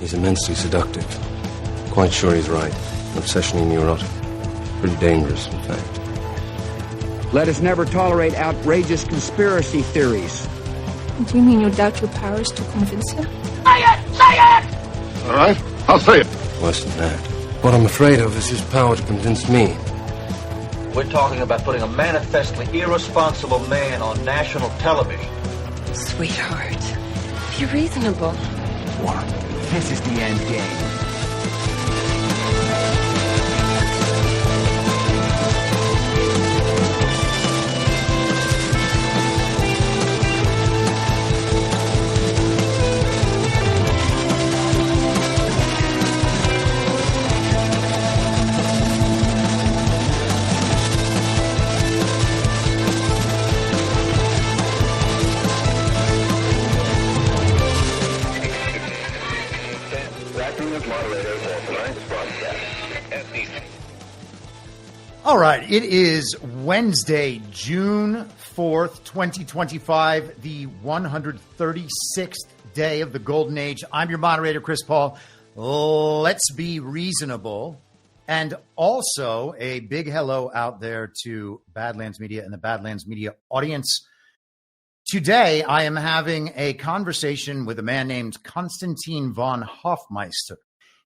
He's immensely seductive. Quite sure he's right. Obsessionally neurotic. Pretty dangerous, in fact. Let us never tolerate outrageous conspiracy theories. Do you mean you doubt your powers to convince him? Say it! Say it! All right, I'll say it. Worse than that. What I'm afraid of is his power to convince me. We're talking about putting a manifestly irresponsible man on national television. Sweetheart, be reasonable. What? This is the end game. All right, it is Wednesday, June 4th, 2025, the 136th day of the Golden Age. I'm your moderator, Chris Paul. Let's be reasonable. And also a big hello out there to Badlands Media and the Badlands Media audience. Today, I am having a conversation with a man named Constantin von Hoffmeister.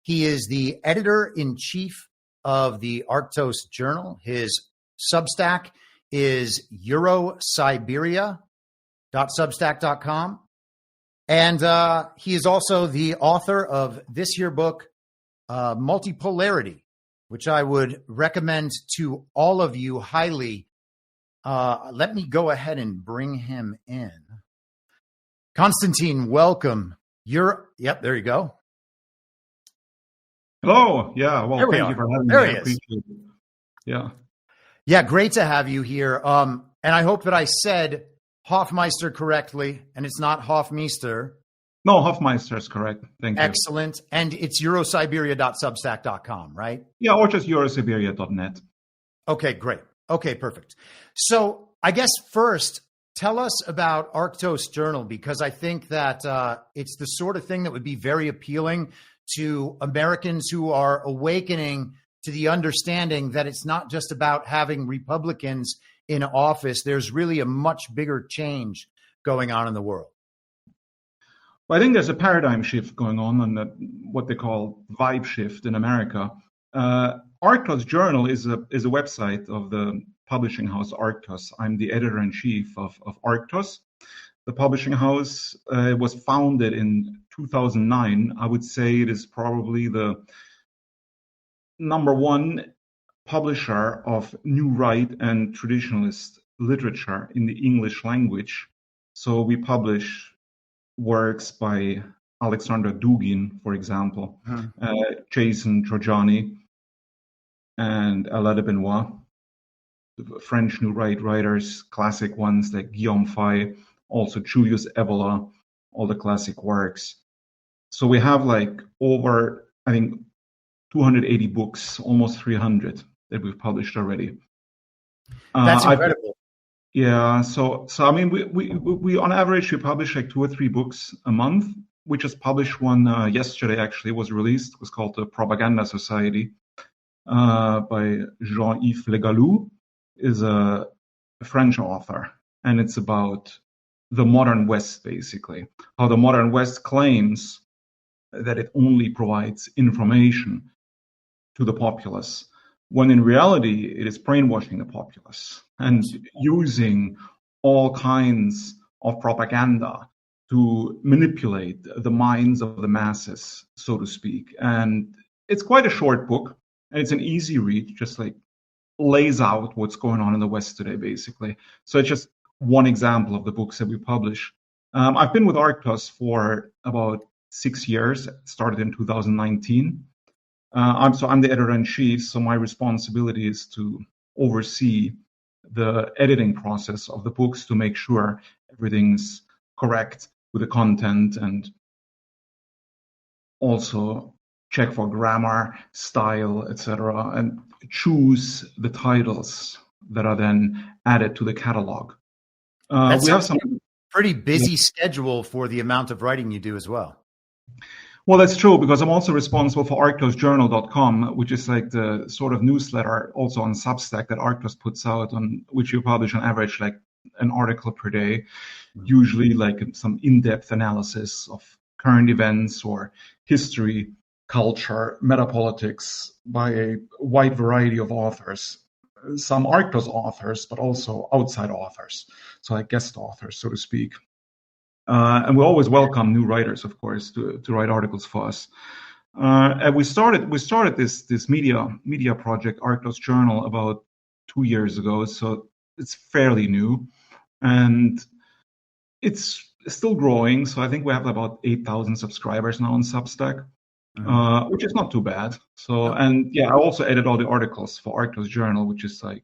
He is the editor-in-chief of the Arktos Journal. His Substack is eurosiberia.substack.com. And he is also the author of this here book, Multipolarity, which I would recommend to all of you highly. Let me go ahead and bring him in. Constantine, welcome. Yep, there you go. Hello. Yeah. Well, thank you for having me. There he is. Yeah. Yeah. Great to have you here. And I hope that I said Hoffmeister correctly, and it's not Hoffmeister. No, Hoffmeister is correct. Thank you. Excellent. And it's eurosiberia.substack.com, right? Yeah, or just eurosiberia.net. Okay, great. Okay, perfect. So I guess first, tell us about Arktos Journal, because I think that it's the sort of thing that would be very appealing to Americans who are awakening to the understanding that it's not just about having Republicans in office. There's really a much bigger change going on in the world. Well, I think there's a paradigm shift going on and what they call vibe shift in America. Arktos Journal is a website of the publishing house Arktos. I'm the editor-in-chief of Arktos. The publishing house was founded in 2009. I would say it is probably the number one publisher of new right and traditionalist literature in the English language. So we publish works by Alexander Dugin, for example, Jason Trojani, and Alain de Benoit, French new right writers, classic ones like Guillaume Fay, also Julius Evola, all the classic works. So we have like over, I think, 280 books, almost 300 that we've published already. That's incredible. Yeah, so I mean, we on average we publish like 2 or 3 books a month. We just published one yesterday. Actually, it was released. It was called The Propaganda Society by Jean-Yves Le Gallou, is a French author, and it's about the modern West, basically, how the modern West claims that it only provides information to the populace, when in reality it is brainwashing the populace and using all kinds of propaganda to manipulate the minds of the masses, so to speak. And it's quite a short book, and it's an easy read, just like lays out what's going on in the West today, basically. So it's just one example of the books that we publish. I've been with Arktos for about 6 years, started in 2019. I'm the editor-in-chief, so my responsibility is to oversee the editing process of the books to make sure everything's correct with the content, and also check for grammar, style, etc., and choose the titles that are then added to the catalog. We have some pretty busy schedule for the amount of writing you do as well. Well, that's true, because I'm also responsible for ArktosJournal.com, which is like the sort of newsletter also on Substack that Arktos puts out, on which you publish on average like an article per day, usually like some in-depth analysis of current events or history, culture, metapolitics by a wide variety of authors. Some Arktos authors, but also outside authors, so like guest authors, so to speak. And we always welcome new writers, of course, to write articles for us. And we started this media project, Arktos Journal, about 2 years ago, so it's fairly new, and it's still growing. So I think we have about 8,000 subscribers now on Substack, which is not too bad. So, and yeah, I also edit all the articles for Arktos Journal, which is like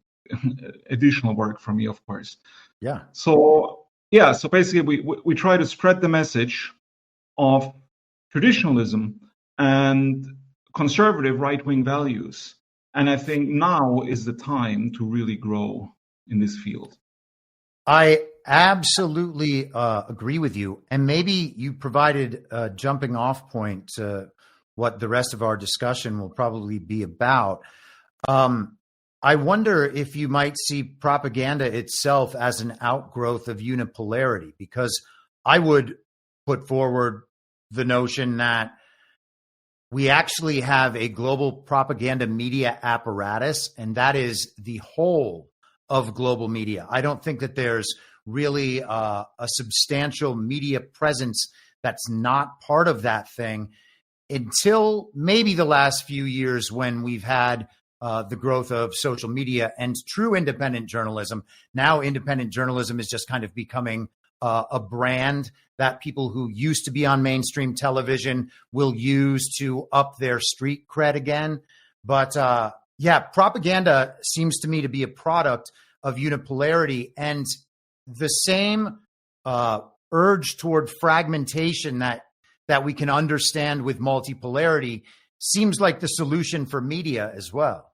additional work for me, of course. Yeah. So yeah, so basically we try to spread the message of traditionalism and conservative right-wing values. And I think now is the time to really grow in this field. I absolutely agree with you. And maybe you provided a jumping off point to what the rest of our discussion will probably be about. I wonder if you might see propaganda itself as an outgrowth of unipolarity, because I would put forward the notion that we actually have a global propaganda media apparatus, and that is the whole of global media. I don't think that there's really a substantial media presence that's not part of that thing until maybe the last few years, when we've had the growth of social media and true independent journalism. Now independent journalism is just kind of becoming a brand that people who used to be on mainstream television will use to up their street cred again. But yeah, propaganda seems to me to be a product of unipolarity, and the same urge toward fragmentation that we can understand with multipolarity seems like the solution for media as well.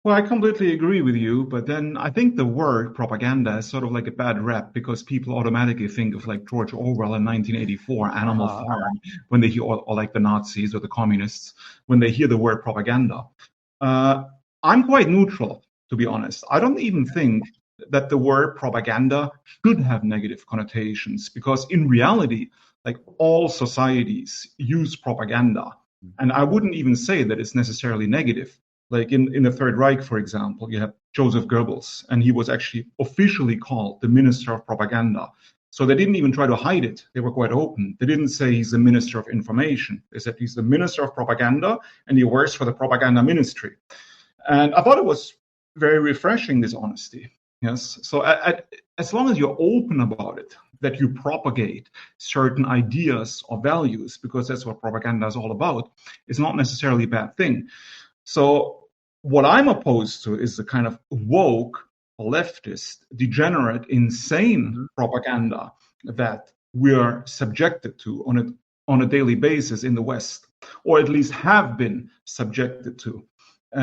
Well, I completely agree with you, but then I think the word propaganda is sort of like a bad rep, because people automatically think of like George Orwell in 1984, Animal Farm, when they hear, or like the Nazis or the communists, when they hear the word propaganda. I'm quite neutral, to be honest. I don't even think that the word propaganda should have negative connotations, because in reality, like all societies use propaganda. And I wouldn't even say that it's necessarily negative. Like in the Third Reich, for example, you have Joseph Goebbels, and he was actually officially called the Minister of Propaganda. So they didn't even try to hide it. They were quite open. They didn't say he's the Minister of Information. They said he's the Minister of Propaganda, and he works for the Propaganda Ministry. And I thought it was very refreshing, this honesty. Yes. So as long as you're open about it, that you propagate certain ideas or values, because that's what propaganda is all about, it's not necessarily a bad thing. So what I'm opposed to is the kind of woke, leftist, degenerate, insane propaganda that we're subjected to on a daily basis in the West, or at least have been subjected to,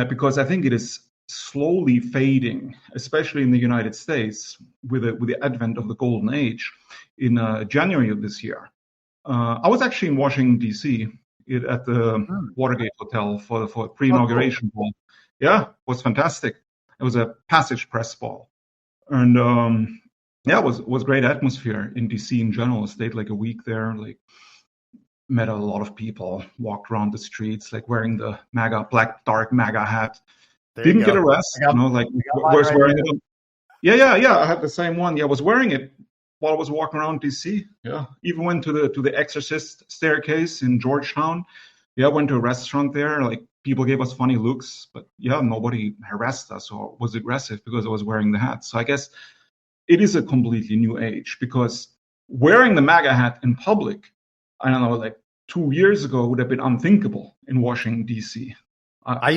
because I think it is slowly fading, especially in the United States, with the advent of the golden age in January of this year. I was actually in Washington, D.C. at the Watergate Hotel for pre-inauguration ball. Yeah, it was fantastic. It was a passage press ball. And yeah, it was great atmosphere in D.C. in general. I stayed like a week there, like met a lot of people, walked around the streets, like wearing the black dark MAGA hat. Didn't get arrested, like was wearing it. Yeah. I had the same one. Yeah, I was wearing it while I was walking around DC. Yeah, even went to the Exorcist staircase in Georgetown. Yeah, went to a restaurant there. Like people gave us funny looks, but yeah, nobody harassed us or was aggressive because I was wearing the hat. So I guess it is a completely new age, because wearing the MAGA hat in public, I don't know, like 2 years ago would have been unthinkable in Washington D.C. I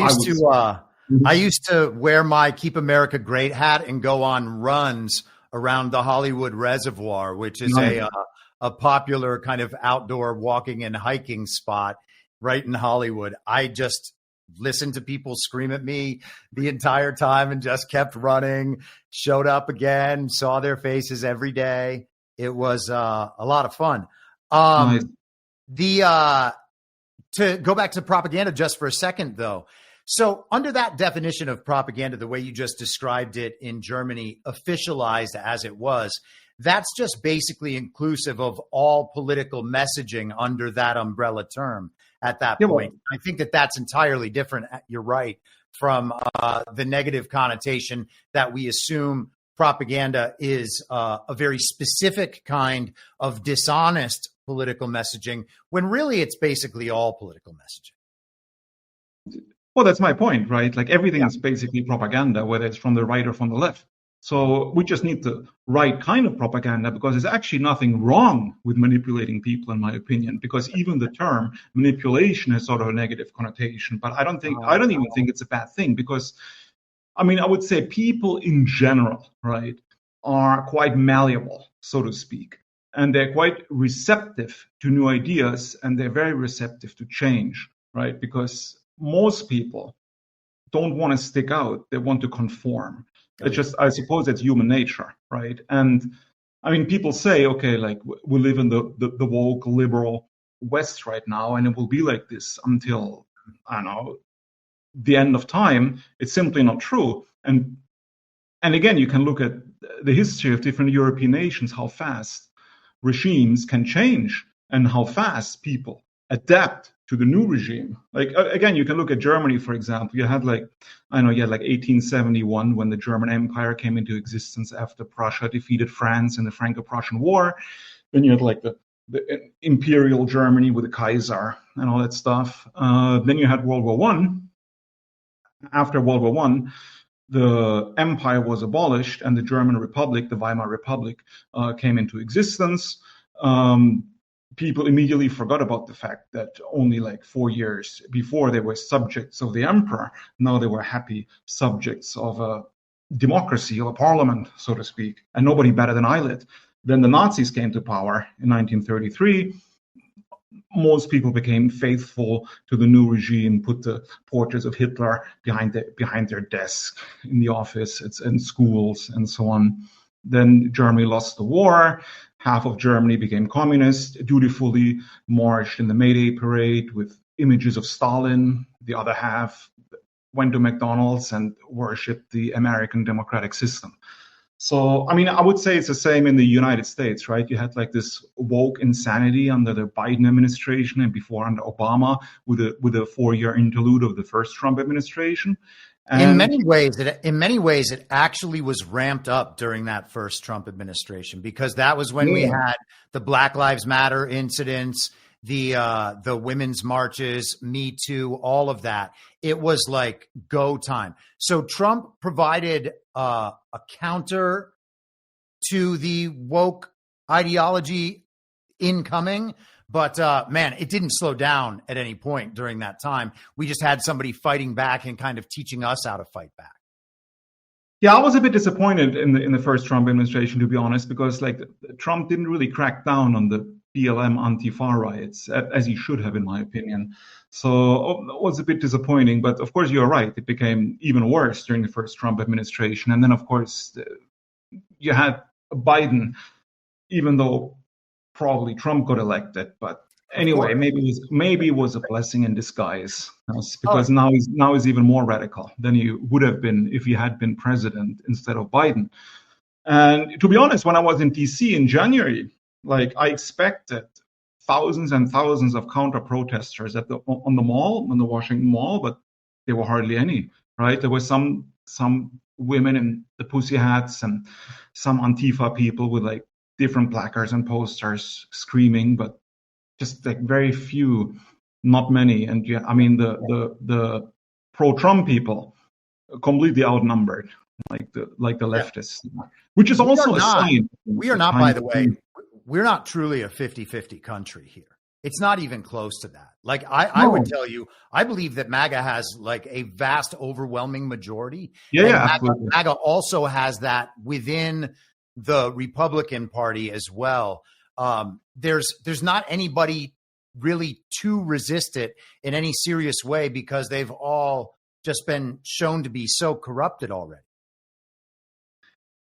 used to wear my Keep America Great hat and go on runs around the Hollywood Reservoir, which is a popular kind of outdoor walking and hiking spot right in Hollywood. I just listened to people scream at me the entire time and just kept running, showed up again, saw their faces every day. It was a lot of fun. Nice. To go back to propaganda just for a second, though. So under that definition of propaganda, the way you just described it in Germany, officialized as it was, that's just basically inclusive of all political messaging under that umbrella term at that point. I think that that's entirely different. You're right, from the negative connotation that we assume propaganda is a very specific kind of dishonest political messaging, when really it's basically all political messaging. Well, that's my point, right? Like everything is basically propaganda, whether it's from the right or from the left. So we just need the right kind of propaganda, because there's actually nothing wrong with manipulating people, in my opinion, because even the term manipulation has sort of a negative connotation. But I don't even think it's a bad thing, because I mean, I would say people in general, right, are quite malleable, so to speak, and they're quite receptive to new ideas, and they're very receptive to change, right? Because most people don't want to stick out. They want to conform. It's just, I suppose it's human nature, right? And I mean, people say, okay, like we live in the woke liberal West right now, and it will be like this until, I don't know, the end of time. It's simply not true. And again, you can look at the history of different European nations, how fast regimes can change and how fast people adapt to the new regime. Like, again, you can look at Germany, for example. You had like 1871 when the German Empire came into existence after Prussia defeated France in the Franco-Prussian War. Then you had like the Imperial Germany with the Kaiser and all that stuff. Then you had World War One. After World War One, the empire was abolished and the German Republic, the Weimar Republic, came into existence. People immediately forgot about the fact that only like 4 years before they were subjects of the emperor. Now they were happy subjects of a democracy, of a parliament, so to speak, and nobody batted an eyelid. Then the Nazis came to power in 1933. Most people became faithful to the new regime, put the portraits of Hitler behind their desk in the office, it's in schools, and so on. Then Germany lost the war. Half of Germany became communist, dutifully marched in the May Day parade with images of Stalin. The other half went to McDonald's and worshipped the American democratic system. So, I mean, I would say it's the same in the United States, right? You had like this woke insanity under the Biden administration and before under Obama with a 4-year interlude of the first Trump administration. And in many ways, it actually was ramped up during that first Trump administration, because that was when we had the Black Lives Matter incidents, the women's marches, Me Too, all of that. It was like go time. So Trump provided a counter to the woke ideology incoming. But man, it didn't slow down at any point during that time. We just had somebody fighting back and kind of teaching us how to fight back. Yeah, I was a bit disappointed in the first Trump administration, to be honest, because like Trump didn't really crack down on the BLM Antifa riots as he should have, in my opinion. So it was a bit disappointing. But of course, you're right. It became even worse during the first Trump administration. And then, of course, you had Biden, even though probably Trump got elected, but anyway, maybe it was a blessing in disguise, because now he's even more radical than he would have been if he had been president instead of Biden. And to be honest, when I was in DC in January, like I expected thousands and thousands of counter protesters on the Washington Mall, but there were hardly any. Right, there were some women in the pussy hats and some Antifa people with like different placards and posters screaming, but just like very few, not many. And yeah, I mean the pro-Trump people completely outnumbered, like the leftists, which is also a sign. We are not, by the way, we're not truly a 50-50 country here. It's not even close to that. Like I would tell you, I believe that MAGA has like a vast, overwhelming majority. Yeah, MAGA also has that within the Republican Party as well. There's not anybody really to resist it in any serious way, because they've all just been shown to be so corrupted already.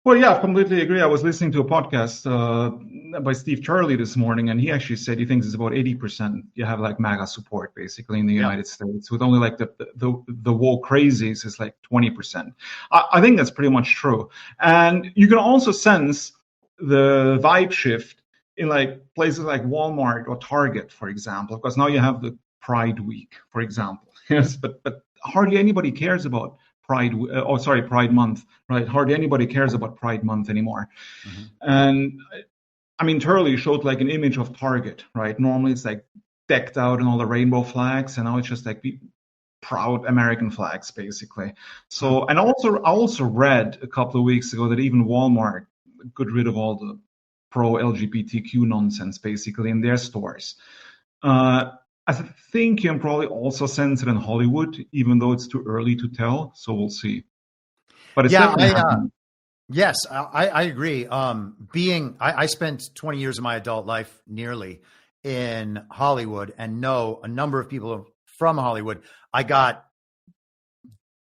Well, yeah, I completely agree. I was listening to a podcast by Steve Charlie this morning, and he actually said he thinks it's about 80% you have like MAGA support basically in the United States, with only like the woke crazies is like 20%. I think that's pretty much true. And you can also sense the vibe shift in like places like Walmart or Target, for example, because now you have the Pride Week, for example. Yes, but hardly anybody cares about Pride Month, right? Hardly anybody cares about Pride Month anymore. Mm-hmm. And I mean, Turley showed like an image of Target, right? Normally it's like decked out in all the rainbow flags, and now it's just like proud American flags, basically. So, and I also read a couple of weeks ago that even Walmart got rid of all the pro-LGBTQ nonsense, basically, in their stores. I think you can probably also sense it in Hollywood, even though it's too early to tell. So we'll see. But it's definitely happening. Yes, I agree. I spent 20 years of my adult life nearly in Hollywood and know a number of people from Hollywood. I got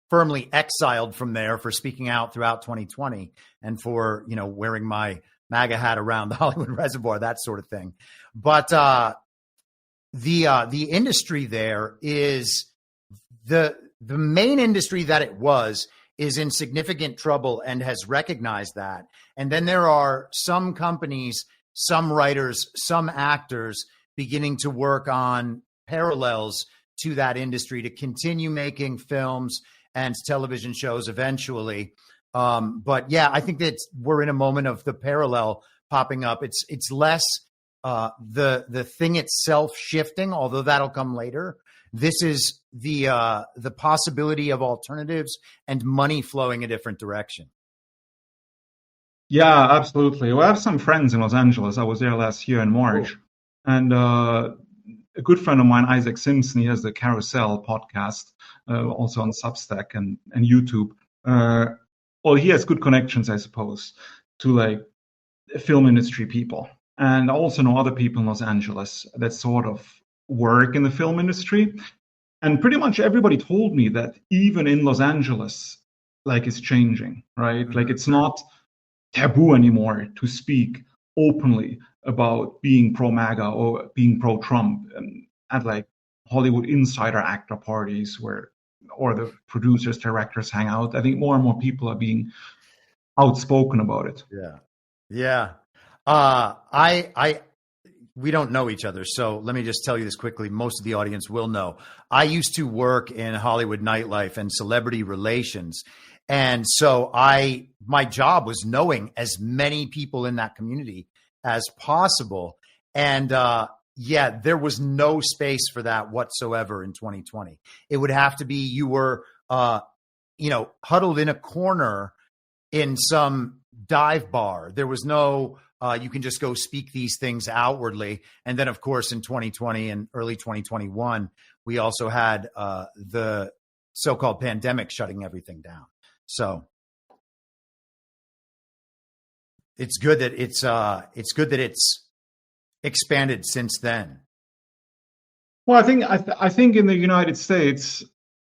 firmly exiled from there for speaking out throughout 2020 and for, wearing my MAGA hat around the Hollywood Reservoir, that sort of thing. But the industry there is the main industry that it was is in significant trouble and has recognized that. And then there are some companies, some writers, some actors beginning to work on parallels to that industry to continue making films and television shows eventually. But yeah, I think that we're in a moment of the parallel popping up. It's less the thing itself shifting, although that'll come later. This is the possibility of alternatives and money flowing a different direction. Yeah, absolutely. Well, I have some friends in Los Angeles. I was there last year in March. Cool. And a good friend of mine, Isaac Simpson, he has the Carousel podcast, also on Substack and YouTube. Well, he has good connections, I suppose, to like film industry people. And I also know other people in Los Angeles that sort of work in the film industry. And pretty much everybody told me that even in Los Angeles, like it's changing, right? Mm-hmm. Like it's not taboo anymore to speak openly about being pro-MAGA or being pro-Trump at like Hollywood insider actor parties or the producers, directors hang out. I think more and more people are being outspoken about it. Yeah. We don't know each other, so let me just tell you this quickly. Most of the audience will know. I used to work in Hollywood nightlife and celebrity relations. And so my job was knowing as many people in that community as possible. And there was no space for that whatsoever in 2020. It would have to be you were, huddled in a corner in some dive bar. There was no, you can just go speak these things outwardly. And then, of course, in 2020 and early 2021, we also had the so-called pandemic shutting everything down. So it's good that it's expanded since then. Well, I think in the United States,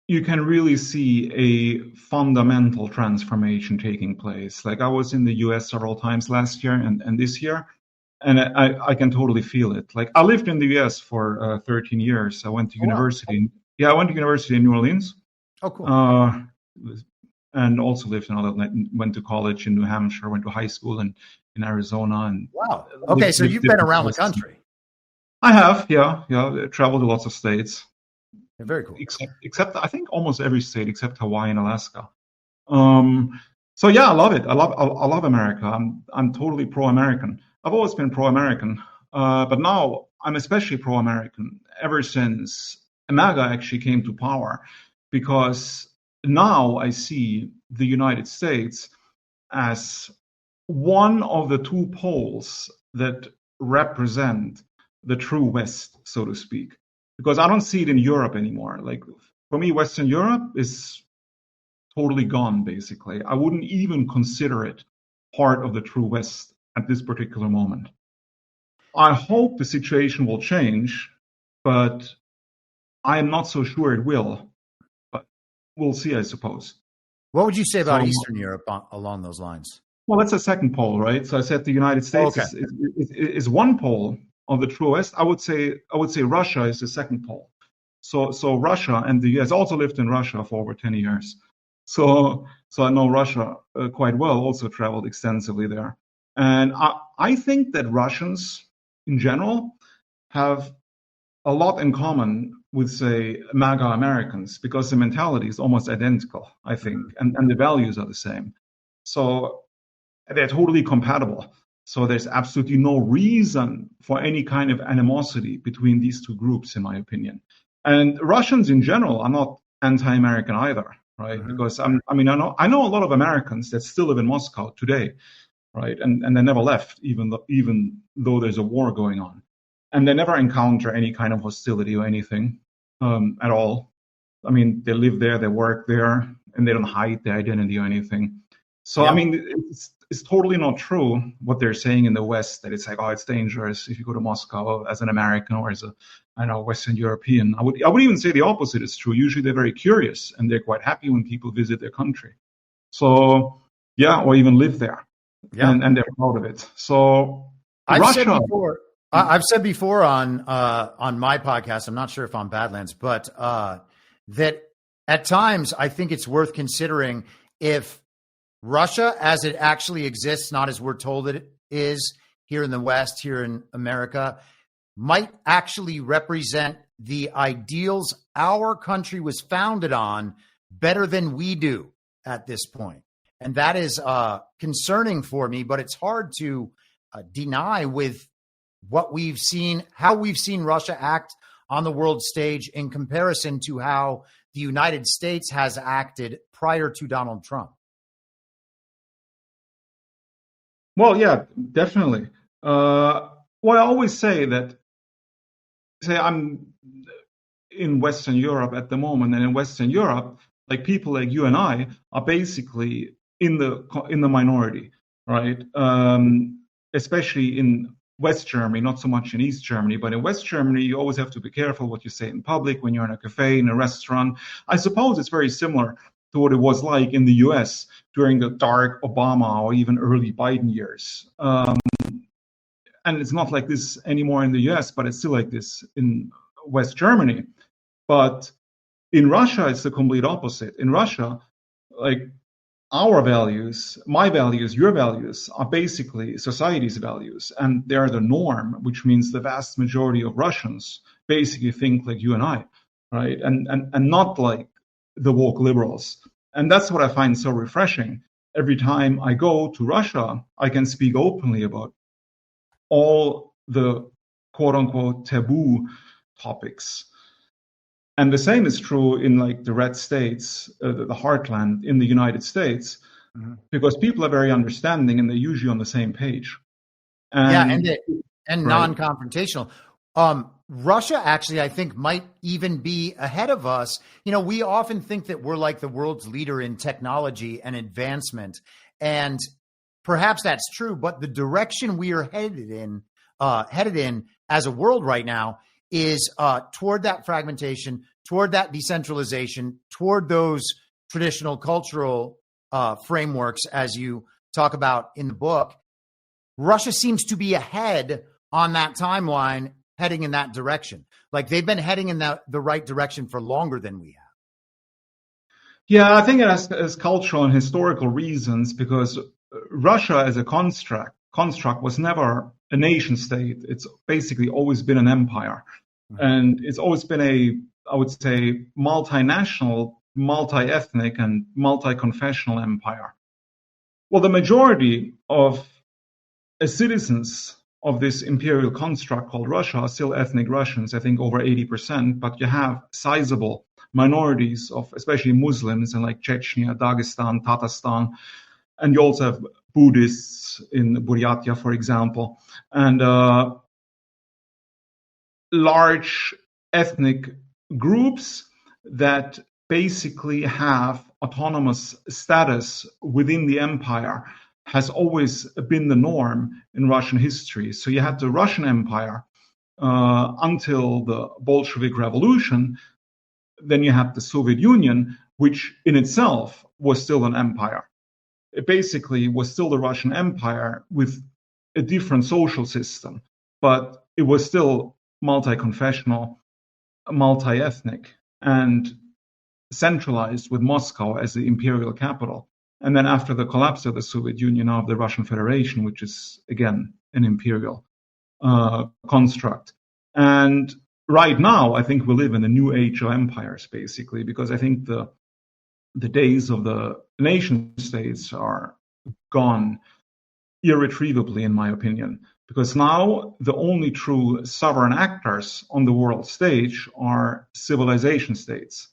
you can really see a fundamental transformation taking place. Like I was in the US several times last year and this year, and I can totally feel it. Like I lived in the US for 13 years. I went to university. Wow. Yeah, I went to university in New Orleans. Oh, cool. And also went to college in New Hampshire, went to high school in Arizona. And wow. Okay, so you've been around the country. I have, yeah. Traveled to lots of states. Very cool. Except I think almost every state except Hawaii and Alaska. So yeah, I love it. I love America. I'm totally pro-American. I've always been pro-American, but now I'm especially pro-American ever since MAGA actually came to power, because now I see the United States as one of the two poles that represent the true West, so to speak. Because I don't see it in Europe anymore. Like for me, Western Europe is totally gone, basically. I wouldn't even consider it part of the true West at this particular moment. I hope the situation will change, but I'm not so sure it will. But we'll see, I suppose. What would you say about Eastern Europe along those lines? Well, that's a second pole, right? So I said the United States is one pole of the true West. I would say Russia is the second pole. So Russia and the U.S. also lived in Russia for over 10 years. So I know Russia quite well. Also traveled extensively there, and I think that Russians in general have a lot in common with, say, MAGA Americans, because the mentality is almost identical, I think, and the values are the same. So they're totally compatible. So there's absolutely no reason for any kind of animosity between these two groups, in my opinion. And Russians in general are not anti-American either, right? Because I know a lot of Americans that still live in Moscow today, right? And they never left, even though there's a war going on. And they never encounter any kind of hostility or anything at all. I mean, they live there, they work there, and they don't hide their identity or anything. So, I mean, it's totally not true what they're saying in the West, that it's like, oh, it's dangerous if you go to Moscow as an American or as a Western European. I would even say the opposite is true. Usually they're very curious and they're quite happy when people visit their country. So, or even live there. Yeah. And they're proud of it. So, I've said before on my podcast, I'm not sure if on Badlands, but that at times I think it's worth considering if Russia, as it actually exists, not as we're told it is here in the West, here in America, might actually represent the ideals our country was founded on better than we do at this point. And that is concerning for me, but it's hard to deny with what we've seen, how we've seen Russia act on the world stage in comparison to how the United States has acted prior to Donald Trump. Well, yeah, definitely. Well, I always say that, I'm in Western Europe at the moment, and in Western Europe, like people like you and I are basically in the minority, right? Especially in West Germany, not so much in East Germany, but in West Germany, you always have to be careful what you say in public when you're in a cafe, in a restaurant. I suppose it's very similar to what it was like in the US during the dark Obama or even early Biden years. And it's not like this anymore in the US, but it's still like this in West Germany. But in Russia, it's the complete opposite. In Russia, like our values, my values, your values are basically society's values, and they're the norm, which means the vast majority of Russians basically think like you and I, right? And not like the woke liberals. And that's what I find so refreshing. Every time I go to Russia, I can speak openly about all the quote unquote taboo topics. And the same is true in like the red states, the heartland in the United States, because people are very understanding and they're usually on the same page. And non-confrontational. Russia actually, I think, might even be ahead of us. You know, we often think that we're like the world's leader in technology and advancement, and perhaps that's true. But the direction we are headed in as a world right now is toward that fragmentation, toward that decentralization, toward those traditional cultural frameworks, as you talk about in the book. Russia seems to be ahead on that timeline, heading in that direction. Like they've been heading in the right direction for longer than we have. Yeah, I think it has cultural and historical reasons, because Russia as a construct was never a nation state. It's basically always been an empire. And it's always been I would say, multinational, multi-ethnic, and multi-confessional empire. Well, the majority of citizens of this imperial construct called Russia are still ethnic Russians, I think over 80%, but you have sizable minorities of especially Muslims in like Chechnya, Dagestan, Tatarstan, and you also have Buddhists in Buryatia, for example, and large ethnic groups that basically have autonomous status within the empire has always been the norm in Russian history. So you had the Russian Empire until the Bolshevik Revolution. Then you had the Soviet Union, which in itself was still an empire. it basically was still the Russian Empire with a different social system, but it was still multi-confessional, multi-ethnic, and centralized with Moscow as the imperial capital. And then after the collapse of the Soviet Union, now of the Russian Federation, which is, again, an imperial construct. And right now, I think we live in a new age of empires, basically, because I think the days of the nation states are gone irretrievably, in my opinion, because now the only true sovereign actors on the world stage are civilization states.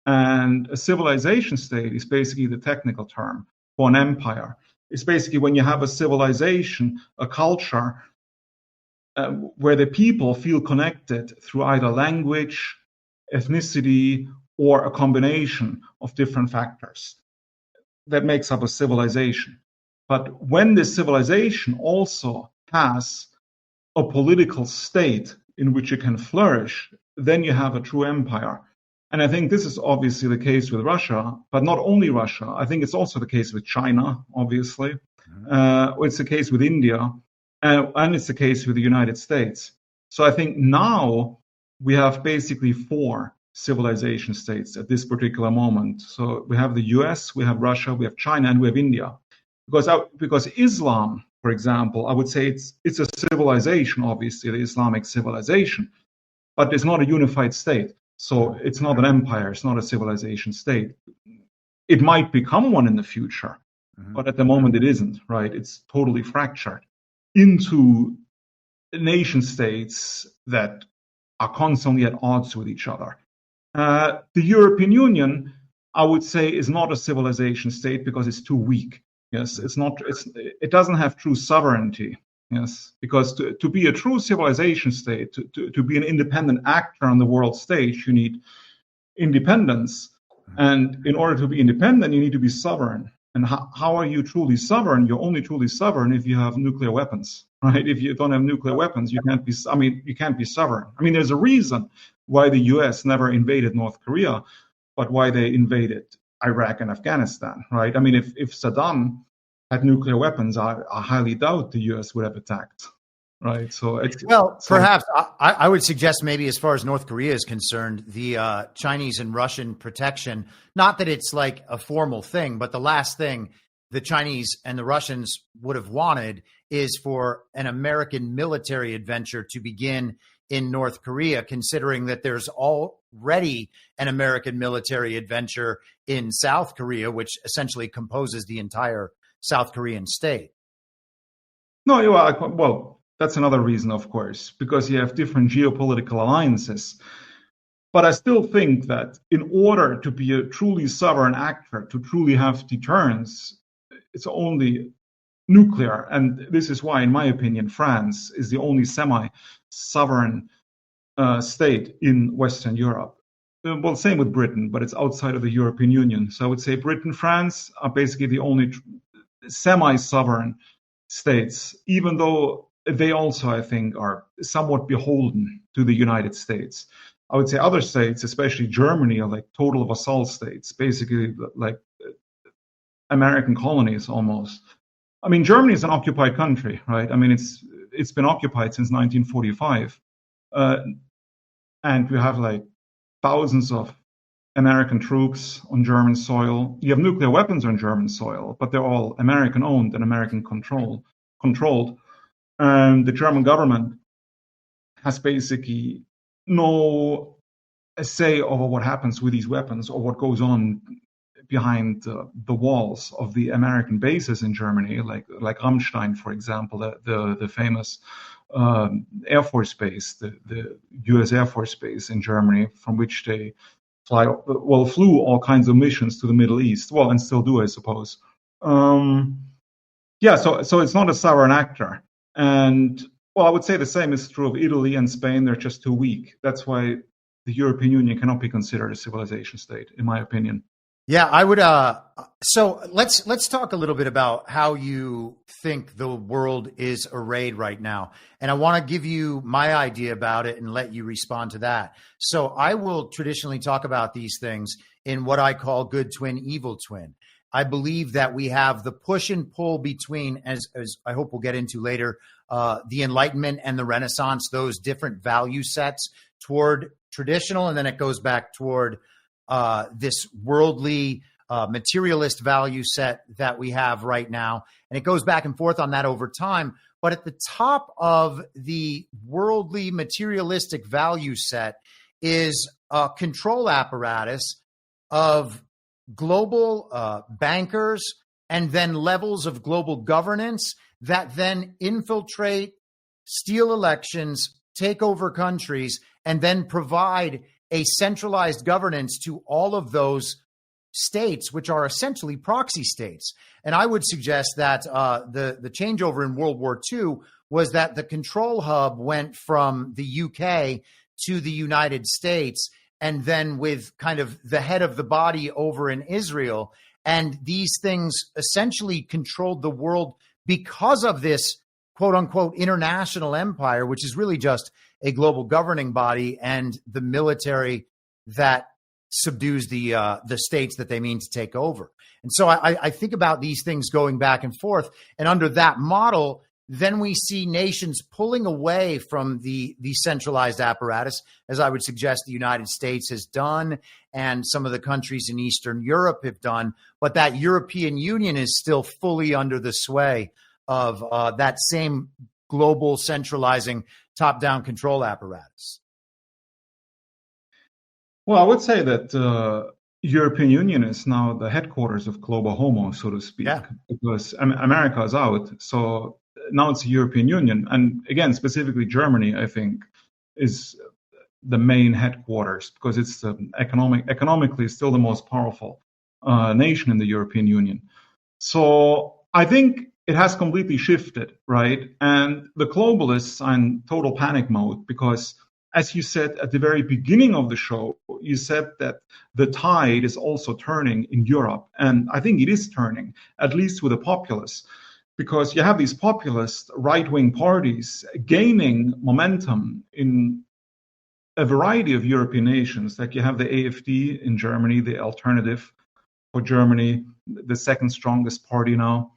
And a civilization state is basically the technical term for an empire. It's basically when you have a civilization, a culture, where the people feel connected through either language, ethnicity, or a combination of different factors. That makes up a civilization. But when this civilization also has a political state in which it can flourish, then you have a true empire. And I think this is obviously the case with Russia, but not only Russia. I think it's also the case with China, obviously. It's the case with India, and it's the case with the United States. So I think now we have basically 4 civilization states at this particular moment. So we have the US, we have Russia, we have China, and we have India. Because Islam, for example, I would say it's a civilization, obviously, the Islamic civilization, but it's not a unified state. So it's not an empire, it's not a civilization state. It might become one in the future, but at the moment it isn't, right? It's totally fractured into nation states that are constantly at odds with each other. The European Union, I would say, is not a civilization state because it's too weak. Yes, it doesn't have true sovereignty. Yes, because to be a true civilization state, to be an independent actor on the world stage, you need independence. And in order to be independent, you need to be sovereign. And how are you truly sovereign? You're only truly sovereign if you have nuclear weapons, right? If you don't have nuclear weapons, you can't be sovereign. I mean, there's a reason why the US never invaded North Korea, but why they invaded Iraq and Afghanistan, right? I mean, if Saddam had nuclear weapons, I highly doubt the US would have attacked, right? So perhaps I would suggest maybe as far as North Korea is concerned, the Chinese and Russian protection, not that it's like a formal thing, but the last thing the Chinese and the Russians would have wanted is for an American military adventure to begin in North Korea, considering that there's already an American military adventure in South Korea, which essentially composes the entire South Korean state. No, you are. Well, that's another reason, of course, because you have different geopolitical alliances. But I still think that in order to be a truly sovereign actor, to truly have deterrence, it's only nuclear. And this is why, in my opinion, France is the only semi-sovereign state in Western Europe. Well, same with Britain, but it's outside of the European Union. So I would say Britain, France are basically the only semi-sovereign states, even though they also, I think, are somewhat beholden to the United States. I would say other states, especially Germany, are like total vassal states, basically like American colonies almost. I mean, Germany is an occupied country, right? I mean, it's been occupied since 1945. And we have like thousands of American troops on German soil. You have nuclear weapons on German soil, but they're all American owned and American controlled. And the German government has basically no say over what happens with these weapons or what goes on behind the walls of the American bases in Germany, like Ramstein, for example, the famous Air Force base, the U.S. Air Force base in Germany, from which they flew all kinds of missions to the Middle East. Well, and still do, I suppose. So it's not a sovereign actor. And, well, I would say the same is true of Italy and Spain. They're just too weak. That's why the European Union cannot be considered a civilization state, in my opinion. Yeah, I would. So let's talk a little bit about how you think the world is arrayed right now. And I want to give you my idea about it and let you respond to that. So I will traditionally talk about these things in what I call good twin, evil twin. I believe that we have the push and pull between, as I hope we'll get into later, the Enlightenment and the Renaissance, those different value sets toward traditional, and then it goes back toward this worldly, materialist value set that we have right now. And it goes back and forth on that over time. But at the top of the worldly, materialistic value set is a control apparatus of global bankers and then levels of global governance that then infiltrate, steal elections, take over countries, and then provide a centralized governance to all of those states, which are essentially proxy states. And I would suggest that the changeover in World War II was that the control hub went from the UK to the United States, and then with kind of the head of the body over in Israel. And these things essentially controlled the world because of this quote unquote international empire, which is really just a global governing body and the military that subdues the states that they mean to take over. And so I think about these things going back and forth. And under that model, then we see nations pulling away from the centralized apparatus, as I would suggest the United States has done and some of the countries in Eastern Europe have done. But that European Union is still fully under the sway of that same global centralizing top-down control apparatus. Well, I would say that European Union is now the headquarters of global homo, so to speak, because America is out. So now it's the European Union. And again, specifically Germany, I think, is the main headquarters because it's economically still the most powerful nation in the European Union. So I think it has completely shifted, right? And the globalists are in total panic mode because, as you said at the very beginning of the show, you said that the tide is also turning in Europe. And I think it is turning, at least with the populists, because you have these populist right-wing parties gaining momentum in a variety of European nations. Like you have the AfD in Germany, the Alternative for Germany, the second strongest party now.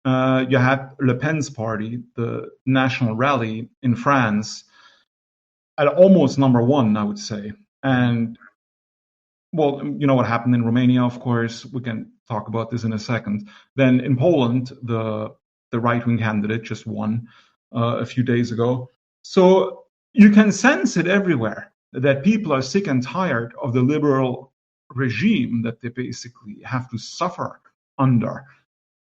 You had Le Pen's party, the National Rally in France, at almost number one, I would say. And, well, you know what happened in Romania, of course. We can talk about this in a second. Then in Poland, the right-wing candidate just won a few days ago. So you can sense it everywhere, that people are sick and tired of the liberal regime that they basically have to suffer under.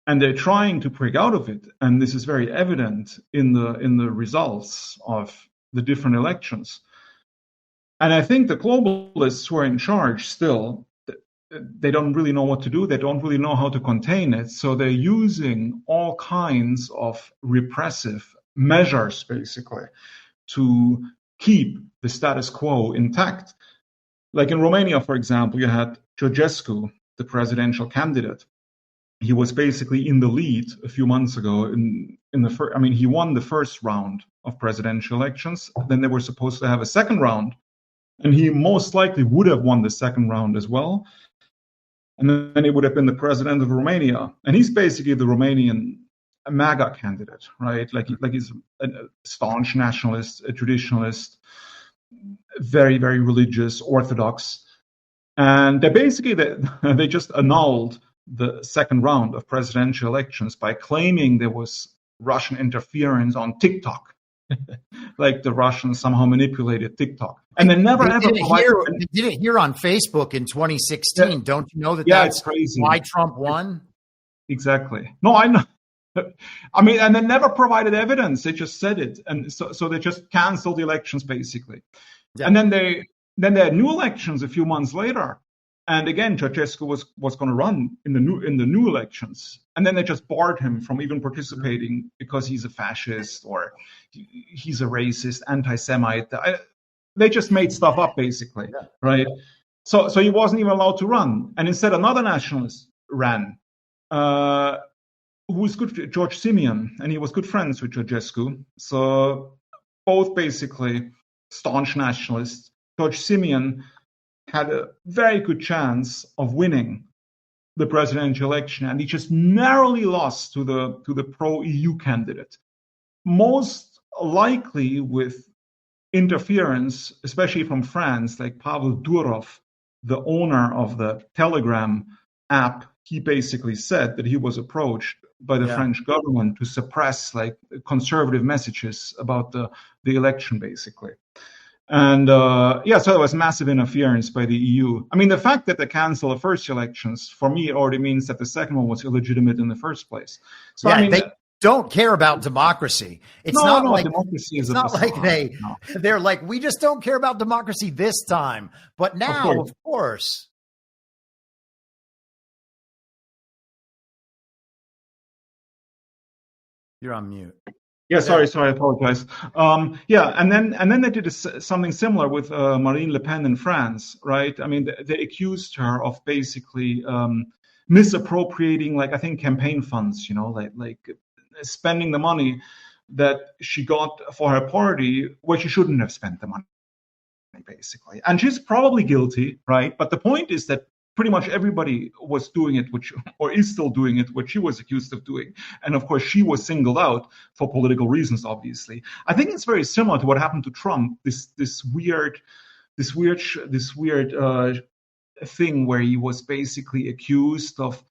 And they're trying to break out of it. And this is very evident in the results of the different elections. And I think the globalists who are in charge still, they don't really know what to do. They don't really know how to contain it. So they're using all kinds of repressive measures, basically, to keep the status quo intact. Like in Romania, for example, you had Ceausescu, the presidential candidate. He was basically in the lead a few months ago. He won the first round of presidential elections. Then they were supposed to have a second round, and he most likely would have won the second round as well. And then he would have been the president of Romania. And he's basically the Romanian MAGA candidate, right? Like he's a staunch nationalist, a traditionalist, very, very religious, orthodox. And they just annulled the second round of presidential elections by claiming there was Russian interference on TikTok. Like the Russians somehow manipulated TikTok. And they never ever provided... They did it here on Facebook in 2016. Yeah. Don't you know that's crazy. Why Trump won? Exactly. No, I know. I mean, and they never provided evidence. They just said it. And so they just canceled the elections, basically. Yeah. And then they had new elections a few months later. And again, Ceausescu was going to run in the new elections, and then they just barred him from even participating because he's a fascist or he's a racist, anti-Semite. They just made stuff up, basically, right? So he wasn't even allowed to run, and instead another nationalist ran, who was good, George Simeon, and he was good friends with Ceausescu. So both basically staunch nationalists. George Simeon had a very good chance of winning the presidential election, and he just narrowly lost to the pro-EU candidate, most likely with interference, especially from France, like Pavel Durov, the owner of the Telegram app. He basically said that he was approached by the French government to suppress like conservative messages about the election, basically. And so there was massive interference by the EU. I mean, the fact that they canceled the first elections, for me, it already means that the second one was illegitimate in the first place. So I mean, they don't care about democracy. It's not like democracy is it's not like they're like, we just don't care about democracy this time. But now, of course. You're on mute. Yeah, sorry, I apologize. And then they did something similar with Marine Le Pen in France, right? I mean, they accused her of basically misappropriating, like I think, campaign funds, like spending the money that she got for her party where she shouldn't have spent the money, basically. And she's probably guilty, right? But the point is that pretty much everybody was doing it, or is still doing it, what she was accused of doing. And of course, she was singled out for political reasons, obviously. I think it's very similar to what happened to Trump, this weird thing where he was basically accused of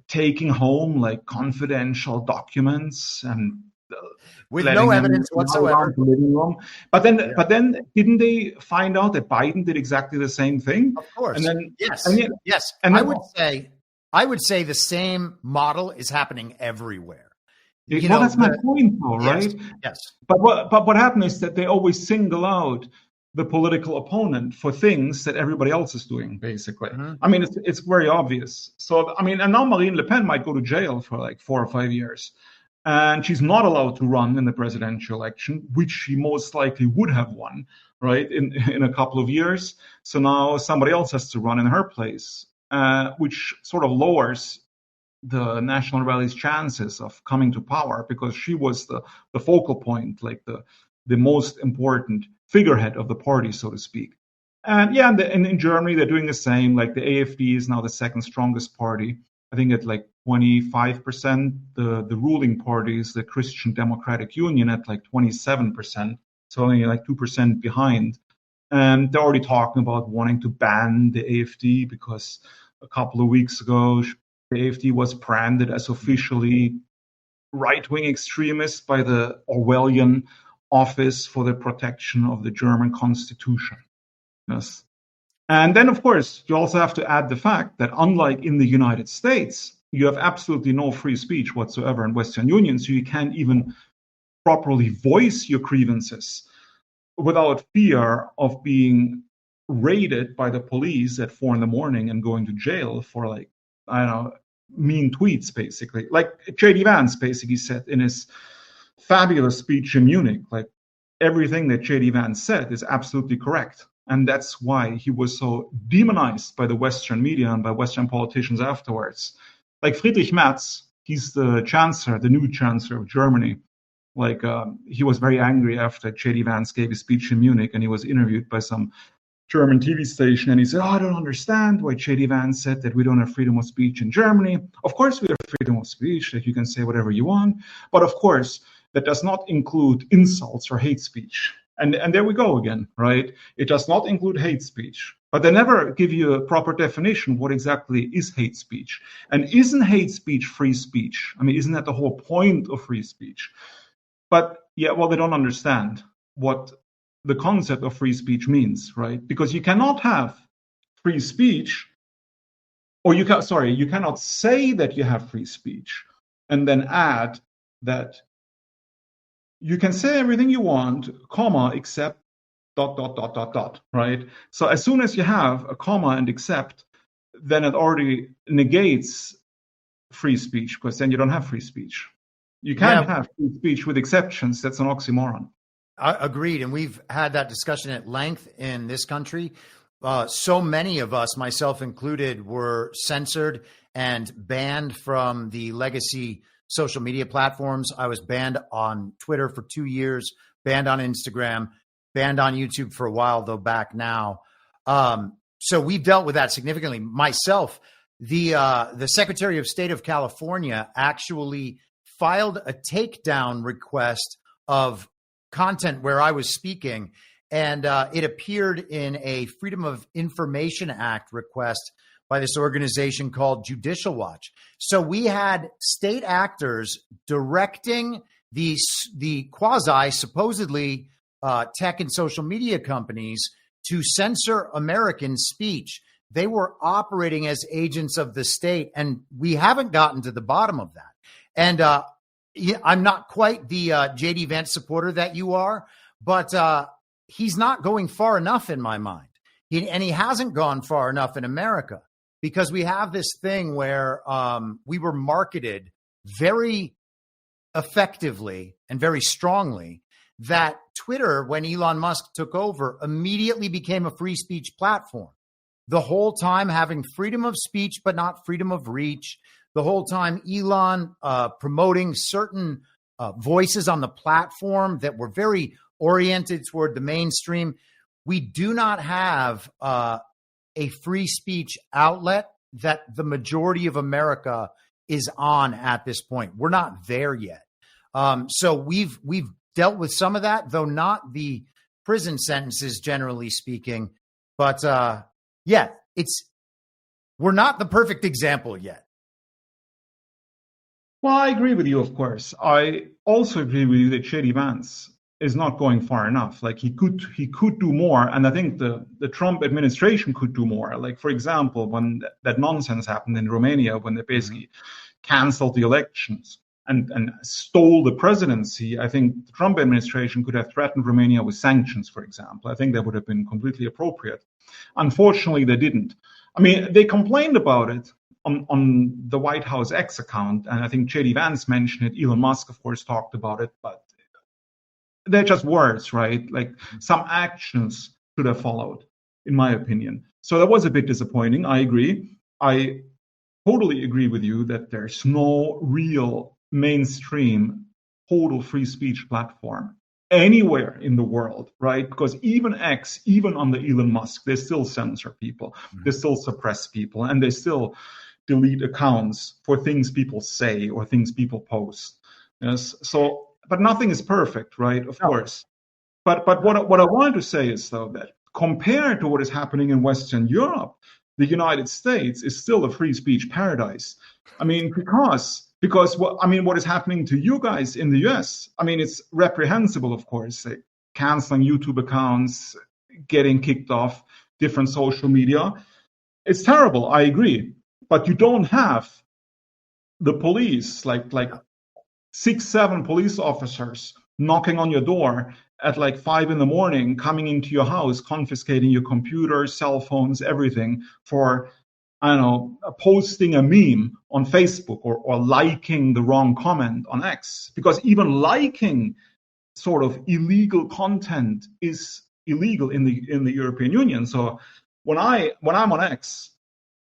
taking home like confidential documents and with no evidence whatsoever. But then didn't they find out that Biden did exactly the same thing? Of course. And then, yes. And I would say the same model is happening everywhere. That's my point, though, right? Yes. But what happened is that they always single out the political opponent for things that everybody else is doing, basically. Mm-hmm. I mean, it's very obvious. So, I mean, and now Marine Le Pen might go to jail for like 4 or 5 years. And she's not allowed to run in the presidential election, which she most likely would have won, right, in a couple of years. So now somebody else has to run in her place, which sort of lowers the National Rally's chances of coming to power, because she was the focal point, like the most important figurehead of the party, so to speak. And in Germany, they're doing the same. Like the AfD is now the second strongest party. I think at like 25%, the ruling party is the Christian Democratic Union at like 27%, so only like 2% behind. And they're already talking about wanting to ban the AfD because a couple of weeks ago, the AfD was branded as officially right-wing extremists by the Orwellian Office for the Protection of the German Constitution. Yes. And then, of course, you also have to add the fact that unlike in the United States, you have absolutely no free speech whatsoever in Western Union, so you can't even properly voice your grievances without fear of being raided by the police at 4 a.m. and going to jail for, like, I don't know, mean tweets, basically. Like J.D. Vance basically said in his fabulous speech in Munich, like, everything that J.D. Vance said is absolutely correct. And that's why he was so demonized by the Western media and by Western politicians afterwards. Like Friedrich Merz, he's the chancellor, the new chancellor of Germany. Like he was very angry after J.D. Vance gave his speech in Munich, and he was interviewed by some German TV station. And he said, I don't understand why J.D. Vance said that we don't have freedom of speech in Germany. Of course, we have freedom of speech, that you can say whatever you want. But of course, that does not include insults or hate speech. And there we go again, right? It does not include hate speech. But they never give you a proper definition what exactly is hate speech. And isn't hate speech free speech? I mean, isn't that the whole point of free speech? But they don't understand what the concept of free speech means, right? Because you cannot have free speech, or you cannot say that you have free speech and then add that you can say everything you want, comma, except ... right? So as soon as you have a comma and except, then it already negates free speech, because then you don't have free speech. You can't have free speech with exceptions. That's an oxymoron. Agreed. And we've had that discussion at length in this country. So many of us, myself included, were censored and banned from the legacy social media platforms. I was banned on Twitter for 2 years, banned on Instagram, banned on YouTube for a while, though back now. So we've dealt with that significantly. Myself, the Secretary of State of California actually filed a takedown request of content where I was speaking, and it appeared in a Freedom of Information Act request by this organization called Judicial Watch. So we had state actors directing the quasi, supposedly tech and social media companies to censor American speech. They were operating as agents of the state, and we haven't gotten to the bottom of that. And I'm not quite the J.D. Vance supporter that you are, but he's not going far enough in my mind. And he hasn't gone far enough in America, because we have this thing where we were marketed very effectively and very strongly that Twitter, when Elon Musk took over, immediately became a free speech platform. The whole time having freedom of speech, but not freedom of reach. The whole time Elon promoting certain voices on the platform that were very oriented toward the mainstream. We do not have a free speech outlet that the majority of America is on at this point. We're not there yet. So we've dealt with some of that, though not the prison sentences, generally speaking. But yeah, we're not the perfect example yet. Well, I agree with you, of course. I also agree with you that J.D. Vance is not going far enough. Like he could do more, and I think the Trump administration could do more. Like, for example, when that nonsense happened in Romania, when they basically canceled the elections and stole the presidency, I think the Trump administration could have threatened Romania with sanctions, for example. I think that would have been completely appropriate. Unfortunately, they didn't. I mean, they complained about it on the White House X account, and I think J.D. Vance mentioned it. Elon Musk, of course, talked about it, but they're just words, right? Like some actions should have followed, in my opinion. So that was a bit disappointing. I agree. I totally agree with you that there's no real mainstream total free speech platform anywhere in the world, right? Because even X, even under Elon Musk, they still censor people, they still suppress people, and they still delete accounts for things people say or things people post. Yes. So, but nothing is perfect, right? Of course. But what I wanted to say is, though, that compared to what is happening in Western Europe, the United States is still a free speech paradise. I mean, because what is happening to you guys in the US, I mean, it's reprehensible, of course, like canceling YouTube accounts, getting kicked off different social media. It's terrible, I agree. But you don't have the police, like 6-7 police officers knocking on your door at like 5 a.m, coming into your house, confiscating your computer, cell phones, everything for, I don't know, posting a meme on Facebook or liking the wrong comment on X. Because even liking sort of illegal content is illegal in the European Union. So when I'm on X,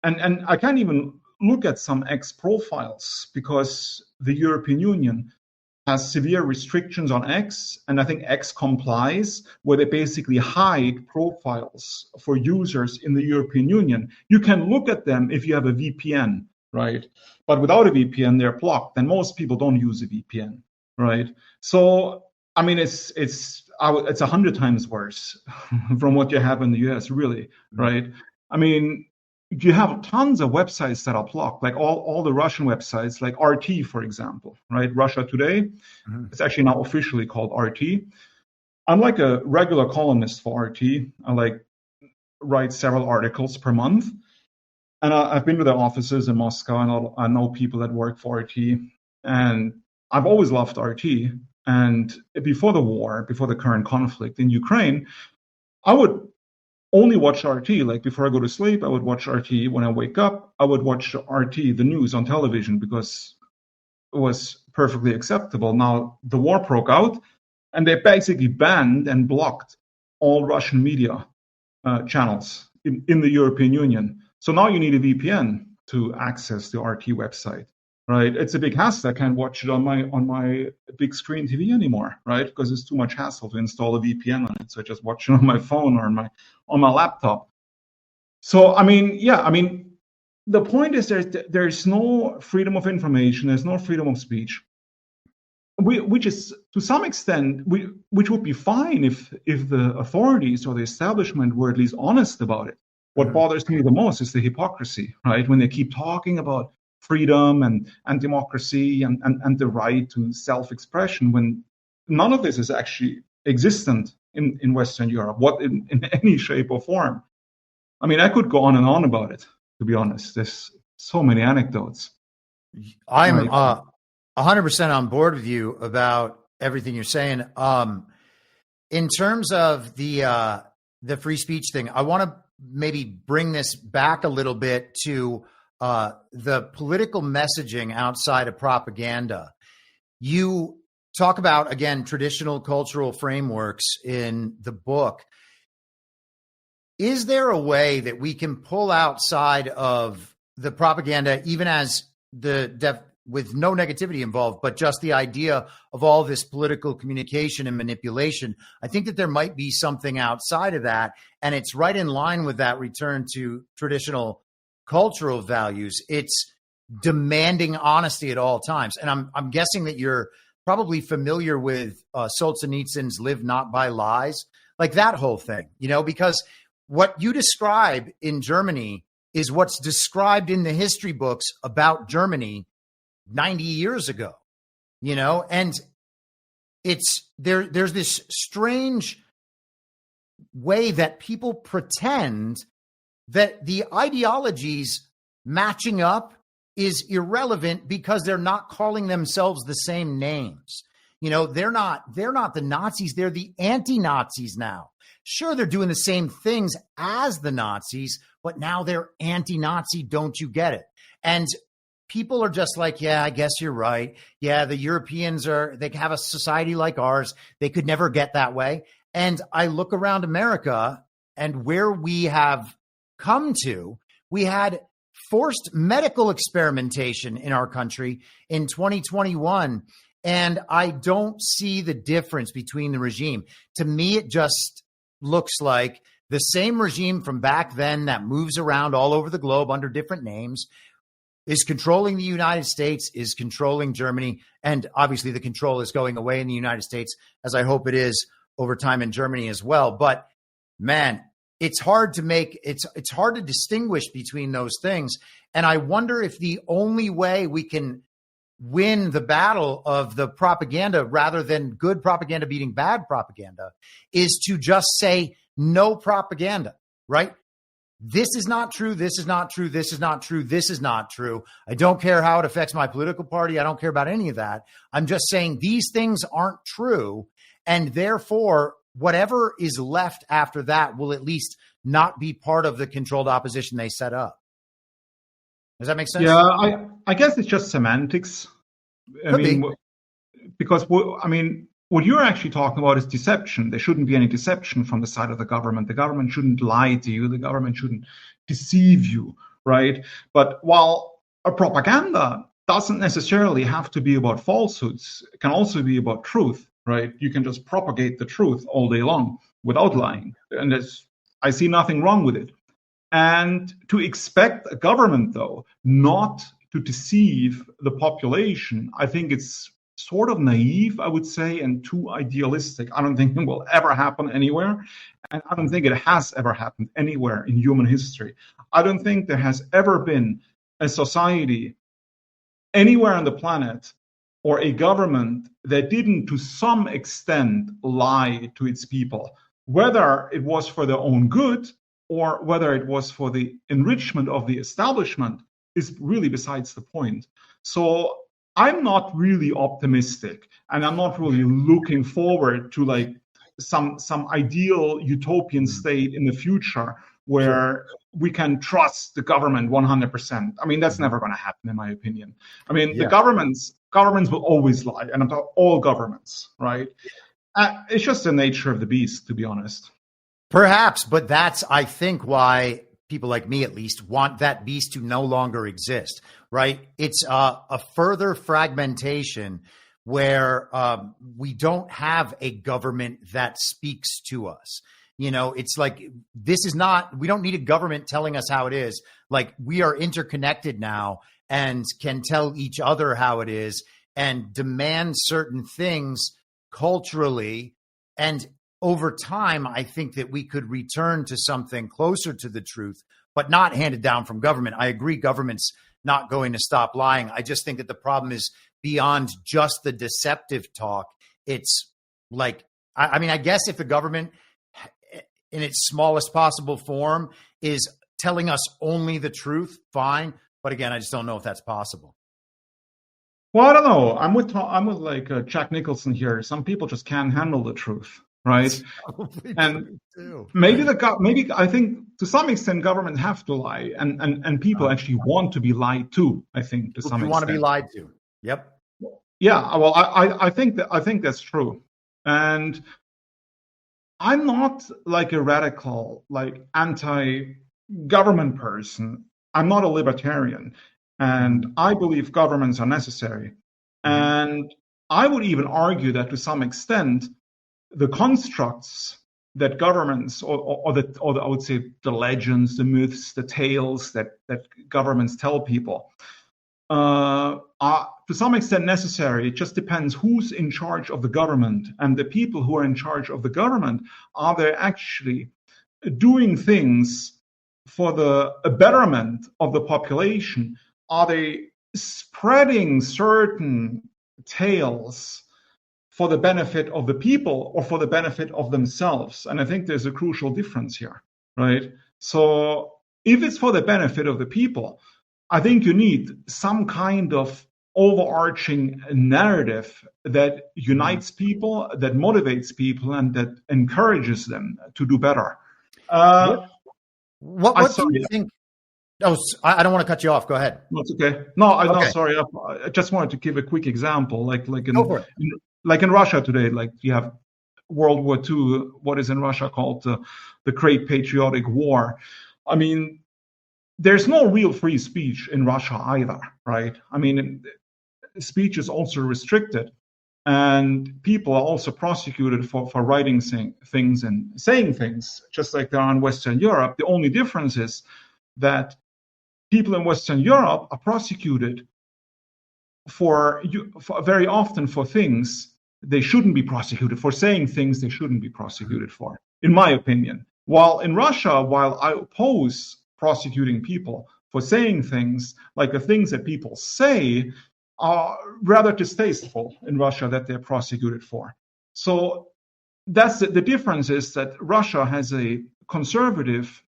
and I can't even look at some X profiles because the European Union has severe restrictions on X, and I think X complies, where they basically hide profiles for users in the European Union. You can look at them if you have a VPN, right? But without a VPN, they're blocked, and most people don't use a VPN, right? So, I mean, it's 100 times worse from what you have in the US, really, right? I mean, you have tons of websites that are blocked, like all the Russian websites, like RT, for example, right? Russia Today. It's actually now officially called RT. I'm like a regular columnist for RT. I write several articles per month. And I've been to their offices in Moscow, and I know people that work for RT. And I've always loved RT. And before the war, before the current conflict in Ukraine, I would only watch RT. Like before I go to sleep, I would watch RT. When I wake up, I would watch RT, the news on television, because it was perfectly acceptable. Now the war broke out, and they basically banned and blocked all Russian media channels in the European Union. So now you need a VPN to access the RT website, right? It's a big hassle. I can't watch it on my big screen TV anymore, right? Because it's too much hassle to install a VPN on it. So I just watch it on my phone or on my laptop. So I mean, the point is there's no freedom of information, there's no freedom of speech, which is to some extent, which would be fine if the authorities or the establishment were at least honest about it. What bothers me the most is the hypocrisy, right? When they keep talking about freedom and democracy and the right to self-expression, when none of this is actually existent in Western Europe, in any shape or form. I mean, I could go on and on about it, to be honest. There's so many anecdotes. I'm 100% on board with you about everything you're saying. In terms of the free speech thing, I want to maybe bring this back a little bit to the political messaging outside of propaganda. You talk about, again, traditional cultural frameworks in the book. Is there a way that we can pull outside of the propaganda, even as with no negativity involved, but just the idea of all this political communication and manipulation? I think that there might be something outside of that, and it's right in line with that return to traditional cultural values. It's demanding honesty at all times. And I'm guessing that you're probably familiar with Solzhenitsyn's Live Not by Lies, like that whole thing, because what you describe in Germany is what's described in the history books about Germany 90 years ago, and there's this strange way that people pretend that the ideologies matching up is irrelevant because they're not calling themselves the same names. They're not the Nazis, they're the anti-Nazis now. Sure, they're doing the same things as the Nazis, but now they're anti-Nazi. Don't you get it? And people are just like, yeah, I guess you're right. Yeah, the Europeans they have a society like ours. They could never get that way. And I look around America and where we have come to, we had forced medical experimentation in our country in 2021. And I don't see the difference between the regime. To me, it just looks like the same regime from back then that moves around all over the globe under different names is controlling the United States, is controlling Germany. And obviously the control is going away in the United States, as I hope it is over time in Germany as well. But man, it's hard to distinguish between those things. And I wonder if the only way we can win the battle of the propaganda rather than good propaganda beating bad propaganda is to just say no propaganda, right? This is not true. This is not true. This is not true. This is not true. I don't care how it affects my political party. I don't care about any of that. I'm just saying these things aren't true. And therefore, whatever is left after that will at least not be part of the controlled opposition they set up. Does that make sense? Yeah, I guess it's just semantics. Because what you're actually talking about is deception. There shouldn't be any deception from the side of the government. The government shouldn't lie to you. The government shouldn't deceive you, right? But while a propaganda doesn't necessarily have to be about falsehoods, it can also be about truth, right? You can just propagate the truth all day long without lying. And I see nothing wrong with it. And to expect a government, though, not to deceive the population, I think it's sort of naive, I would say, and too idealistic. I don't think it will ever happen anywhere. And I don't think it has ever happened anywhere in human history. I don't think there has ever been a society anywhere on the planet or a government that didn't, to some extent, lie to its people, whether it was for their own good or whether it was for the enrichment of the establishment is really besides the point. So I'm not really optimistic, and I'm not really looking forward to like some ideal utopian state in the future where we can trust the government 100%. I mean, that's never going to happen, in my opinion. I mean, the governments will always lie, and I'm talking all governments, right? It's just the nature of the beast, to be honest. Perhaps, but that's, I think, why people like me, at least, want that beast to no longer exist, right? It's a further fragmentation where we don't have a government that speaks to us. It's like, we don't need a government telling us how it is. Like, we are interconnected now and can tell each other how it is and demand certain things culturally. And over time, I think that we could return to something closer to the truth, but not handed down from government. I agree, government's not going to stop lying. I just think that the problem is beyond just the deceptive talk. It's like, I guess if the government in its smallest possible form is telling us only the truth, fine. But again, I just don't know if that's possible. Well, I don't know. I'm with like Jack Nicholson here. Some people just can't handle the truth, right? And maybe I think to some extent governments have to lie, and people actually want to be lied to. I think to some extent. You want to be lied to. Yep. Yeah. Well, I think that's true, and I'm not like a radical, like anti-government person. I'm not a libertarian, and I believe governments are necessary. And I would even argue that to some extent, the constructs that governments, or I would say the legends, the myths, the tales that governments tell people, are to some extent necessary. It just depends who's in charge of the government, and the people who are in charge of the government, are they actually doing things for the betterment of the population? Are they spreading certain tales for the benefit of the people or for the benefit of themselves? And I think there's a crucial difference here, right? So if it's for the benefit of the people, I think you need some kind of overarching narrative that unites people, that motivates people, and that encourages them to do better. What do you think? Oh, I don't want to cut you off. Go ahead. No, it's okay. No, sorry. I just wanted to give a quick example. Like in Russia today, like you have World War II, what is in Russia called the Great Patriotic War. I mean, there's no real free speech in Russia either, right? I mean, speech is also restricted, and people are also prosecuted for writing things and saying things, just like there are in Western Europe. The only difference is that people in Western Europe are prosecuted for very often for things they shouldn't be prosecuted for, saying things they shouldn't be prosecuted for, in my opinion. While in Russia, while I oppose prosecuting people for saying things, like the things that people say are rather distasteful in Russia that they're prosecuted for. So that's the difference, is that Russia has a conservative,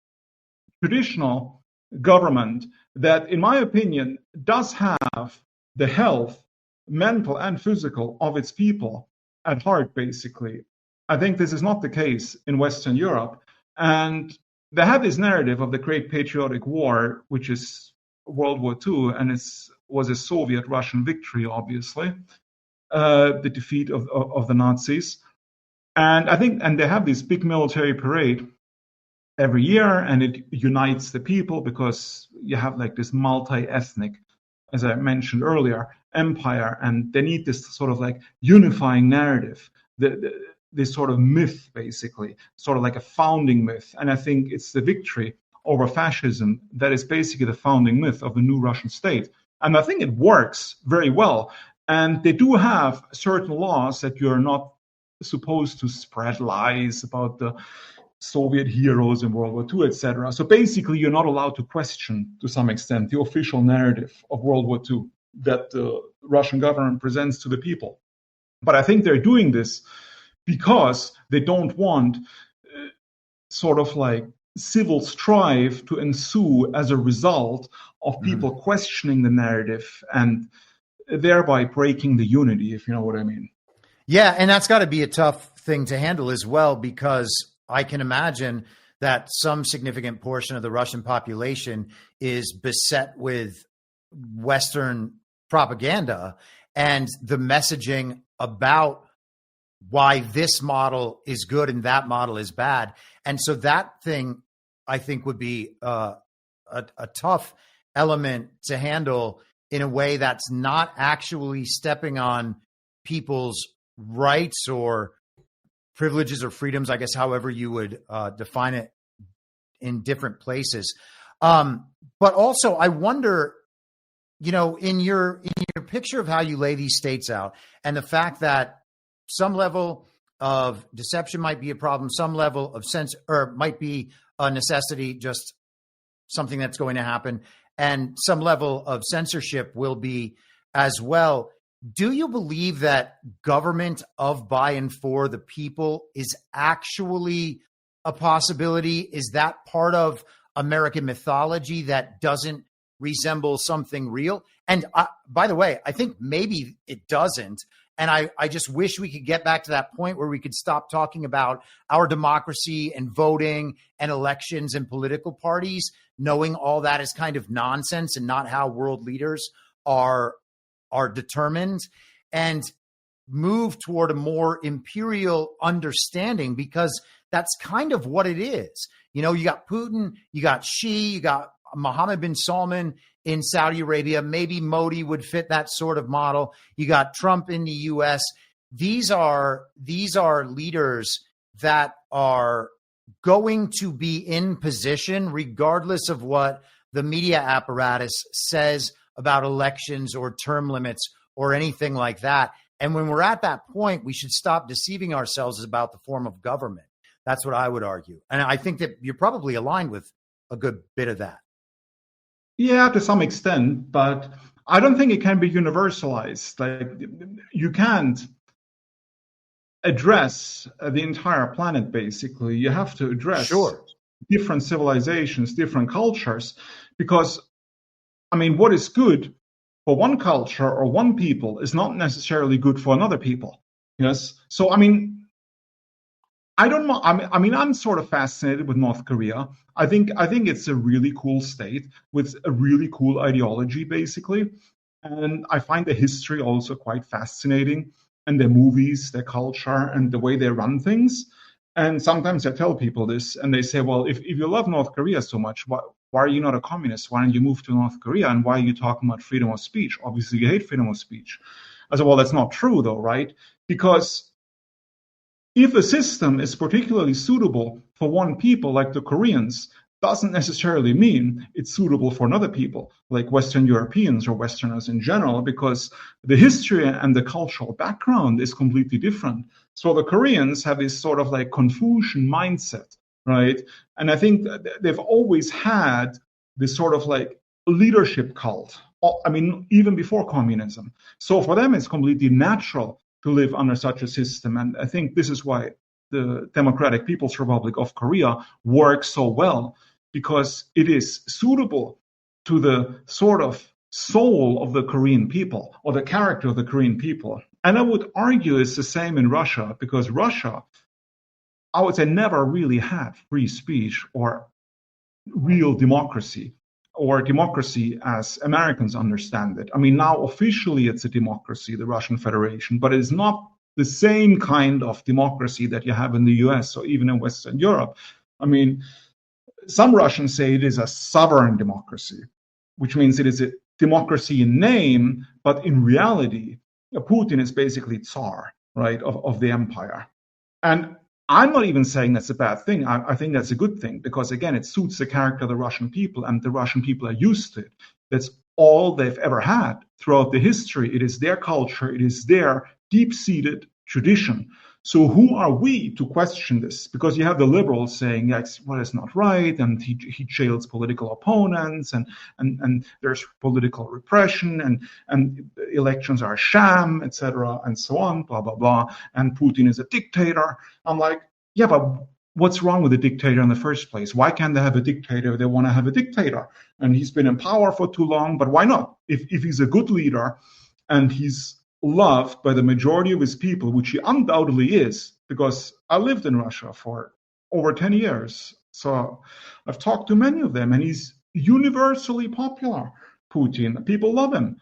traditional government that, in my opinion, does have the health, mental and physical, of its people at heart, basically. I think this is not the case in Western Europe. And they have this narrative of the Great Patriotic War, which is World War II, and it was a Soviet-Russian victory, obviously, the defeat of the Nazis. And they have this big military parade every year, and it unites the people because you have like this multi-ethnic, as I mentioned earlier, empire, and they need this sort of like unifying narrative, this sort of myth, basically, sort of like a founding myth. And I think it's the victory over fascism that is basically the founding myth of the new Russian state. And I think it works very well. And they do have certain laws that you're not supposed to spread lies about the Soviet heroes in World War II, etc. So basically, you're not allowed to question, to some extent, the official narrative of World War II that the Russian government presents to the people. But I think they're doing this because they don't want sort of like civil strife to ensue as a result of people questioning the narrative and thereby breaking the unity, if you know what I mean. Yeah, and that's got to be a tough thing to handle as well, because I can imagine that some significant portion of the Russian population is beset with Western propaganda and the messaging about why this model is good and that model is bad. And so that thing, I think, would be a tough element to handle in a way that's not actually stepping on people's rights or privileges or freedoms, I guess, however you would define it in different places. But also, I wonder, in your picture of how you lay these states out, and the fact that some level of deception might be a problem, some level of might be a necessity, just something that's going to happen, and some level of censorship will be as well. Do you believe that government of, by, and for the people is actually a possibility? Is that part of American mythology that doesn't resemble something real? And by the way, I think maybe it doesn't. And I just wish we could get back to that point where we could stop talking about our democracy and voting and elections and political parties, knowing all that is kind of nonsense and not how world leaders are determined, and move toward a more imperial understanding, because that's kind of what it is. You got Putin, you got Xi, you got Mohammed bin Salman in Saudi Arabia. Maybe Modi would fit that sort of model. You got Trump in the US. These are leaders that are going to be in position regardless of what the media apparatus says about elections or term limits or anything like that. And when we're at that point, we should stop deceiving ourselves about the form of government. That's what I would argue. And I think that you're probably aligned with a good bit of that. Yeah, to some extent, but I don't think it can be universalized. Like, you can't address the entire planet, basically. You have to address different civilizations, different cultures, because, what is good for one culture or one people is not necessarily good for another people. Yes. So, I don't know. I'm sort of fascinated with North Korea. I think it's a really cool state with a really cool ideology, basically. And I find the history also quite fascinating, and their movies, their culture, and the way they run things. And sometimes I tell people this, and they say, well, if you love North Korea so much, why are you not a communist? Why don't you move to North Korea? And why are you talking about freedom of speech? Obviously, you hate freedom of speech. I said, well, that's not true, though, right? Because if a system is particularly suitable for one people, like the Koreans, doesn't necessarily mean it's suitable for another people, like Western Europeans or Westerners in general, because the history and the cultural background is completely different. So the Koreans have this sort of like Confucian mindset, right? And I think they've always had this sort of like leadership cult, even before communism. So for them, it's completely natural to live under such a system. And I think this is why the Democratic People's Republic of Korea works so well, because it is suitable to the sort of soul of the Korean people, or the character of the Korean people. And I would argue it's the same in Russia, because Russia, I would say, never really had free speech or real democracy, or democracy as Americans understand it. Now officially it's a democracy, the Russian Federation, but it's not the same kind of democracy that you have in the US or even in Western Europe. Some Russians say it is a sovereign democracy, which means it is a democracy in name, but in reality, Putin is basically Tsar, right, of the empire. And I'm not even saying that's a bad thing. I think that's a good thing, because, again, it suits the character of the Russian people, and the Russian people are used to it. That's all they've ever had throughout the history. It is their culture. It is their deep-seated tradition. So who are we to question this? Because you have the liberals saying, yes, well, it's not right, and he jails political opponents, and there's political repression, and elections are a sham, etc., and so on, blah, blah, blah, and Putin is a dictator. I'm like, yeah, but what's wrong with a dictator in the first place? Why can't they have a dictator if they want to have a dictator? And he's been in power for too long, but why not? If he's a good leader and he's loved by the majority of his people, which he undoubtedly is, because I lived in Russia for over 10 years. So I've talked to many of them, and he's universally popular, Putin. People love him.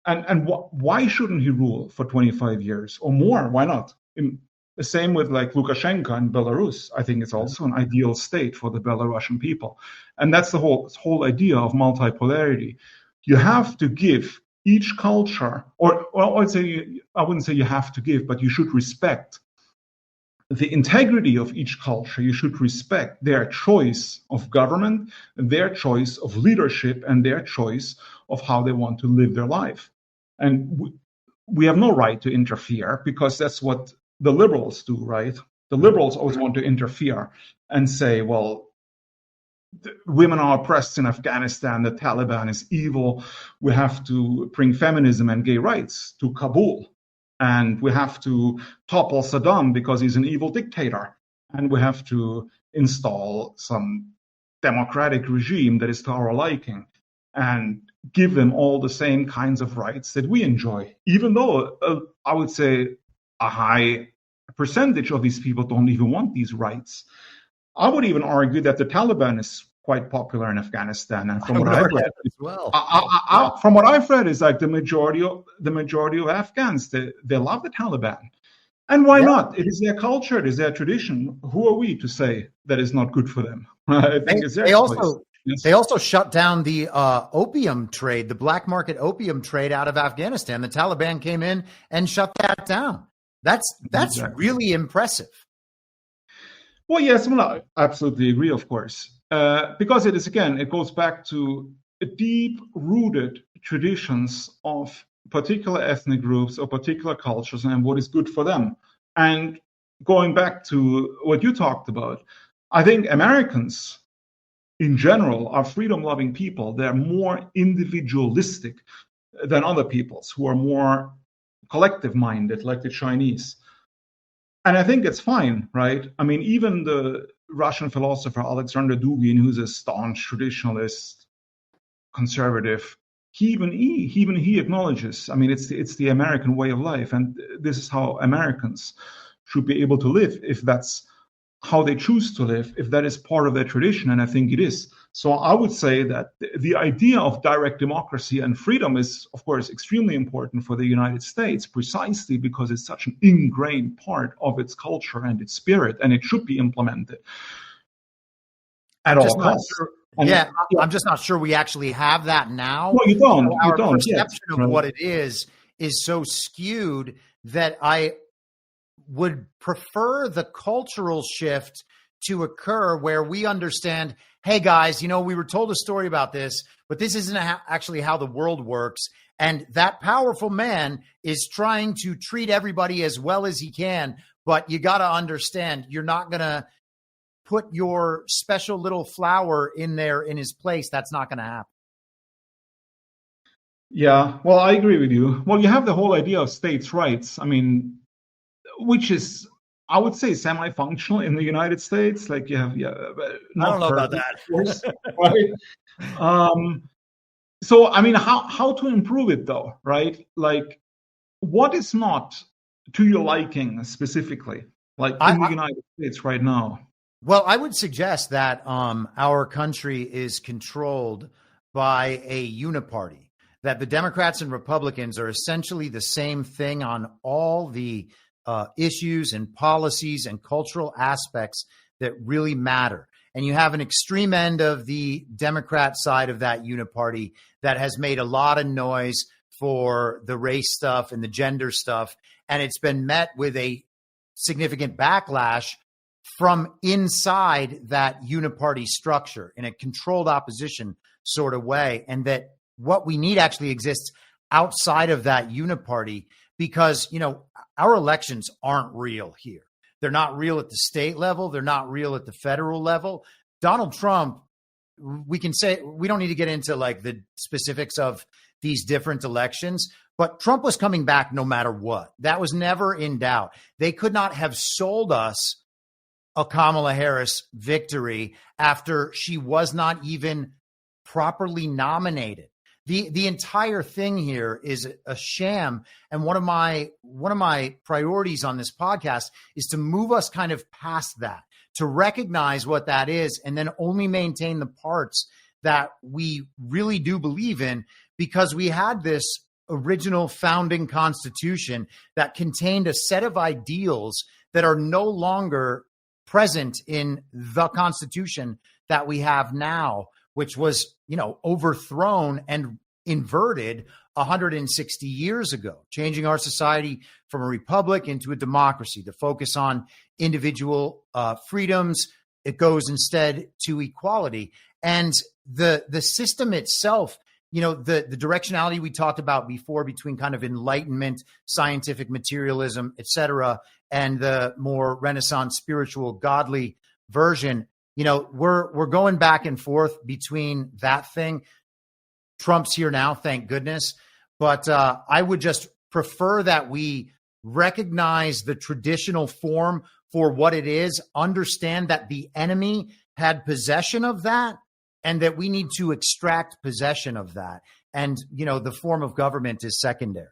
And why shouldn't he rule for 25 years or more? Why not? The same with like Lukashenko in Belarus. I think it's also an ideal state for the Belarusian people. And that's the whole idea of multipolarity. You have to give each culture, or I wouldn't say you have to give, but you should respect the integrity of each culture. You should respect their choice of government, their choice of leadership, and their choice of how they want to live their life. And we have no right to interfere, because that's what the liberals do, right? The liberals always want to interfere and say, well, women are oppressed in Afghanistan, the Taliban is evil, we have to bring feminism and gay rights to Kabul. And we have to topple Saddam because he's an evil dictator. And we have to install some democratic regime that is to our liking and give them all the same kinds of rights that we enjoy, even though I would say a high percentage of these people don't even want these rights. I would even argue that the Taliban is quite popular in Afghanistan, and from what I've read, as well. From what I've read, is like the majority of Afghans, they love the Taliban, and why not? It is their culture, it is their tradition. Who are we to say that is not good for them? I think it's their choice. They also shut down the opium trade, the black market opium trade out of Afghanistan. The Taliban came in and shut that down. That's Exactly. really impressive. Well, yes, I absolutely agree, of course. Because it goes back to deep-rooted traditions of particular ethnic groups or particular cultures and what is good for them. And going back to what you talked about, I think Americans in general are freedom-loving people. They're more individualistic than other peoples who are more collective-minded, like the Chinese. And I think it's fine, right? I mean, even the Russian philosopher Alexander Dugin, who's a staunch traditionalist, conservative, he acknowledges, I mean, it's the American way of life, and this is how Americans should be able to live, if that's how they choose to live, if that is part of their tradition, and I think it is. So I would say that the idea of direct democracy and freedom is, of course, extremely important for the United States, precisely because it's such an ingrained part of its culture and its spirit, and it should be implemented at all costs. I'm just not sure we actually have that now. No, you don't. Our you don't. perception of what it is so skewed that I would prefer the cultural shift to occur where we understand, hey guys, we were told a story about this, but this isn't actually how the world works. And that powerful man is trying to treat everybody as well as he can. But you got to understand, you're not going to put your special little flower in there in his place. That's not going to happen. Yeah, well, I agree with you. Well, you have the whole idea of states' rights. I mean, which is, I would say, semi-functional in the United States. Like you have, I don't know about that. Course, right? So, I mean, how to improve it though, right? Like, what is not to your liking specifically, like in the United States right now? Well, I would suggest that our country is controlled by a uniparty, that the Democrats and Republicans are essentially the same thing on all the issues and policies and cultural aspects that really matter. And you have an extreme end of the Democrat side of that uniparty that has made a lot of noise for the race stuff and the gender stuff. And it's been met with a significant backlash from inside that uniparty structure in a controlled opposition sort of way. And that what we need actually exists outside of that uniparty, because, our elections aren't real here. They're not real at the state level. They're not real at the federal level. Donald Trump, we can say, we don't need to get into like the specifics of these different elections, but Trump was coming back no matter what. That was never in doubt. They could not have sold us a Kamala Harris victory after she was not even properly nominated. The entire thing here is a sham. And one of my priorities on this podcast is to move us kind of past that, to recognize what that is, and then only maintain the parts that we really do believe in, because we had this original founding constitution that contained a set of ideals that are no longer present in the Constitution that we have now, which was, overthrown and inverted 160 years ago, changing our society from a republic into a democracy to focus on individual freedoms. It goes instead to equality. And the system itself, the directionality we talked about before between kind of Enlightenment, scientific materialism, et cetera, and the more Renaissance spiritual godly version, we're going back and forth between that thing. Trump's here now, thank goodness. But I would just prefer that we recognize the traditional form for what it is, understand that the enemy had possession of that, and that we need to extract possession of that. And, the form of government is secondary.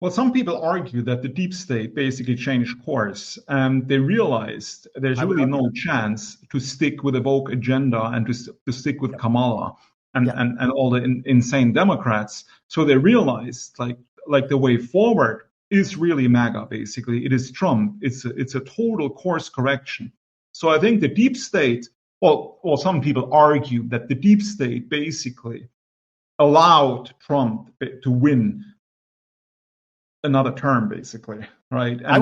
Well, some people argue that the deep state basically changed course, and they realized there's really no chance to stick with a woke agenda and to stick with Kamala and all the insane Democrats. So they realized like the way forward is really MAGA. Basically, it is Trump. It's a total course correction. So I think the deep state. Well, some people argue that the deep state basically allowed Trump to win another term, basically, right? And I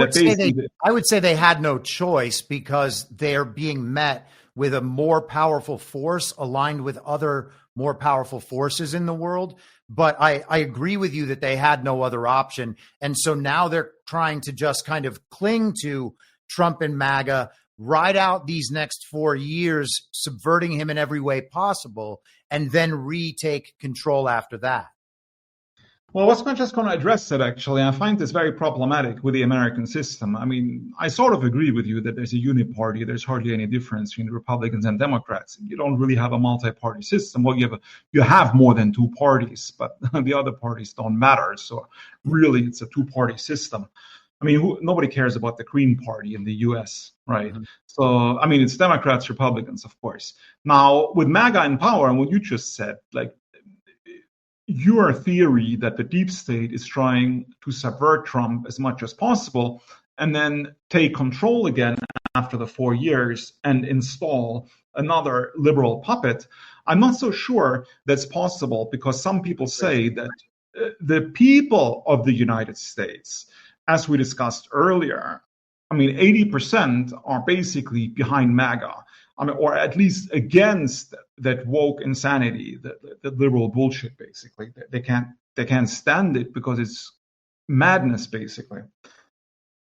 would say they had no choice because they're being met with a more powerful force aligned with other more powerful forces in the world. But I agree with you that they had no other option. And so now they're trying to just kind of cling to Trump and MAGA, ride out these next 4 years, subverting him in every way possible, and then retake control after that. Well, I was just going to address that, actually. I find this very problematic with the American system. I mean, I sort of agree with you that there's a uniparty. There's hardly any difference between Republicans and Democrats. You don't really have a multi-party system. Well, you have more than two parties, but the other parties don't matter. So really, it's a two-party system. I mean, nobody cares about the Green Party in the U.S., right? Mm-hmm. So, I mean, it's Democrats, Republicans, of course. Now, with MAGA in power, and what you just said, like, your theory that the deep state is trying to subvert Trump as much as possible and then take control again after the 4 years and install another liberal puppet, I'm not so sure that's possible, because some people say that the people of the United States, as we discussed earlier, I mean, 80% are basically behind MAGA. I mean, or at least against that woke insanity, the liberal bullshit. Basically, they can't stand it because it's madness, basically.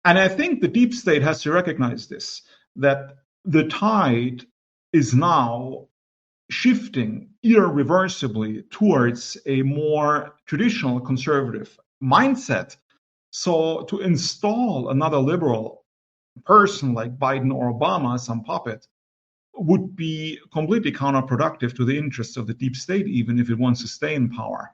And I think the deep state has to recognize this, that the tide is now shifting irreversibly towards a more traditional conservative mindset. So to install another liberal person like Biden or Obama, some puppet, would be completely counterproductive to the interests of the deep state, even if it wants to stay in power.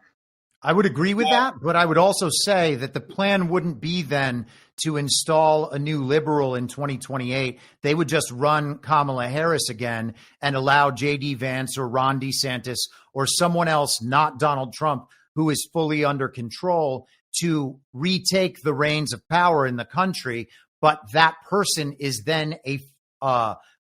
I would agree with that, but I would also say that the plan wouldn't be then to install a new liberal in 2028. They would just run Kamala Harris again and allow J.D. Vance or Ron DeSantis or someone else, not Donald Trump, who is fully under control, to retake the reins of power in the country. But that person is then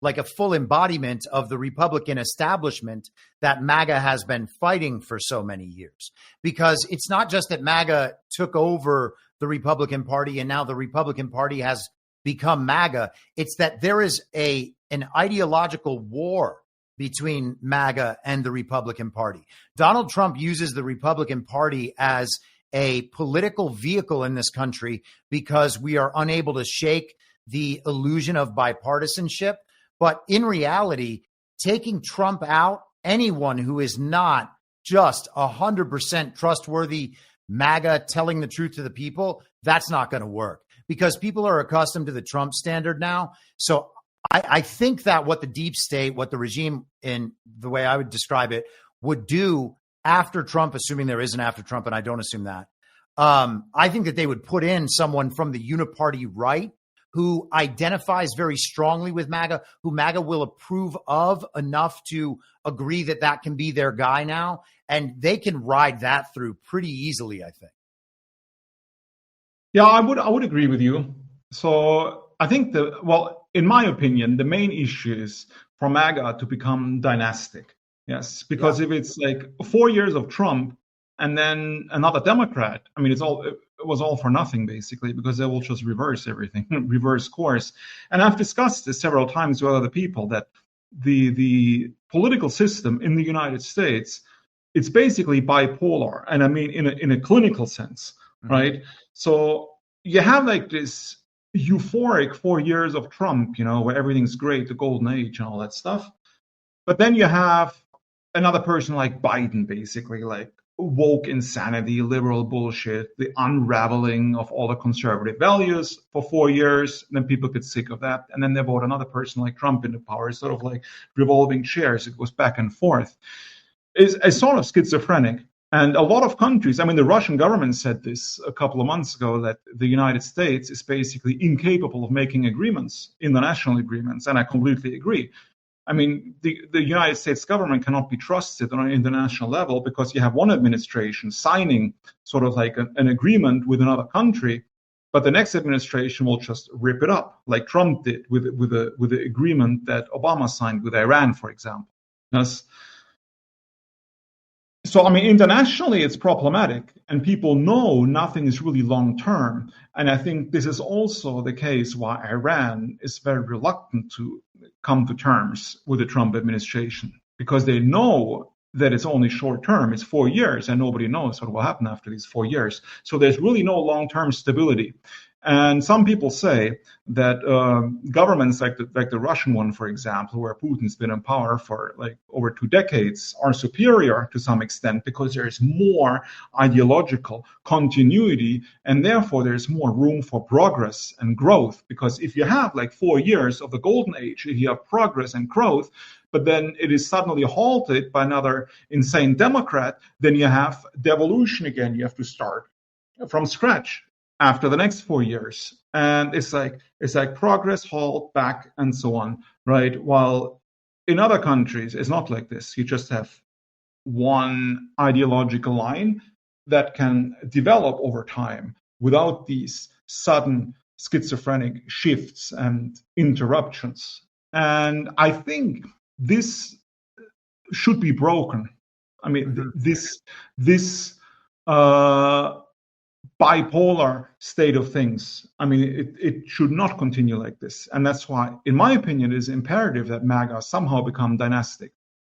like a full embodiment of the Republican establishment that MAGA has been fighting for so many years. Because it's not just that MAGA took over the Republican Party and now the Republican Party has become MAGA. It's that there is an ideological war between MAGA and the Republican Party. Donald Trump uses the Republican Party as a political vehicle in this country because we are unable to shake the illusion of bipartisanship. But in reality, taking Trump out, anyone who is not just 100% trustworthy MAGA telling the truth to the people, that's not going to work because people are accustomed to the Trump standard now. So I think that what the deep state, what the regime, in the way I would describe it, would do after Trump, assuming there is an after Trump, and I don't assume that, I think that they would put in someone from the uniparty right who identifies very strongly with MAGA, who MAGA will approve of enough to agree that that can be their guy now. And they can ride that through pretty easily, I think. Yeah, I would agree with you. So I think in my opinion, the main issue is for MAGA to become dynastic. Yes, because if it's like 4 years of Trump and then another Democrat, I mean, it was all for nothing, basically, because they will just reverse everything, reverse course. And I've discussed this several times with other people, that the political system in the United States, it's basically bipolar. And I mean, in a clinical sense, right? So you have like this euphoric 4 years of Trump, where everything's great, the golden age and all that stuff. But then you have another person like Biden, basically, like woke insanity, liberal bullshit, the unraveling of all the conservative values for 4 years. And then people get sick of that. And then they vote another person like Trump into power. It's sort of like revolving chairs. It goes back and forth. It's sort of schizophrenic. And a lot of countries, I mean, the Russian government said this a couple of months ago, that the United States is basically incapable of making agreements, international agreements. And I completely agree. I mean, the United States government cannot be trusted on an international level, because you have one administration signing sort of like an agreement with another country, but the next administration will just rip it up, like Trump did with the agreement that Obama signed with Iran, for example. Yes. So, I mean, internationally, it's problematic, and people know nothing is really long term. And I think this is also the case why Iran is very reluctant to come to terms with the Trump administration, because they know that it's only short term. It's 4 years, and nobody knows what will happen after these 4 years. So there's really no long term stability. And some people say that governments like the Russian one, for example, where Putin's been in power for like over 2 decades, are superior to some extent, because there is more ideological continuity, and therefore there's more room for progress and growth. Because if you have like 4 years of the golden age, if you have progress and growth, but then it is suddenly halted by another insane Democrat, then you have devolution again. You have to start from scratch after the next 4 years. And it's like progress, halt, back, and so on, right? While in other countries, it's not like this. You just have one ideological line that can develop over time without these sudden schizophrenic shifts and interruptions. And I think this should be broken. I mean, this bipolar state of things, I mean, it should not continue like this. And that's why, in my opinion, it is imperative that MAGA somehow become dynastic,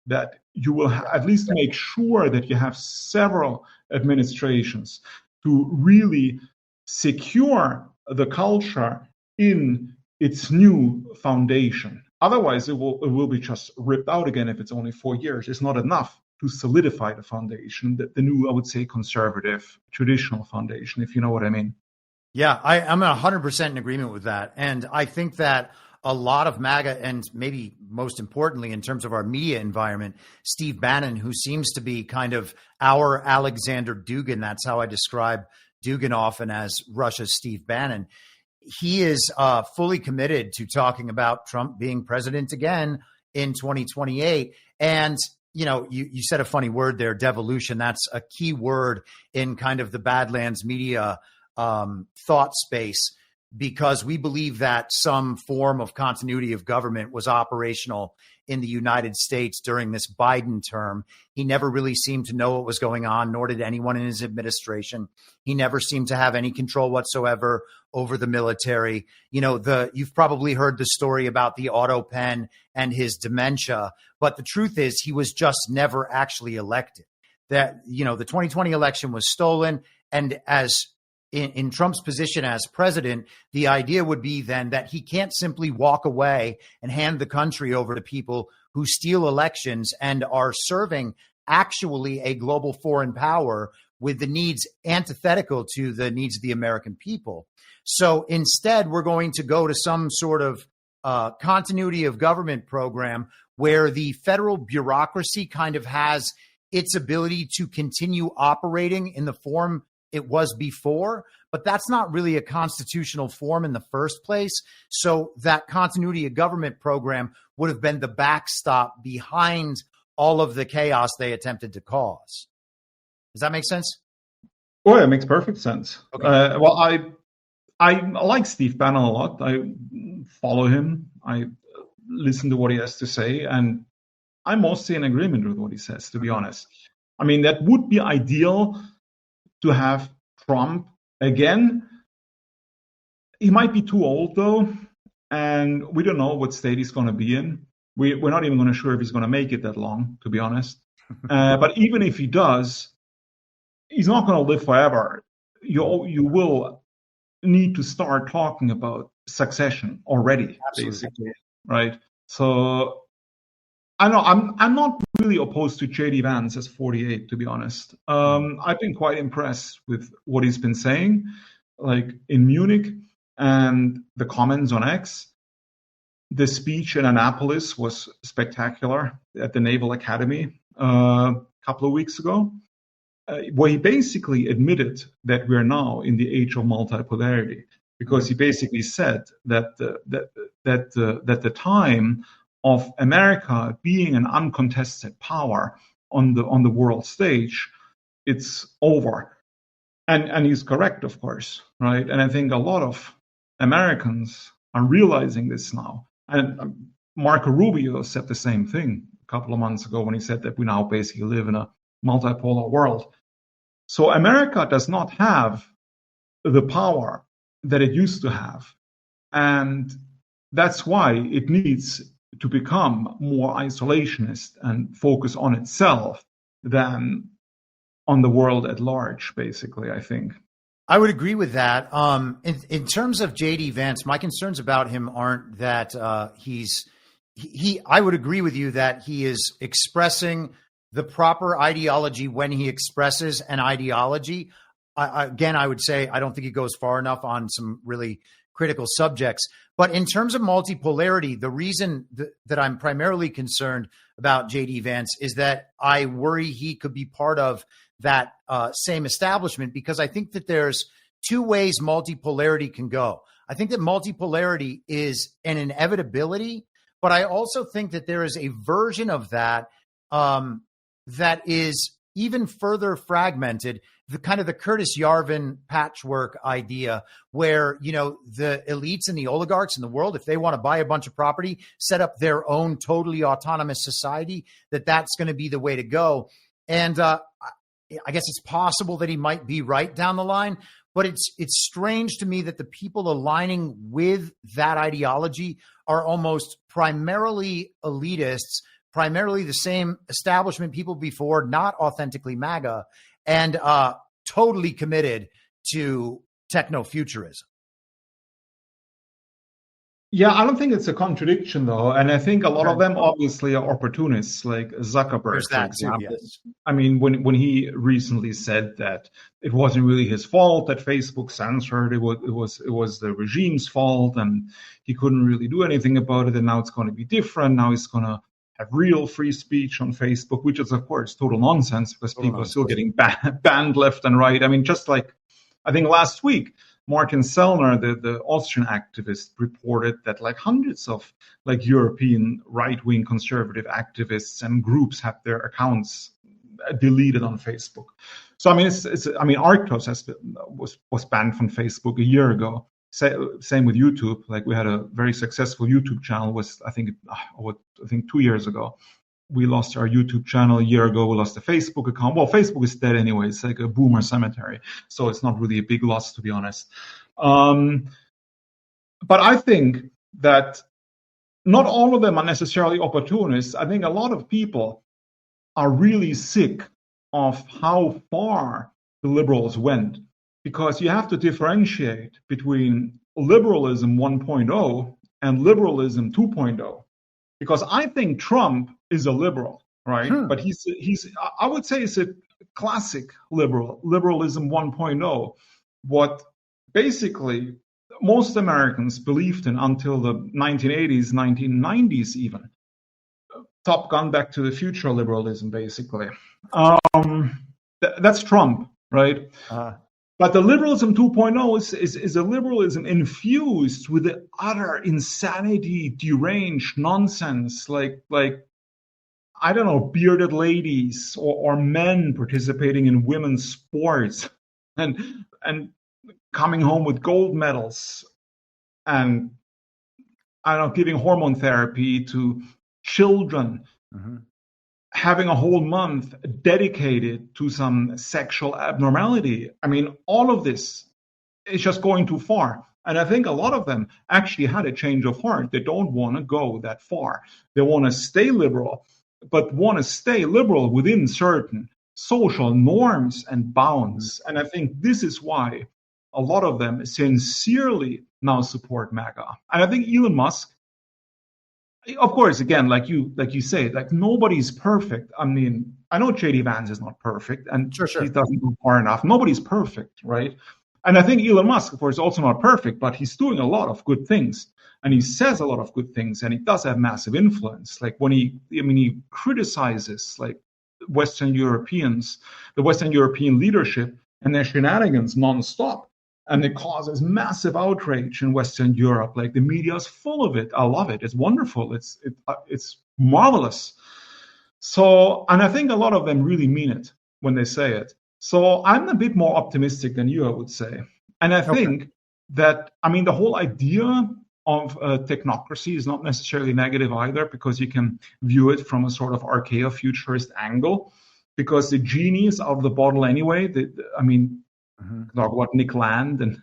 that you will at least make sure that you have several administrations to really secure the culture in its new foundation. Otherwise, it will be just ripped out again if it's only 4 years. It's not enough to solidify the foundation, the new, I would say, conservative, traditional foundation, if you know what I mean. Yeah, I'm 100% in agreement with that. And I think that a lot of MAGA, and maybe most importantly in terms of our media environment, Steve Bannon, who seems to be kind of our Alexander Dugin, that's how I describe Dugin often, as Russia's Steve Bannon, he is fully committed to talking about Trump being president again in 2028. And you said a funny word there, devolution. That's a key word in kind of the Badlands media thought space, because we believe that some form of continuity of government was operational in the United States during this Biden term. He never really seemed to know what was going on, nor did anyone in his administration. He never seemed to have any control whatsoever over the military. You've probably heard the story about the auto pen and his dementia, but the truth is he was just never actually elected. That, the 2020 election was stolen. And as in Trump's position as president, the idea would be then that he can't simply walk away and hand the country over to people who steal elections and are serving actually a global foreign power with the needs antithetical to the needs of the American people. So instead, we're going to go to some sort of continuity of government program where the federal bureaucracy kind of has its ability to continue operating in the form it was before, but that's not really a constitutional form in the first place. So that continuity of government program would have been the backstop behind all of the chaos they attempted to cause. Does that make sense? Oh, it makes perfect sense. Okay. Well, I like Steve Bannon a lot. I follow him. I listen to what he has to say. And I'm mostly in agreement with what he says, to be honest. I mean, that would be ideal to have Trump again. He might be too old, though, and we don't know what state he's going to be in. We're not even going to sure if he's going to make it that long, to be honest. But even if he does, he's not going to live forever. You will need to start talking about succession already, basically, right? So I know I'm not really opposed to J.D. Vance as 48, to be honest. I've been quite impressed with what he's been saying, like in Munich and the comments on X. The speech in Annapolis was spectacular at the Naval Academy a couple of weeks ago, where he basically admitted that we're now in the age of multipolarity, because he basically said that the time of America being an uncontested power on the world stage, it's over. And he's correct, of course, right? And I think a lot of Americans are realizing this now. And Marco Rubio said the same thing a couple of months ago when he said that we now basically live in a multipolar world. So America does not have the power that it used to have. And that's why it needs to become more isolationist and focus on itself than on the world at large, basically, I think. I would agree with that. In terms of J.D. Vance, my concerns about him aren't that I would agree with you that he is expressing the proper ideology when he expresses an ideology. Again, I would say I don't think he goes far enough on some really critical subjects. But in terms of multipolarity, the reason that I'm primarily concerned about J.D. Vance is that I worry he could be part of that same establishment, because I think that there's two ways multipolarity can go. I think that multipolarity is an inevitability, but I also think that there is a version of that that is even further fragmented, the kind of the Curtis Yarvin patchwork idea where, you know, the elites and the oligarchs in the world, if they want to buy a bunch of property, set up their own totally autonomous society, that's going to be the way to go. And I guess it's possible that he might be right down the line, but it's strange to me that the people aligning with that ideology are almost primarily elitists, primarily the same establishment people before, not authentically MAGA, and totally committed to techno-futurism. Yeah, I don't think it's a contradiction, though. And I think a lot of them obviously are opportunists, like Zuckerberg, for example. Yes. I mean, when he recently said that it wasn't really his fault that Facebook censored, it was the regime's fault, and he couldn't really do anything about it, and now it's going to be different. Now he's going to have real free speech on Facebook, which is, of course, total nonsense, because people are still getting banned left and right. I mean, just like, I think last week, Martin Sellner, the Austrian activist, reported that like hundreds of like European right-wing conservative activists and groups have their accounts deleted on Facebook. So I mean, Arktos was banned from Facebook a year ago. Same with YouTube. Like we had a very successful YouTube channel. I think 2 years ago. We lost our YouTube channel a year ago. We lost the Facebook account. Well, Facebook is dead anyway. It's like a boomer cemetery. So it's not really a big loss, to be honest. But I think that not all of them are necessarily opportunists. I think a lot of people are really sick of how far the liberals went, because you have to differentiate between liberalism 1.0 and liberalism 2.0. Because I think Trump is a liberal, right? But he's I would say it's a classic liberalism 1.0, what basically most Americans believed in until the 1980s, 1990s even. Top Gun, Back to the Future liberalism, basically. That's Trump, right? But the liberalism 2.0 is a liberalism infused with the utter insanity, deranged nonsense, like I don't know, bearded ladies or men participating in women's sports and coming home with gold medals, and I don't know, giving hormone therapy to children. having a whole month dedicated to some sexual abnormality. I mean, all of this is just going too far. And I think a lot of them actually had a change of heart. They don't want to go that far. They want to stay liberal, but want to stay liberal within certain social norms and bounds. And I think this is why a lot of them sincerely now support MAGA. And I think Elon Musk, of course, again, like you say, like nobody's perfect. I mean, I know J.D. Vance is not perfect, and Sure. he doesn't go far enough. Nobody's perfect, right? And I think Elon Musk, of course, is also not perfect, but he's doing a lot of good things, and he says a lot of good things, and he does have massive influence. Like when he criticizes like Western Europeans, the Western European leadership, and their shenanigans nonstop. And it causes massive outrage in Western Europe. Like the media is full of it. I love it. It's wonderful. It's marvelous. So, and I think a lot of them really mean it when they say it. So I'm a bit more optimistic than you, I would say. And I think that, I mean, the whole idea of technocracy is not necessarily negative either, because you can view it from a sort of archaeo-futurist angle, because the genie is out of the bottle anyway. Talk about Nick Land and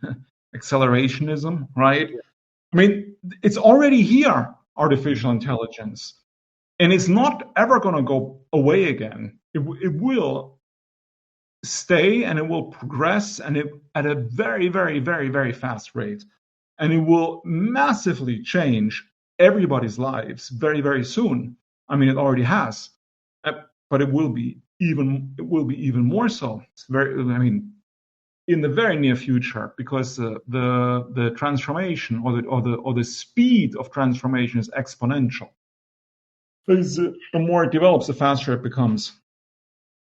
accelerationism, right? I mean, it's already here, artificial intelligence, and it's not ever going to go away again. It will stay, and it will progress, and at a very, very, very, very fast rate, and it will massively change everybody's lives very, very soon. I mean, it already has, but it will be even more so. It's in the very near future, because the transformation or the speed of transformation is exponential. The more it develops, the faster it becomes.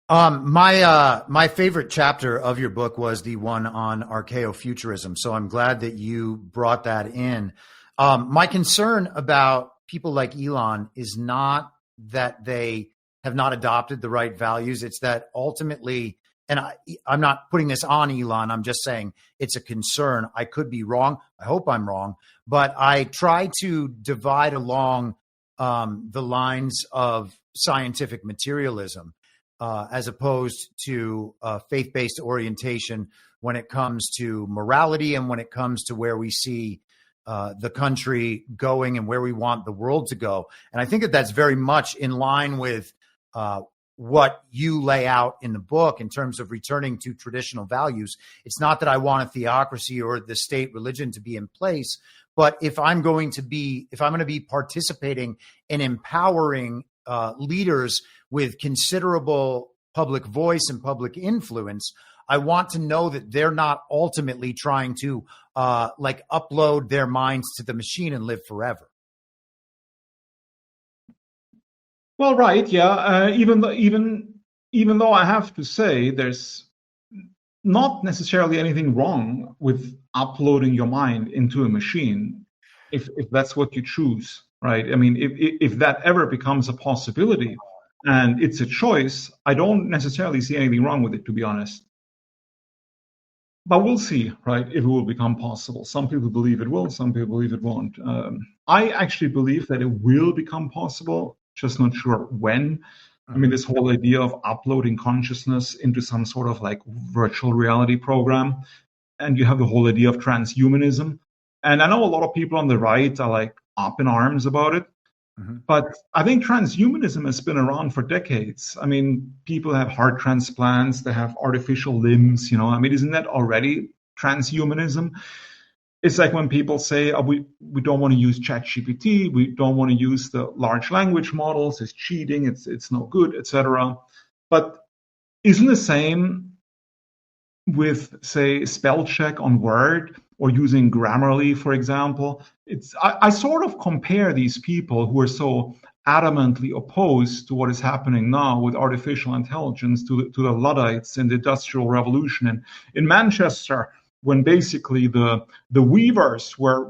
My favorite chapter of your book was the one on archaeofuturism. So I'm glad that you brought that in. My concern about people like Elon is not that they have not adopted the right values. It's that ultimately, and I'm not putting this on Elon, I'm just saying it's a concern. I could be wrong. I hope I'm wrong. But I try to divide along the lines of scientific materialism as opposed to faith-based orientation when it comes to morality and when it comes to where we see the country going and where we want the world to go. And I think that that's very much in line with what you lay out in the book in terms of returning to traditional values. It's not that I want a theocracy or the state religion to be in place, but if I'm going to be participating in empowering leaders with considerable public voice and public influence, I want to know that they're not ultimately trying to upload their minds to the machine and live forever. Well, right, yeah. Even though I have to say, there's not necessarily anything wrong with uploading your mind into a machine, if that's what you choose, right? I mean, if that ever becomes a possibility and it's a choice, I don't necessarily see anything wrong with it, to be honest. But we'll see, right, if it will become possible. Some people believe it will, some people believe it won't. I actually believe that it will become possible. Just not sure when. I mean, this whole idea of uploading consciousness into some sort of like virtual reality program, and you have the whole idea of transhumanism. And I know a lot of people on the right are like up in arms about it, but I think transhumanism has been around for decades. I mean, people have heart transplants, they have artificial limbs, I mean, isn't that already transhumanism? It's like when people say, we don't want to use ChatGPT, we don't want to use the large language models, it's cheating, it's no good, etc. But isn't the same with, say, spell check on Word or using Grammarly, for example? I sort of compare these people who are so adamantly opposed to what is happening now with artificial intelligence to the Luddites in the Industrial Revolution in Manchester, when basically the weavers were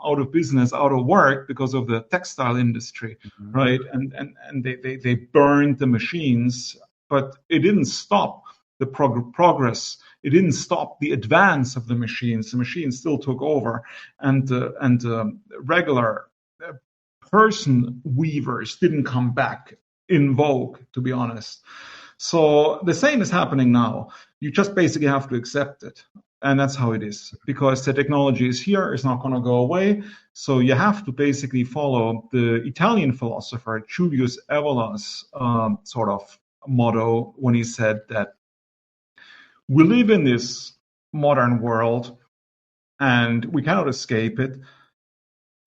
out of business, out of work because of the textile industry, right? And they burned the machines, but it didn't stop the progress. It didn't stop the advance of the machines. The machines still took over, and regular person weavers didn't come back in vogue, to be honest. So the same is happening now. You just basically have to accept it. And that's how it is, because the technology is here, it's not going to go away. So you have to basically follow the Italian philosopher Julius Evola's sort of motto when he said that we live in this modern world and we cannot escape it.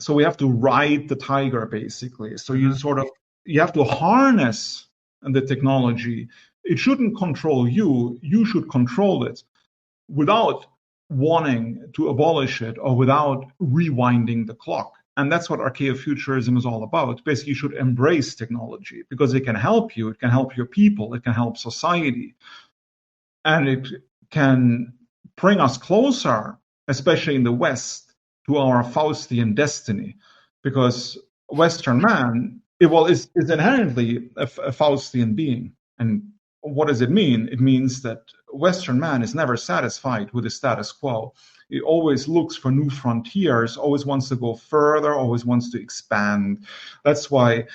So we have to ride the tiger, basically. So you have to harness the technology. It shouldn't control you. You should control it without wanting to abolish it or without rewinding the clock. And that's what archaeofuturism is all about. Basically, you should embrace technology because it can help you. It can help your people. It can help society. And it can bring us closer, especially in the West, to our Faustian destiny. Because Western man, is inherently a Faustian being. And what does it mean? It means that Western man is never satisfied with the status quo. He always looks for new frontiers, always wants to go further, always wants to expand. That's why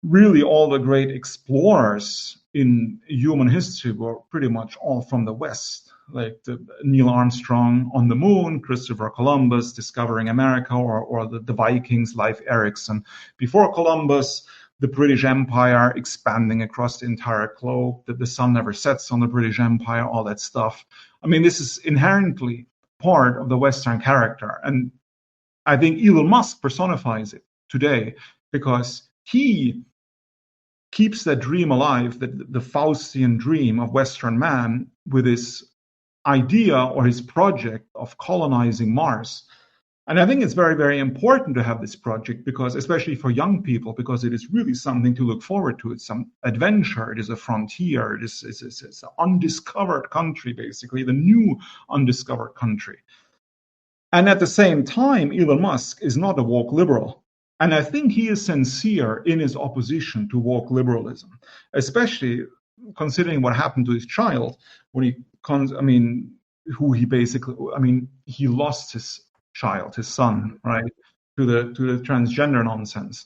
really all the great explorers in human history were pretty much all from the West, like Neil Armstrong on the moon, Christopher Columbus discovering America, or the Vikings, Leif Erikson. Before Columbus, the British Empire expanding across the entire globe, that the sun never sets on the British Empire, all that stuff. I mean, this is inherently part of the Western character. And I think Elon Musk personifies it today because he keeps that dream alive, the Faustian dream of Western man, with his idea or his project of colonizing Mars. And I think it's very, very important to have this project, because especially for young people, because it is really something to look forward to. It's some adventure. It is a frontier. It's an undiscovered country, basically, the new undiscovered country. And at the same time, Elon Musk is not a woke liberal. And I think he is sincere in his opposition to woke liberalism, especially considering what happened to his child when he lost his child, his son, right, to the transgender nonsense.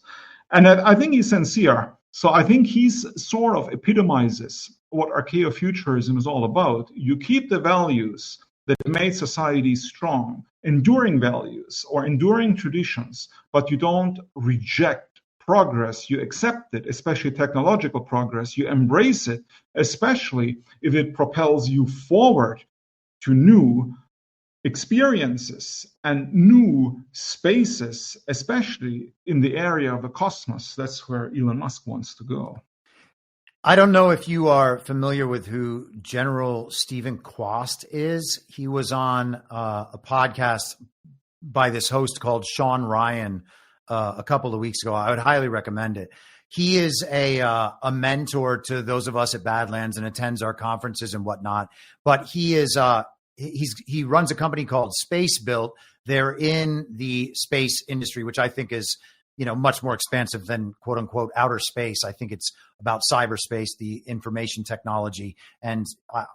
And I think he's sincere. So I think he's sort of epitomizes what archaeofuturism is all about. You keep the values that made society strong, enduring values or enduring traditions, but you don't reject progress. You accept it, especially technological progress. You embrace it, especially if it propels you forward to new experiences and new spaces, especially in the area of the cosmos. That's where Elon Musk wants to go. I don't know if you are familiar with who General Stephen Quast is. He was on a podcast by this host called Sean Ryan a couple of weeks ago. I would highly recommend it. He is a mentor to those of us at Badlands and attends our conferences and whatnot. But he is he runs a company called Space Built. They're in the space industry, which I think is, much more expansive than quote unquote outer space. I think it's about cyberspace, the information technology. And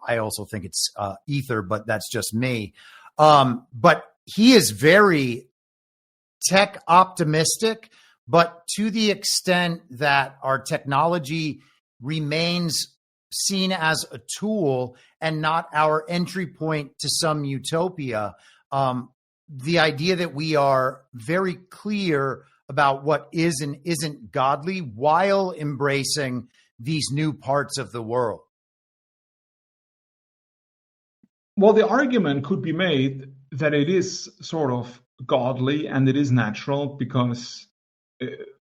I also think it's ether, but that's just me. But he is very tech optimistic, but to the extent that our technology remains seen as a tool and not our entry point to some utopia. The idea that we are very clear about what is and isn't godly while embracing these new parts of the world. Well, the argument could be made that it is sort of godly and it is natural because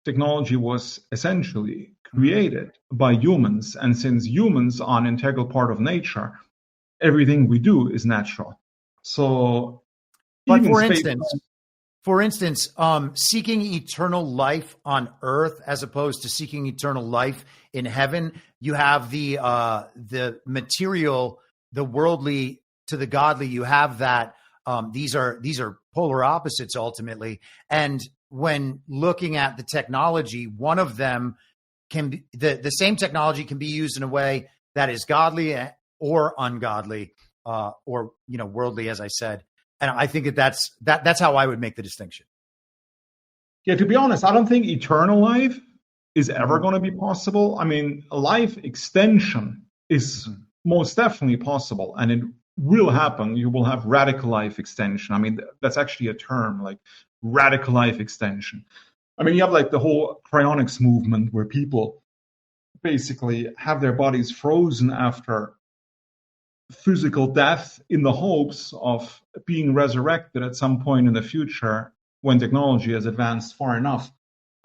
technology was essentially created by humans. And since humans are an integral part of nature, everything we do is natural. So, but for instance, seeking eternal life on earth as opposed to seeking eternal life in heaven, you have the material, the worldly to the godly. You have that. These are polar opposites ultimately. And when looking at the technology, one of them can be the same technology can be used in a way that is godly or ungodly, or worldly, as I said. And I think that's how I would make the distinction. Yeah, to be honest, I don't think eternal life is ever going to be possible. I mean, life extension is most definitely possible, and it will happen. You will have radical life extension. I mean, that's actually a term, like radical life extension. I mean, you have like the whole cryonics movement where people basically have their bodies frozen after physical death in the hopes of being resurrected at some point in the future when technology has advanced far enough.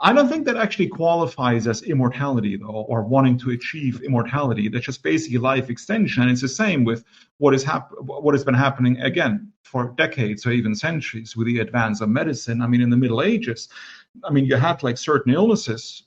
I don't think that actually qualifies as immortality, though, or wanting to achieve immortality. That's just basically life extension. And it's the same with what has been happening, again, for decades or even centuries with the advance of medicine. I mean, in the Middle Ages, I mean, you had like certain illnesses,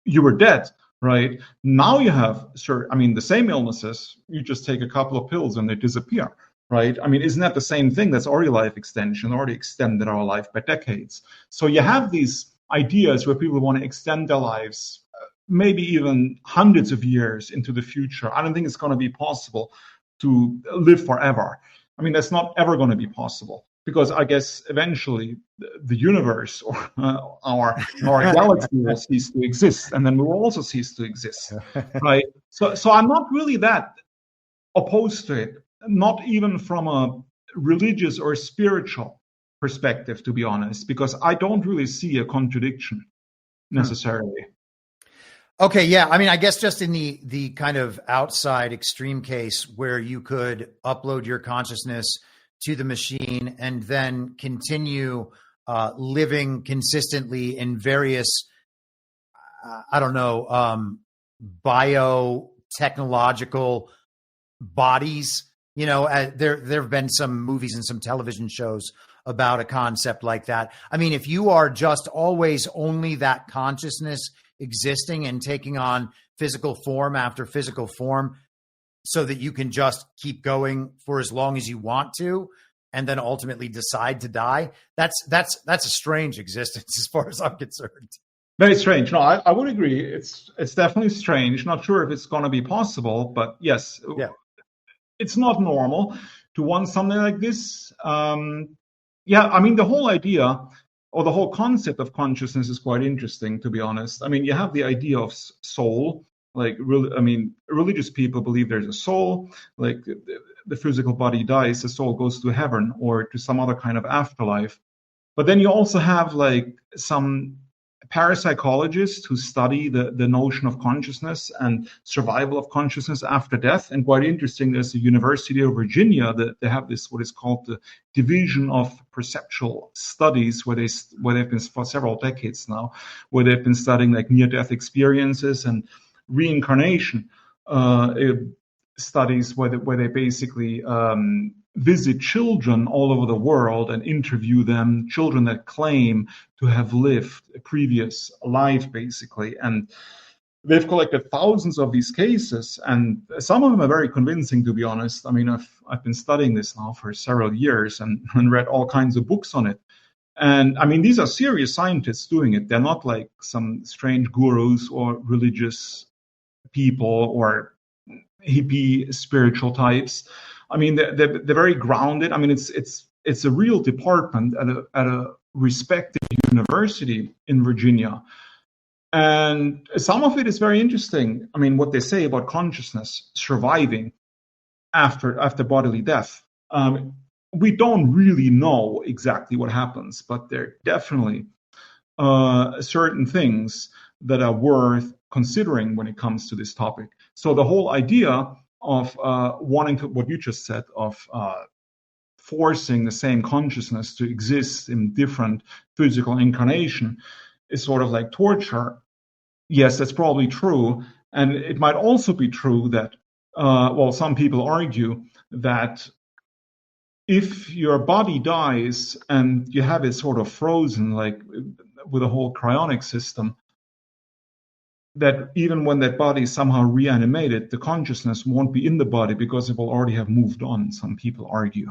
you were dead, right? Now you have the same illnesses, you just take a couple of pills and they disappear, right? I mean, isn't that the same thing? That's already life extension, already extended our life by decades. So you have these ideas where people want to extend their lives, maybe even hundreds of years into the future. I don't think it's going to be possible to live forever. I mean, that's not ever going to be possible, because I guess eventually the universe or our galaxy will cease to exist, and then we will also cease to exist, right? So I'm not really that opposed to it, not even from a religious or spiritual perspective, to be honest, because I don't really see a contradiction necessarily. Okay, yeah. I mean, I guess just in the kind of outside extreme case where you could upload your consciousness to the machine and then continue living consistently in various, biotechnological bodies. You know, there have been some movies and some television shows about a concept like that. I mean, if you are just always only that consciousness existing and taking on physical form after physical form so that you can just keep going for as long as you want to and then ultimately decide to die, that's a strange existence as far as I'm concerned. Very strange. No, I would agree. It's definitely strange. Not sure if it's going to be possible, but yes, it's not normal to want something like this. I mean, the whole idea or the whole concept of consciousness is quite interesting, to be honest. I mean, you have the idea of soul. Like, religious people believe there's a soul. Like, the physical body dies, the soul goes to heaven or to some other kind of afterlife. But then you also have like some parapsychologists who study the notion of consciousness and survival of consciousness after death. And quite interesting, there's the University of Virginia that they have this, what is called the Division of Perceptual Studies, where they've been for several decades now, where they've been studying like near-death experiences and reincarnation studies, where they basically visit children all over the world and interview them, children that claim to have lived a previous life, basically. And they've collected thousands of these cases, and some of them are very convincing, to be honest. I mean, I've been studying this now for several years and read all kinds of books on it. And I mean, these are serious scientists doing it. They're not like some strange gurus or religious people or hippie spiritual types. I mean, they're very grounded. I mean, it's a real department at a respected university in Virginia. And some of it is very interesting. I mean, what they say about consciousness surviving after bodily death. We don't really know exactly what happens, but there are definitely certain things that are worth considering when it comes to this topic. So the whole idea of wanting to, what you just said, of forcing the same consciousness to exist in different physical incarnation is sort of like torture. Yes, that's probably true. And it might also be true that, some people argue that if your body dies and you have it sort of frozen, like with a whole cryonic system, that even when that body is somehow reanimated, the consciousness won't be in the body because it will already have moved on, some people argue.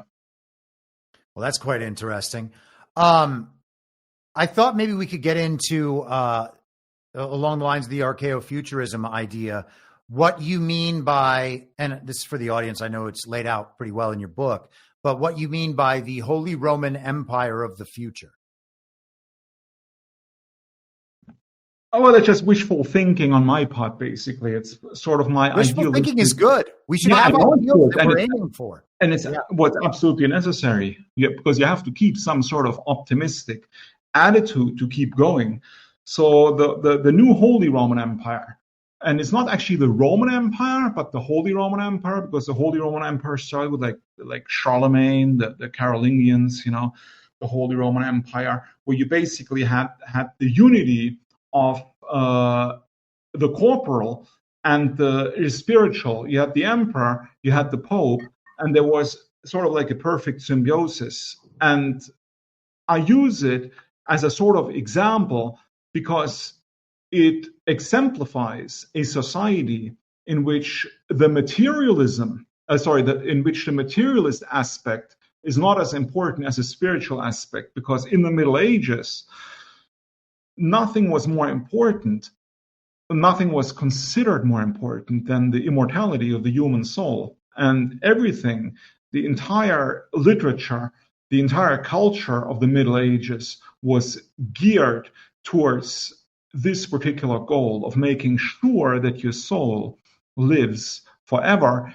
Well, that's quite interesting. I thought maybe we could get into, along the lines of the archaeofuturism idea, what you mean by, and this is for the audience, I know it's laid out pretty well in your book, but what you mean by the Holy Roman Empire of the future. well, that's just wishful thinking on my part, basically. It's sort of my wishful thinking is good. We should have ideals that we're aiming for. And it's what's absolutely necessary, because you have to keep some sort of optimistic attitude to keep going. So the new Holy Roman Empire, and it's not actually the Roman Empire, but the Holy Roman Empire, because the Holy Roman Empire started with like Charlemagne, the Carolingians, the Holy Roman Empire, where you basically had the unity of the corporal and the spiritual. You had the emperor, you had the pope, and there was sort of like a perfect symbiosis. And I use it as a sort of example because it exemplifies a society in which the materialist aspect is not as important as the spiritual aspect, because in the Middle Ages, nothing was considered more important than the immortality of the human soul. And everything, the entire literature, the entire culture of the Middle Ages was geared towards this particular goal of making sure that your soul lives forever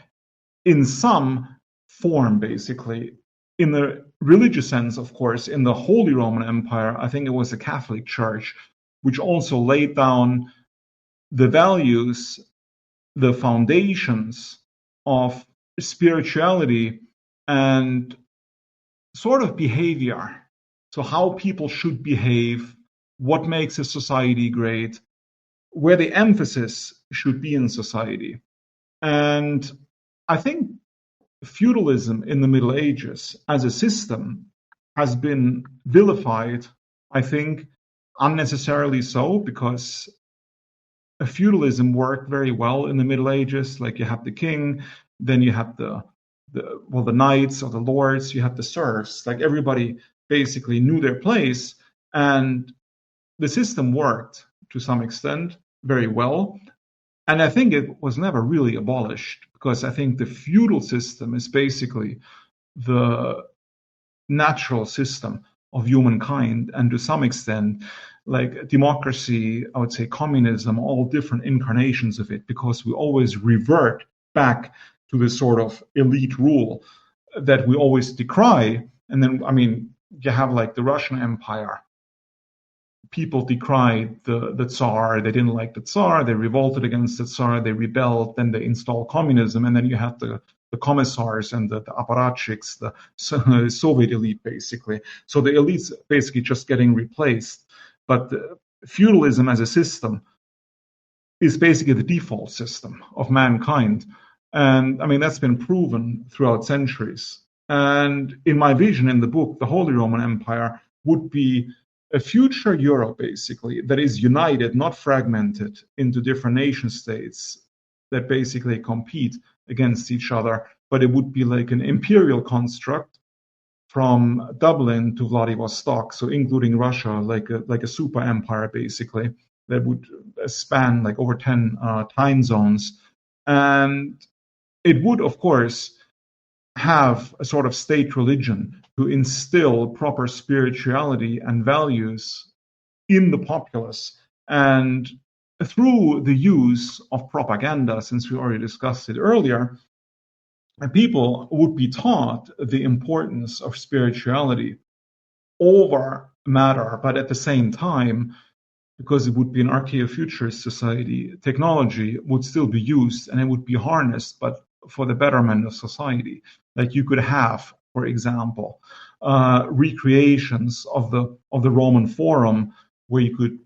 in some form, basically. In the religious sense, of course, in the Holy Roman Empire, I think it was the Catholic Church, which also laid down the values, the foundations of spirituality and sort of behavior. So how people should behave, what makes a society great, where the emphasis should be in society. And I think feudalism in the Middle Ages as a system has been vilified, I think, unnecessarily so, because feudalism worked very well in the Middle Ages. Like you have the king, then you have the knights or the lords, you have the serfs. Like everybody basically knew their place, and the system worked to some extent very well. And I think it was never really abolished, because I think the feudal system is basically the natural system of humankind, and to some extent, like democracy, I would say communism, all different incarnations of it, because we always revert back to this sort of elite rule that we always decry. And then, you have like the Russian Empire. People decried the Tsar. They didn't like the Tsar. They revolted against the Tsar. They rebelled. Then they installed communism. And then you have the commissars and the apparatchiks, the Soviet elite, basically. So the elite's basically just getting replaced. But the feudalism as a system is basically the default system of mankind. And that's been proven throughout centuries. And in my vision in the book, the Holy Roman Empire would be a future Europe, basically, that is united, not fragmented into different nation states that basically compete against each other, but it would be like an imperial construct from Dublin to Vladivostok, so including Russia, like a super empire, basically, that would span like over 10 time zones. And it would, of course, have a sort of state religion to instill proper spirituality and values in the populace. And through the use of propaganda, since we already discussed it earlier, people would be taught the importance of spirituality over matter, but at the same time, because it would be an archaeofuturist society, technology would still be used and it would be harnessed, but for the betterment of society. Like you could have, for example, recreations of the Roman Forum, where you could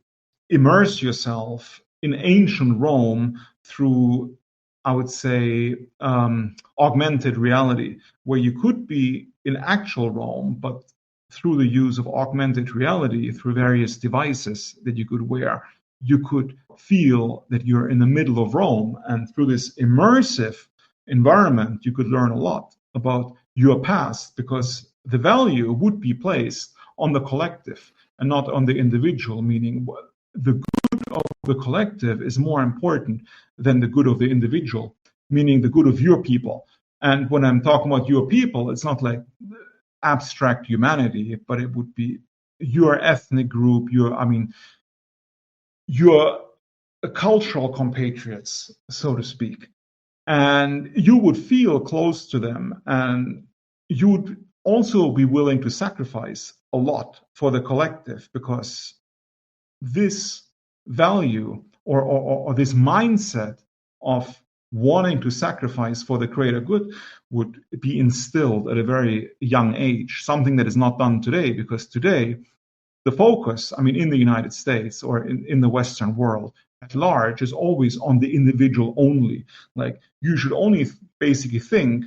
immerse yourself in ancient Rome through, I would say, augmented reality, where you could be in actual Rome, but through the use of augmented reality, through various devices that you could wear, you could feel that you're in the middle of Rome. And through this immersive environment, you could learn a lot about your past, because the value would be placed on the collective and not on the individual, meaning the good of the collective is more important than the good of the individual, meaning the good of your people. And when I'm talking about your people, it's not like abstract humanity, but it would be your ethnic group, your cultural compatriots, so to speak, and you would feel close to them, and you would also be willing to sacrifice a lot for the collective, because this value or this mindset of wanting to sacrifice for the greater good would be instilled at a very young age, something that is not done today, because today the focus, I mean, in the United States or in the Western world at large, is always on the individual only. Like, you should only basically think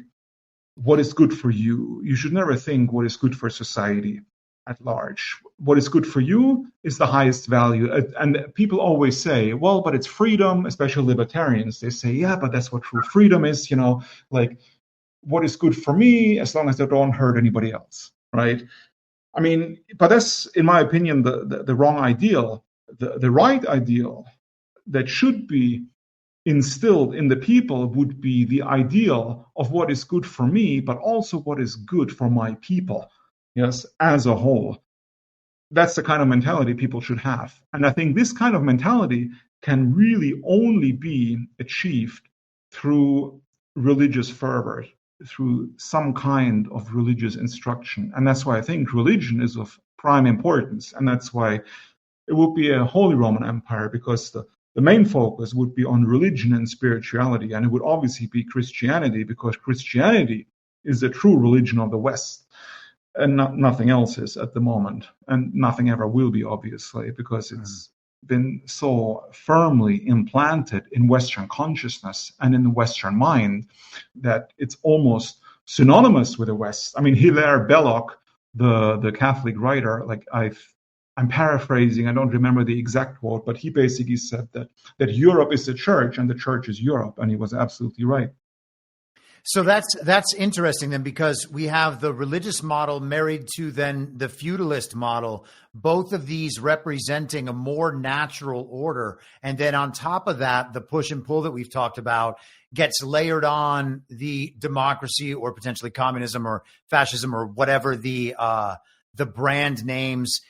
what is good for you. You should never think what is good for society at large. What is good for you is the highest value. And people always say, well, but it's freedom, especially libertarians. They say, yeah, but that's what true freedom is, like, what is good for me as long as I don't hurt anybody else, right? I mean, but that's, in my opinion, the wrong ideal. The right ideal that should be instilled in the people would be the ideal of what is good for me, but also what is good for my people, yes, as a whole. That's the kind of mentality people should have. And I think this kind of mentality can really only be achieved through religious fervor, through some kind of religious instruction. And that's why I think religion is of prime importance. And that's why it would be a Holy Roman Empire, because the main focus would be on religion and spirituality. And it would obviously be Christianity, because Christianity is the true religion of the West. And nothing else is at the moment. And nothing ever will be, obviously, because it's been so firmly implanted in Western consciousness and in the Western mind that it's almost synonymous with the West. I mean, Hilaire Belloc, the Catholic writer, like I'm paraphrasing, I don't remember the exact quote, but he basically said that Europe is the church and the church is Europe, and he was absolutely right. So that's interesting then, because we have the religious model married to then the feudalist model, both of these representing a more natural order. And then on top of that, the push and pull that we've talked about gets layered on the democracy or potentially communism or fascism or whatever the brand names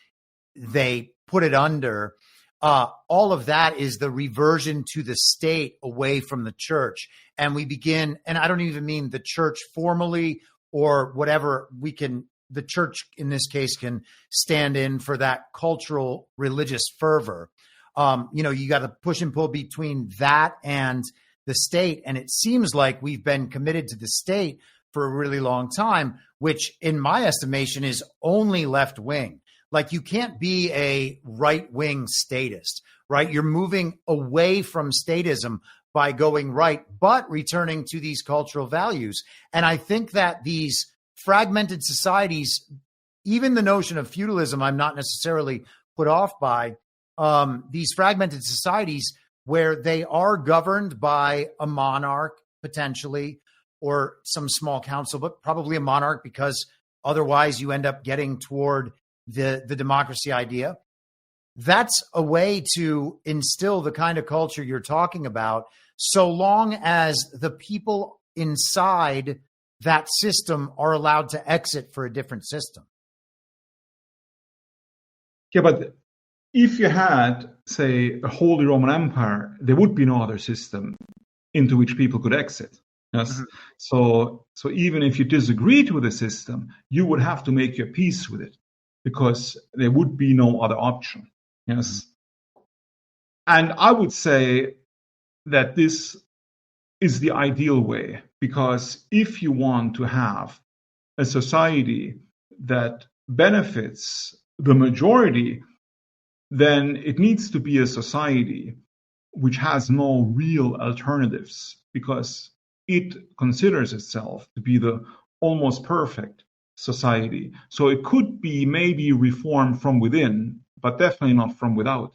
they put it under. All of that is the reversion to the state away from the church. And we begin, and I don't even mean the church formally or whatever the church in this case can stand in for that cultural religious fervor. You got to push and pull between that and the state. And it seems like we've been committed to the state for a really long time, which in my estimation is only left wing. Like, you can't be a right-wing statist, right? You're moving away from statism by going right, but returning to these cultural values. And I think that these fragmented societies, even the notion of feudalism, I'm not necessarily put off by, these fragmented societies where they are governed by a monarch, potentially, or some small council, but probably a monarch, because otherwise you end up getting toward the democracy idea. That's a way to instill the kind of culture you're talking about, so long as the people inside that system are allowed to exit for a different system. Yeah, but if you had, say, a Holy Roman Empire, there would be no other system into which people could exit. Yes. Mm-hmm. So even if you disagreed with the system, you would have to make your peace with it, because there would be no other option. Yes. And I would say that this is the ideal way, because if you want to have a society that benefits the majority, then it needs to be a society which has no real alternatives, because it considers itself to be the almost perfect society. So it could be maybe reformed from within, but definitely not from without.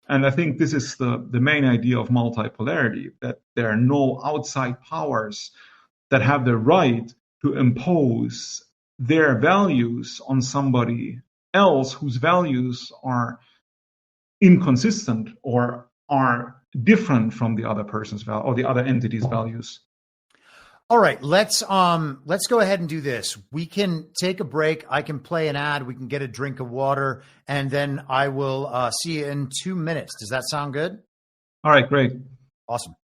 And I think this is the main idea of multipolarity, that there are no outside powers that have the right to impose their values on somebody else whose values are inconsistent or are different from the other person's value or the other entity's values. All right, let's go ahead and do this. We can take a break. I can play an ad. We can get a drink of water, and then I will see you in 2 minutes. Does that sound good? All right, great. Awesome.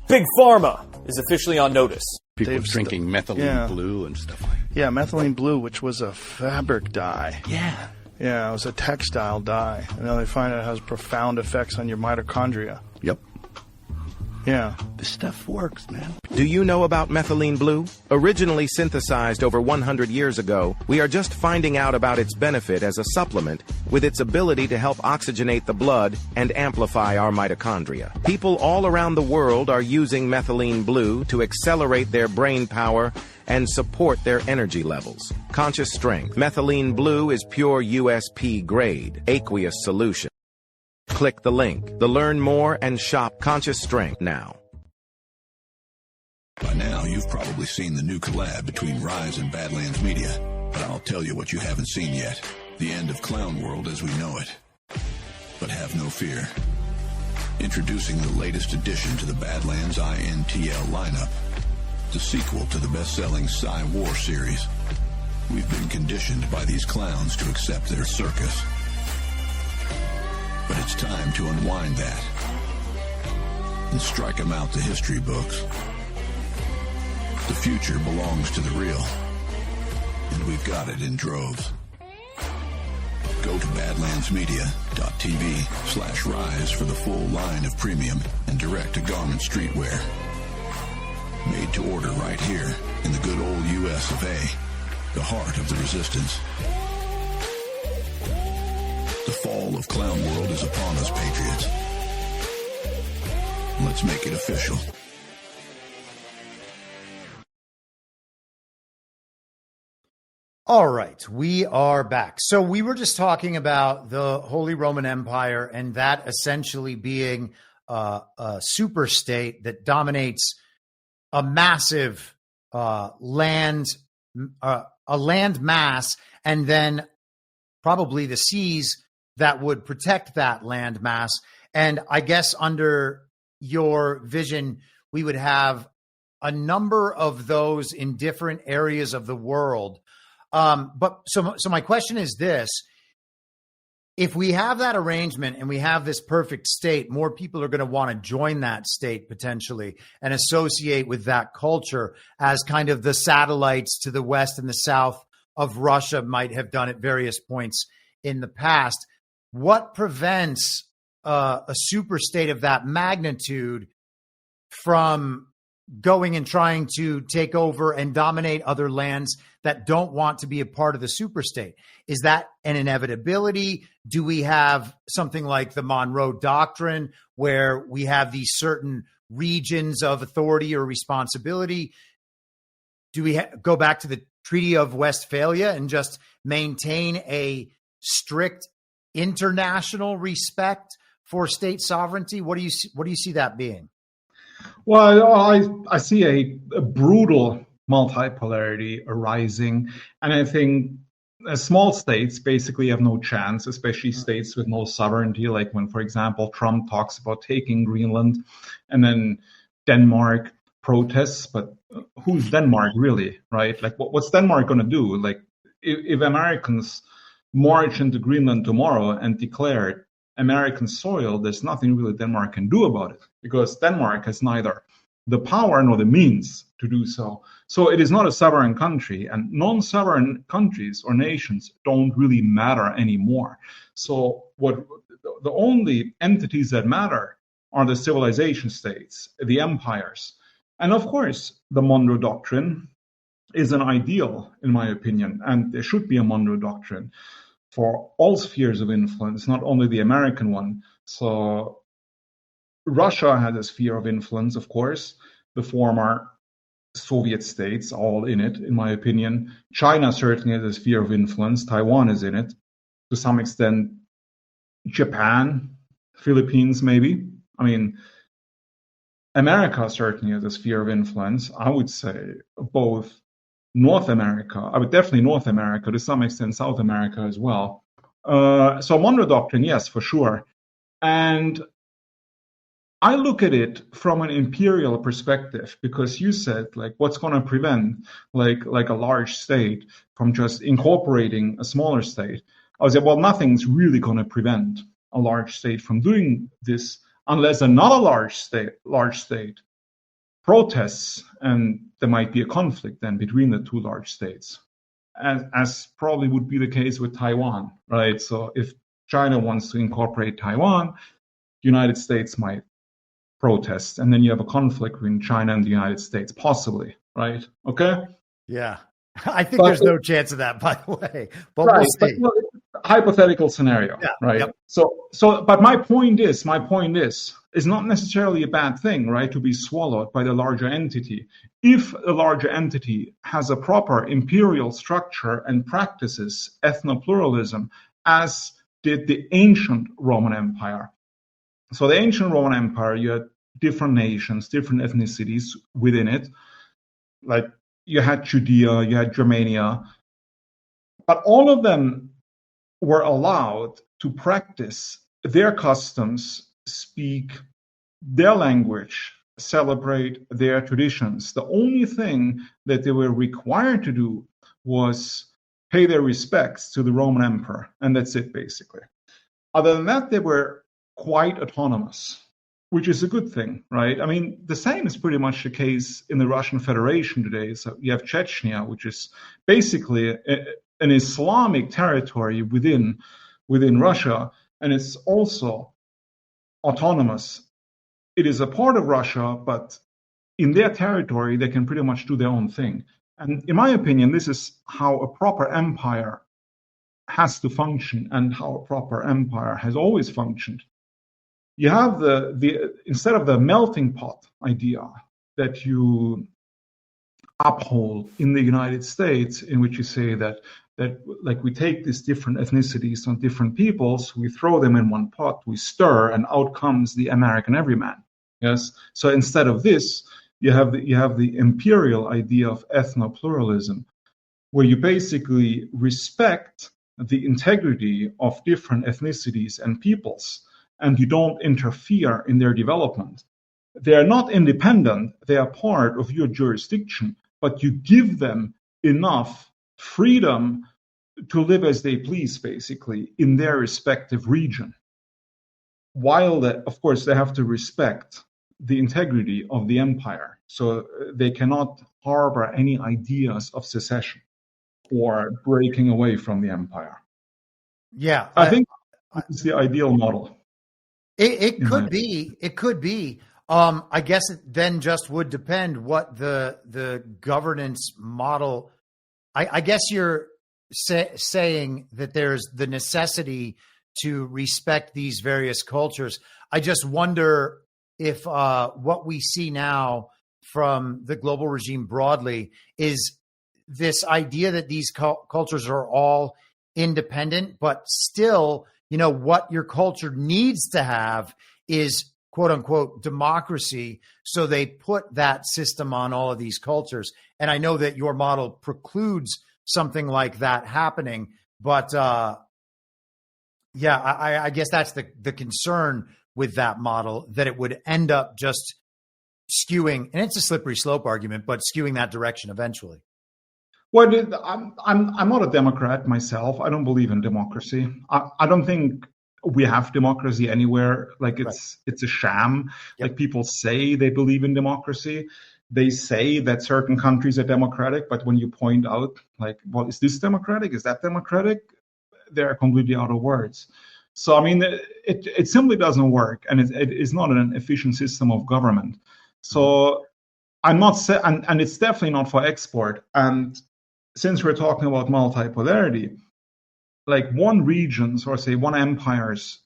Big Pharma is officially on notice. People drinking methylene blue and stuff like that. Yeah, methylene blue, which was a fabric dye. Yeah. Yeah, it was a textile dye. And now they find out it has profound effects on your mitochondria. Yep. Yeah. This stuff works, man. Do you know about methylene blue? Originally synthesized over 100 years ago, we are just finding out about its benefit as a supplement with its ability to help oxygenate the blood and amplify our mitochondria. People all around the world are using methylene blue to accelerate their brain power and support their energy levels. Conscious Strength. Methylene blue is pure USP grade, aqueous solution. Click the link to learn more and shop Conscious Strength now. By now, you've probably seen the new collab between Rise and Badlands Media, but I'll tell you what you haven't seen yet. The end of Clown World as we know it. But have no fear. Introducing the latest addition to the Badlands INTL lineup. The sequel to the best-selling Psy-War series. We've been conditioned by these clowns to accept their circus. But it's time to unwind that and strike them out the history books. The future belongs to the real, and we've got it in droves. Go to badlandsmedia.tv/rise for the full line of premium and direct-to-garment streetwear. Made to order right here in the good old US of A, the heart of the resistance. The fall of Clown World is upon us, Patriots. Let's make it official. All right, we are back. So we were just talking about the Holy Roman Empire and that essentially being a super state that dominates a massive land mass, and then probably the seas that would protect that land mass. And I guess under your vision, we would have a number of those in different areas of the world. But my question is this: if we have that arrangement and we have this perfect state, more people are going to want to join that state potentially and associate with that culture, as kind of the satellites to the west and the south of Russia might have done at various points in the past. What prevents a super state of that magnitude from going and trying to take over and dominate other lands that don't want to be a part of the superstate? Is that an inevitability? Do we have something like the Monroe Doctrine, where we have these certain regions of authority or responsibility? Do we go back to the Treaty of Westphalia and just maintain a strict international respect for state sovereignty? What do you see that being? Well, I see a brutal multipolarity arising, and I think small states basically have no chance, especially states with no sovereignty, like when, for example, Trump talks about taking Greenland, and then Denmark protests. But who's Denmark really, right? Like, what's Denmark going to do? Like, if Americans march into Greenland tomorrow and declare American soil, there's nothing really Denmark can do about it, because Denmark has neither the power nor the means to do so. So it is not a sovereign country, and non-sovereign countries or nations don't really matter anymore. So the only entities that matter are the civilization states, the empires. And of course, the Monroe Doctrine is an ideal, in my opinion, and there should be a Monroe Doctrine for all spheres of influence, not only the American one. So Russia has a sphere of influence, of course. The former Soviet states, all in it, in my opinion. China certainly has a sphere of influence. Taiwan is in it. To some extent, Japan, Philippines, maybe. I mean, America certainly has a sphere of influence. I would say both North America, definitely North America, to some extent South America as well. So Monroe Doctrine, yes, for sure. And I look at it from an imperial perspective, because you said, like, what's going to prevent like a large state from just incorporating a smaller state? I would say, well, nothing's really going to prevent a large state from doing this unless another large state protests, and there might be a conflict then between the two large states, as probably would be the case with Taiwan, right? So if China wants to incorporate Taiwan, the United States might protest, and then you have a conflict between China and the United States, possibly, right? Okay? Yeah. I think there's no chance of that, by the way. But right, we'll see. But, hypothetical scenario, right? Yep. So, but my point is not necessarily a bad thing, right? To be swallowed by the larger entity. If the larger entity has a proper imperial structure and practices ethnopluralism, as did the ancient Roman Empire. So the ancient Roman Empire, you had different nations, different ethnicities within it. Like you had Judea, you had Germania, but all of them were allowed to practice their customs, speak their language, celebrate their traditions. The only thing that they were required to do was pay their respects to the Roman Emperor, and that's it, basically. Other than that, they were quite autonomous, which is a good thing, right? I mean, the same is pretty much the case in the Russian Federation today. So you have Chechnya, which is basically an Islamic territory within Russia, and it's also autonomous. It is a part of Russia, but in their territory, they can pretty much do their own thing. And in my opinion, this is how a proper empire has to function, and how a proper empire has always functioned. You have the instead of the melting pot idea that you uphold in the United States, in which you say that like we take these different ethnicities and different peoples, we throw them in one pot, we stir, and out comes the American everyman. Yes. So instead of this, you have the imperial idea of ethnopluralism, where you basically respect the integrity of different ethnicities and peoples, and you don't interfere in their development. They are not independent, they are part of your jurisdiction, but you give them enough freedom to live as they please, basically, in their respective region. While, of course, they have to respect the integrity of the empire, so they cannot harbor any ideas of secession or breaking away from the empire. Yeah. I think it's the ideal model. It could be. It could be. I guess it then just would depend what the governance model. I guess you're saying that there's the necessity to respect these various cultures. I just wonder if what we see now from the global regime broadly is this idea that these cultures are all independent, but still, what your culture needs to have is quote unquote democracy. So they put that system on all of these cultures. And I know that your model precludes something like that happening, but I guess that's the concern with that model, that it would end up just skewing, and it's a slippery slope argument, but skewing that direction eventually. Well, I'm not a Democrat myself. I don't believe in democracy. I don't think we have democracy anywhere. Like it's a sham. Yep. Like people say they believe in democracy. They say that certain countries are democratic, but when you point out, like, well, is this democratic? Is that democratic? They're completely out of words. So, I mean, it simply doesn't work, and it is not an efficient system of government. So I'm not and it's definitely not for export. And since we're talking about multipolarity, like one region's, or say one empire's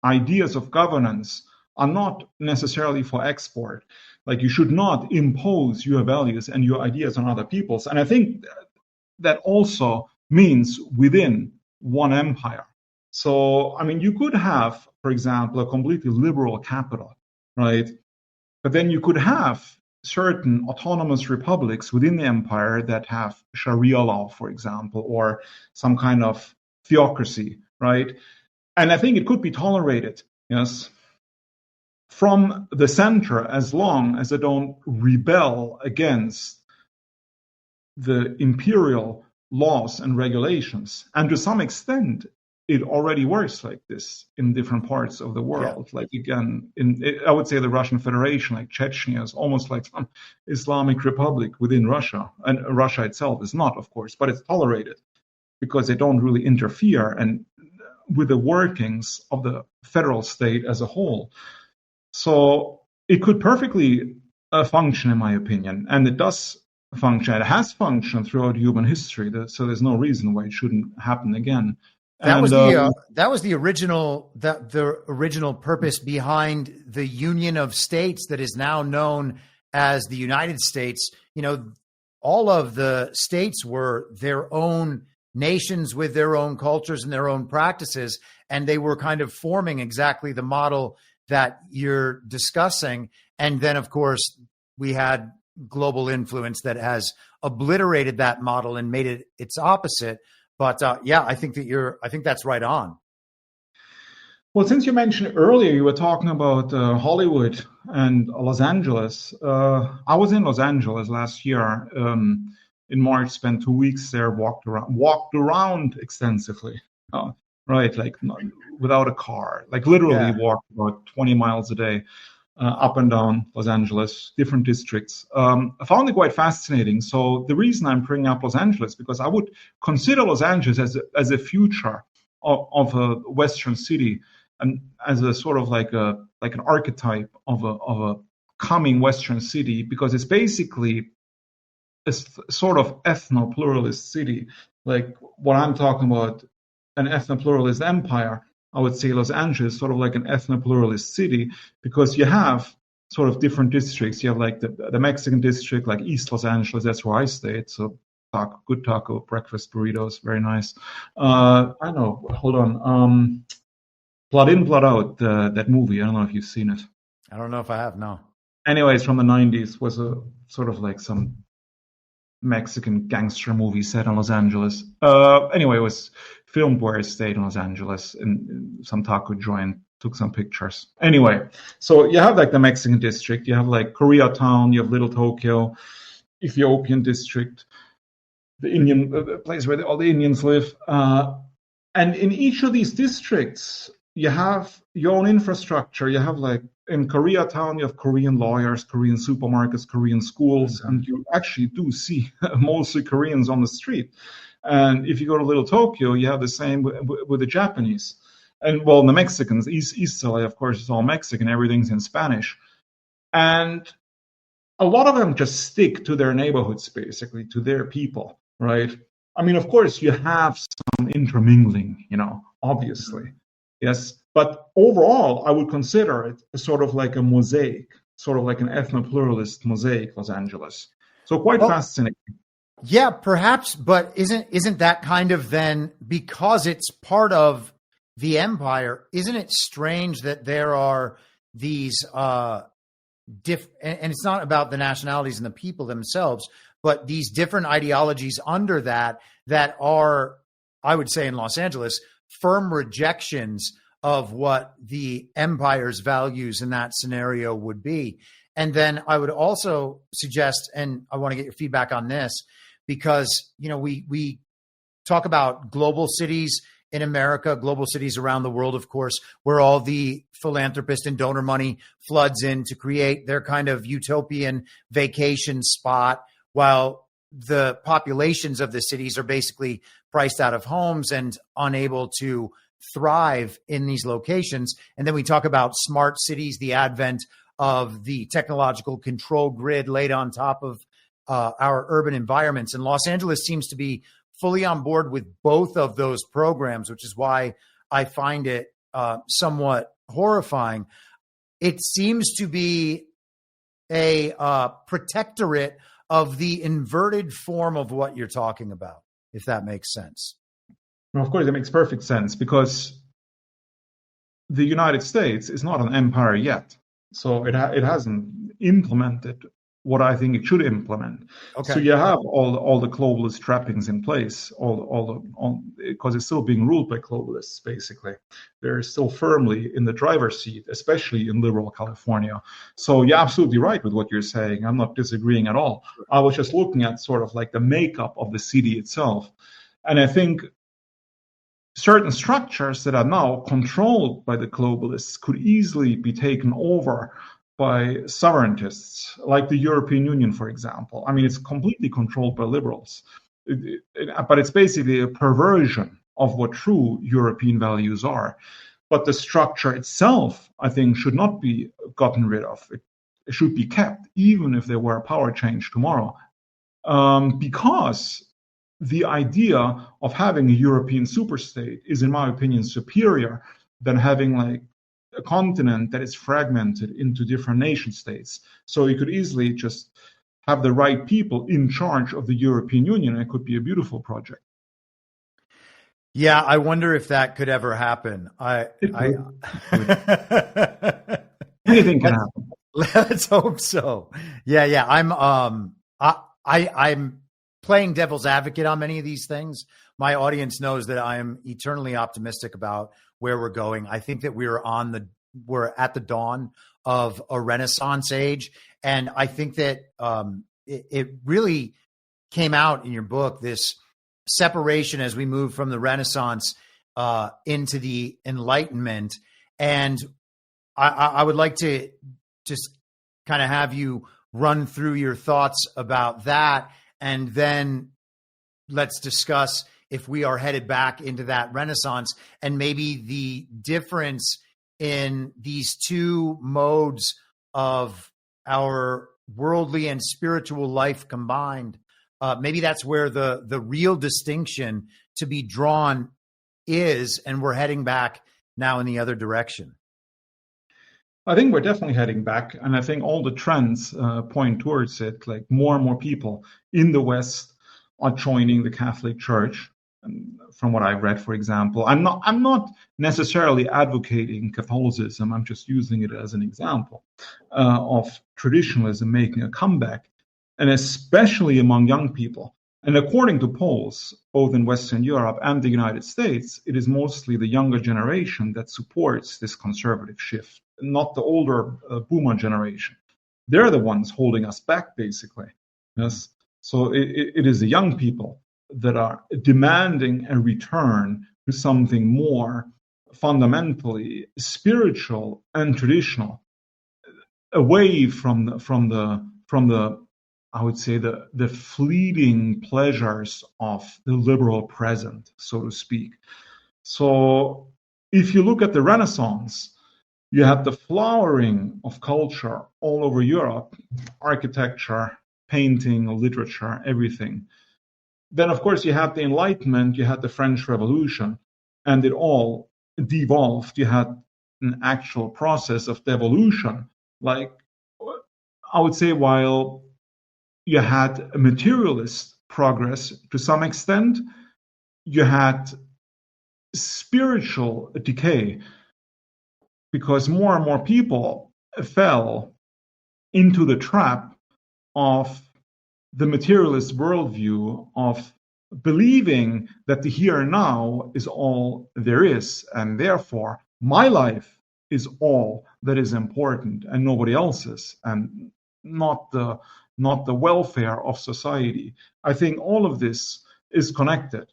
ideas of governance are not necessarily for export. Like you should not impose your values and your ideas on other people's. And I think that also means within one empire. So, I mean, you could have, for example, a completely liberal capital, right? But then you could have certain autonomous republics within the empire that have Sharia law, for example, or some kind of theocracy, right? And I think it could be tolerated, yes. from the center as long as they don't rebel against the imperial laws and regulations. And to some extent, it already works like this in different parts of the world. Yeah. Like, again, I would say the Russian Federation, like Chechnya, is almost like some Islamic republic within Russia. And Russia itself is not, of course, but it's tolerated because they don't really interfere and with the workings of the federal state as a whole. So it could perfectly function, in my opinion, and it does function. It has functioned throughout human history, so there's no reason why it shouldn't happen again. That was the original purpose behind the Union of States that is now known as the United States. You know, all of the states were their own nations with their own cultures and their own practices, and they were kind of forming exactly the model that you're discussing. And then, of course, we had global influence that has obliterated that model and made it its opposite. But yeah, I think that's right on. Well, since you mentioned earlier, you were talking about Hollywood and Los Angeles. I was in Los Angeles last year in March, spent 2 weeks there, walked around extensively, right? Like without a car, like literally walked about 20 miles a day up and down Los Angeles, different districts. I found it quite fascinating. So the reason I'm bringing up Los Angeles, because I would consider Los Angeles as a future of a Western city, and as a sort of like an archetype of a coming Western city, because it's basically a sort of ethno-pluralist city, like what I'm talking about, an ethno-pluralist empire. I would say Los Angeles is sort of like an ethno-pluralist city, because you have sort of different districts. You have like the Mexican district, like East Los Angeles. That's where I stayed. So good taco, breakfast burritos, very nice. I don't know. Hold on. Blood In, Blood Out, that movie. I don't know if you've seen it. I don't know if I have, no. Anyways, from the 90s, was a sort of like some Mexican gangster movie set in Los Angeles. Anyway, it was filmed where I stayed in Los Angeles in some taco joint, took some pictures. Anyway, so you have like the Mexican district, you have like Koreatown, you have Little Tokyo, Ethiopian district, the Indian place where all the Indians live. And in each of these districts, you have your own infrastructure. You have like in Koreatown, you have Korean lawyers, Korean supermarkets, Korean schools, and you actually do see mostly Koreans on the street. And if you go to Little Tokyo, you have the same with the Japanese. And well, the Mexicans, East LA, of course, is all Mexican. Everything's in Spanish. And a lot of them just stick to their neighborhoods, basically, to their people, right? I mean, of course, you have some intermingling, obviously. Yes. But overall, I would consider it sort of like a mosaic, sort of like an ethno-pluralist mosaic, Los Angeles. So quite fascinating. Yeah, perhaps, but isn't that kind of then, because it's part of the empire, isn't it strange that there are these and it's not about the nationalities and the people themselves, but these different ideologies under that are, I would say in Los Angeles, firm rejections of what the empire's values in that scenario would be. And then I would also suggest, and I want to get your feedback on this, because, we talk about global cities in America, global cities around the world, of course, where all the philanthropist and donor money floods in to create their kind of utopian vacation spot, while the populations of the cities are basically priced out of homes and unable to thrive in these locations. And then we talk about smart cities, the advent of the technological control grid laid on top of our urban environments. And Los Angeles seems to be fully on board with both of those programs, which is why I find it somewhat horrifying. It seems to be a protectorate of the inverted form of what you're talking about, if that makes sense. Well, of course, it makes perfect sense, because the United States is not an empire yet. So it hasn't implemented what I think it should implement. Okay. So you have all the globalist trappings in place, because it's still being ruled by globalists. Basically, they're still firmly in the driver's seat, especially in liberal California. So you're absolutely right with what you're saying. I'm not disagreeing at all. I was just looking at sort of like the makeup of the city itself, and I think certain structures that are now controlled by the globalists could easily be taken over by sovereigntists, like the European Union, for example. I mean, it's completely controlled by liberals, but it's basically a perversion of what true European values are. But the structure itself, I think, should not be gotten rid of. It should be kept, even if there were a power change tomorrow, because the idea of having a European superstate is, in my opinion, superior than having like a continent that is fragmented into different nation states. So you could easily just have the right people in charge of the European Union, and it could be a beautiful project. Yeah, I wonder if that could ever happen. Anything can happen. Let's hope so. Yeah. I'm playing devil's advocate on many of these things. My audience knows that I am eternally optimistic about where we're going. I think that we're at the dawn of a Renaissance age. And I think that it really came out in your book, this separation as we move from the Renaissance into the Enlightenment. And I would like to just kind of have you run through your thoughts about that. And then let's discuss if we are headed back into that Renaissance and maybe the difference in these two modes of our worldly and spiritual life combined. Maybe that's where the real distinction to be drawn is, and we're heading back now in the other direction. I think we're definitely heading back, and I think all the trends point towards it. Like more and more people in the West are joining the Catholic Church. And from what I've read, for example, I'm not necessarily advocating Catholicism. I'm just using it as an example of traditionalism making a comeback, and especially among young people. And according to polls, both in Western Europe and the United States, it is mostly the younger generation that supports this conservative shift, not the older boomer generation. They're the ones holding us back, basically. Yes. So it is the young people that are demanding a return to something more fundamentally spiritual and traditional, away from the I would say the fleeting pleasures of the liberal present, so to speak. So if you look at the Renaissance, you had the flowering of culture all over Europe, architecture, painting, literature, everything. Then, of course, you had the Enlightenment, you had the French Revolution, and it all devolved. You had an actual process of devolution. Like, I would say, while you had a materialist progress to some extent, you had spiritual decay, because more and more people fell into the trap of the materialist worldview of believing that the here and now is all there is, and therefore my life is all that is important and nobody else's, and not the welfare of society. I think all of this is connected.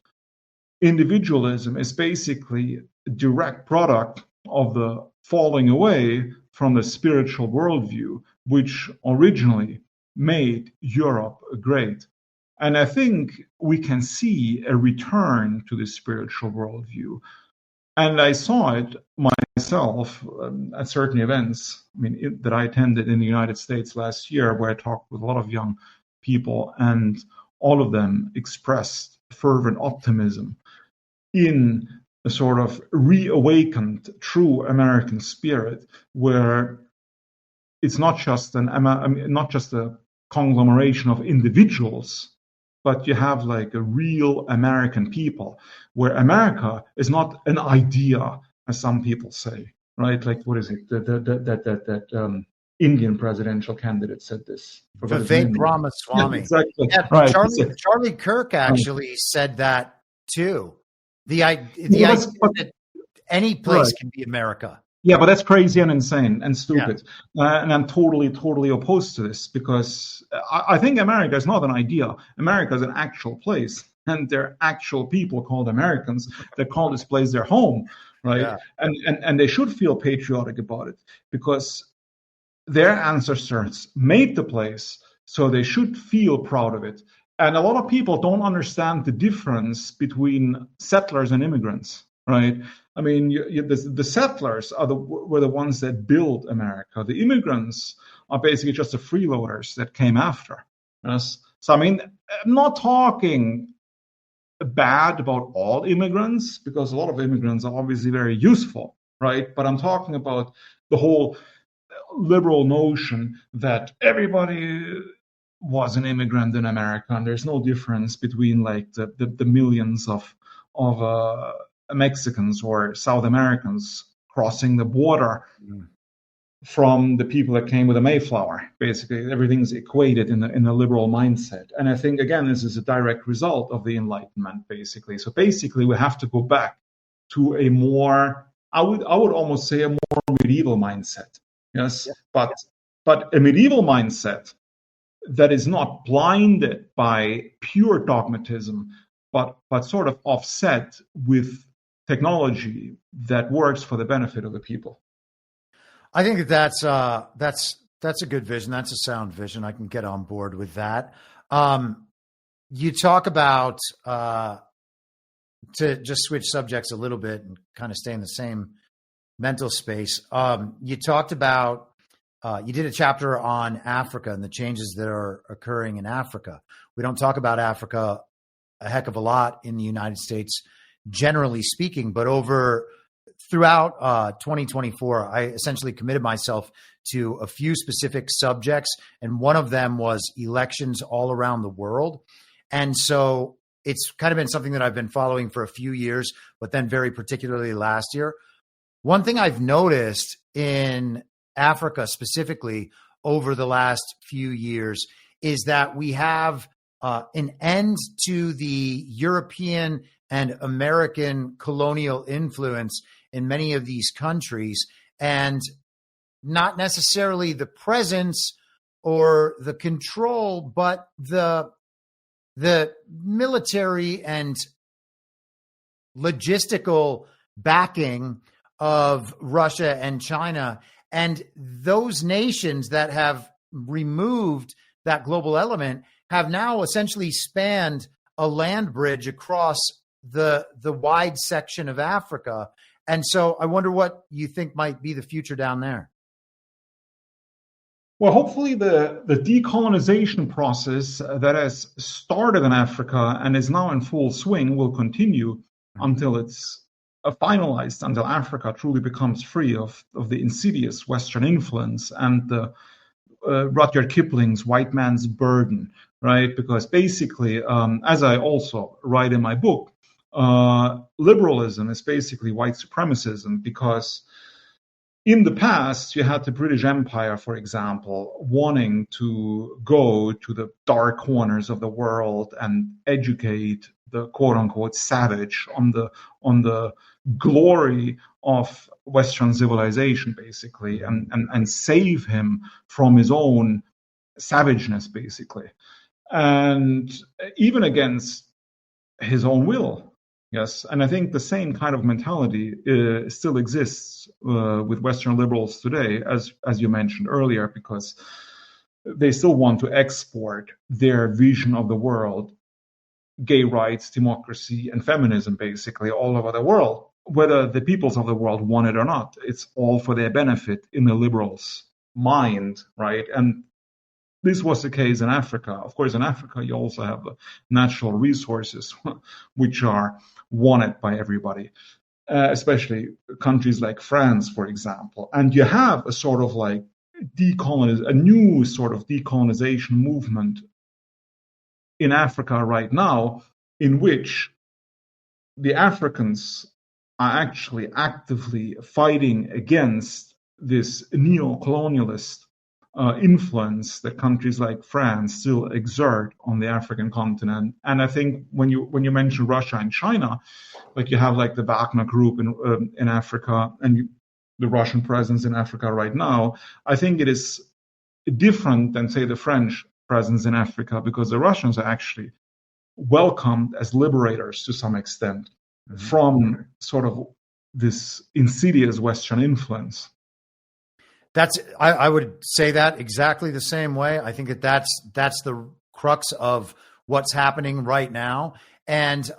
Individualism is basically a direct product of the falling away from the spiritual worldview, which originally made Europe great. And I think we can see a return to the spiritual worldview. And I saw it myself at certain events, that I attended in the United States last year, where I talked with a lot of young people, and all of them expressed fervent optimism in a sort of reawakened true American spirit, where it's not just a conglomeration of individuals, but you have like a real American people, where America is not an idea, as some people say, right? Like, what is it? Indian presidential candidate said this. Vivek Ramaswamy. Yeah, exactly. Yeah, right. Charlie Kirk actually said that too. The idea that any place can be America. Yeah, but that's crazy and insane and stupid. Yeah. And I'm totally opposed to this, because I think America is not an idea. America is an actual place. And there are actual people called Americans that call this place their home, right? Yeah. And they should feel patriotic about it, because their ancestors made the place, so they should feel proud of it. And a lot of people don't understand the difference between settlers and immigrants, right? I mean, the settlers were the ones that built America. The immigrants are basically just the freeloaders that came after. Yes? So, I mean, I'm not talking bad about all immigrants, because a lot of immigrants are obviously very useful, right? But I'm talking about the whole liberal notion that everybody was an immigrant in America, and there's no difference between like the millions of Mexicans or South Americans crossing the border from the people that came with the Mayflower. Basically, everything's equated in a liberal mindset. And I think, again, this is a direct result of the Enlightenment, basically. So basically, we have to go back to a more, I would almost say, a more medieval mindset. Yes, but a medieval mindset that is not blinded by pure dogmatism, but sort of offset with technology that works for the benefit of the people. I think that's a good vision. That's a sound vision. I can get on board with that. You talk about, to just switch subjects a little bit and kind of stay in the same mental space. You talked about, you did a chapter on Africa and the changes that are occurring in Africa. We don't talk about Africa a heck of a lot in the United States, generally speaking, but throughout 2024, I essentially committed myself to a few specific subjects, and one of them was elections all around the world. And so it's kind of been something that I've been following for a few years, but then very particularly last year. One thing I've noticed in Africa specifically over the last few years is that we have an end to the European and American colonial influence in many of these countries, and not necessarily the presence or the control, but the military and logistical backing of Russia and China. And those nations that have removed that global element have now essentially spanned a land bridge across the wide section of Africa. And so I wonder what you think might be the future down there. Well, hopefully the decolonization process that has started in Africa and is now in full swing will continue until it's finalized, until Africa truly becomes free of the insidious Western influence and the Rudyard Kipling's white man's burden, right? Because basically, as I also write in my book, liberalism is basically white supremacism, because in the past, you had the British Empire, for example, wanting to go to the dark corners of the world and educate the quote-unquote savage on the glory of Western civilization, basically, and save him from his own savageness, basically, and even against his own will. Yes, and I think the same kind of mentality still exists with Western liberals today, as you mentioned earlier, because they still want to export their vision of the world, gay rights, democracy, and feminism, basically, all over the world, whether the peoples of the world want it or not. It's all for their benefit in the liberals' mind, right? And this was the case in Africa. Of course, in Africa, you also have the natural resources, which are wanted by everybody, especially countries like France, for example. And you have a sort of like a new sort of decolonization movement in Africa right now, in which the Africans are actually actively fighting against this neo-colonialist influence that countries like France still exert on the African continent. And I think when you mention Russia and China, like you have like the Wagner Group in Africa and the Russian presence in Africa right now, I think it is different than, say, the French presence in Africa, because the Russians are actually welcomed as liberators to some extent from sort of this insidious Western influence. I would say that exactly the same way. I think that's the crux of what's happening right now. And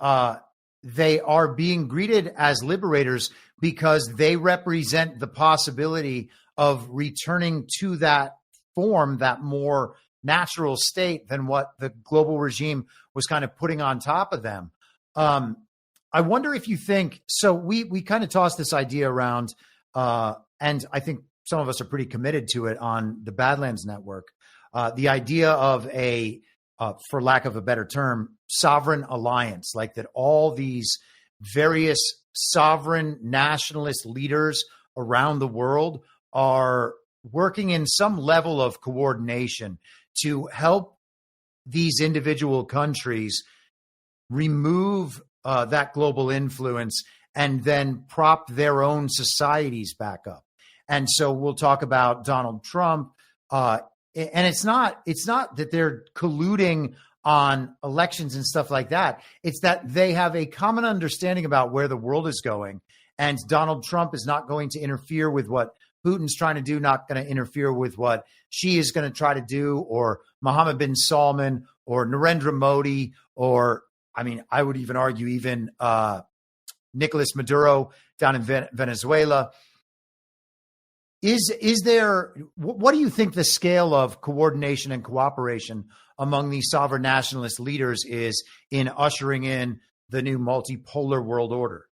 they are being greeted as liberators because they represent the possibility of returning to that form, that more natural state than what the global regime was kind of putting on top of them. I wonder if you think, so we kind of tossed this idea around, and I think some of us are pretty committed to it on the Badlands Network. The idea of a, for lack of a better term, sovereign alliance, like that all these various sovereign nationalist leaders around the world are working in some level of coordination to help these individual countries remove that global influence and then prop their own societies back up. And so we'll talk about Donald Trump. And it's not that they're colluding on elections and stuff like that. It's that they have a common understanding about where the world is going. And Donald Trump is not going to interfere with what Putin's trying to do, not going to interfere with what Xi is going to try to do, or Mohammed bin Salman, or Narendra Modi, or, I mean, I would even argue even Nicolas Maduro down in Venezuela. Is there, what do you think the scale of coordination and cooperation among these sovereign nationalist leaders is in ushering in the new multipolar world order?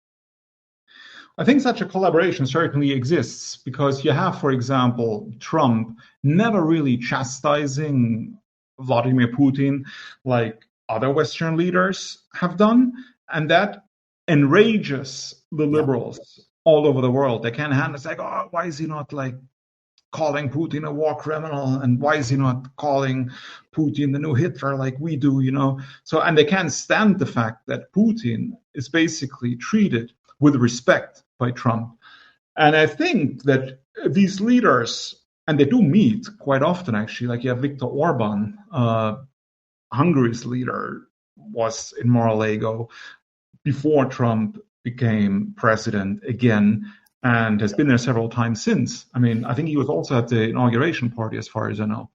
I think such a collaboration certainly exists, because you have, for example, Trump never really chastising Vladimir Putin like other Western leaders have done. And that enrages the liberals all over the world. They can't handle it. It's like, oh, why is he not like calling Putin a war criminal? And why is he not calling Putin the new Hitler like we do, you know? So, and they can't stand the fact that Putin is basically treated with respect by Trump. And I think that these leaders, and they do meet quite often, actually, like you have Viktor Orban, Hungary's leader, was in Mar-a-Lago before Trump became president again, and has been there several times since. I mean, I think he was also at the inauguration party, as far as I know.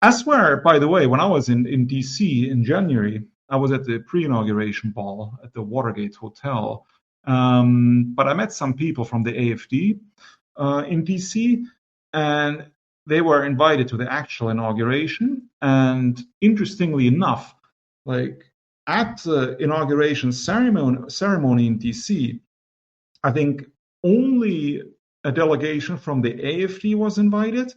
As where, by the way, when I was in D.C. in January, I was at the pre-inauguration ball at the Watergate Hotel. But I met some people from the AfD in D.C., and they were invited to the actual inauguration. And interestingly enough, like at the inauguration ceremony in D.C., I think only a delegation from the AfD was invited,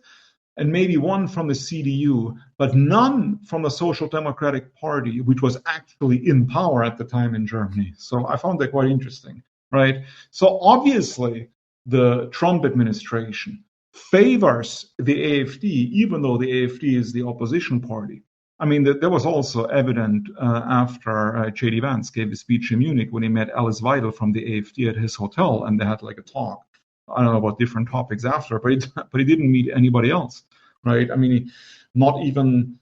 and maybe one from the CDU, but none from the Social Democratic Party, which was actually in power at the time in Germany. So I found that quite interesting, right? So obviously, the Trump administration favors the AfD, even though the AfD is the opposition party. I mean, that was also evident after J.D. Vance gave a speech in Munich when he met Alice Weidel from the AfD at his hotel, and they had like a talk. I don't know about different topics after, but he didn't meet anybody else, right? I mean, not even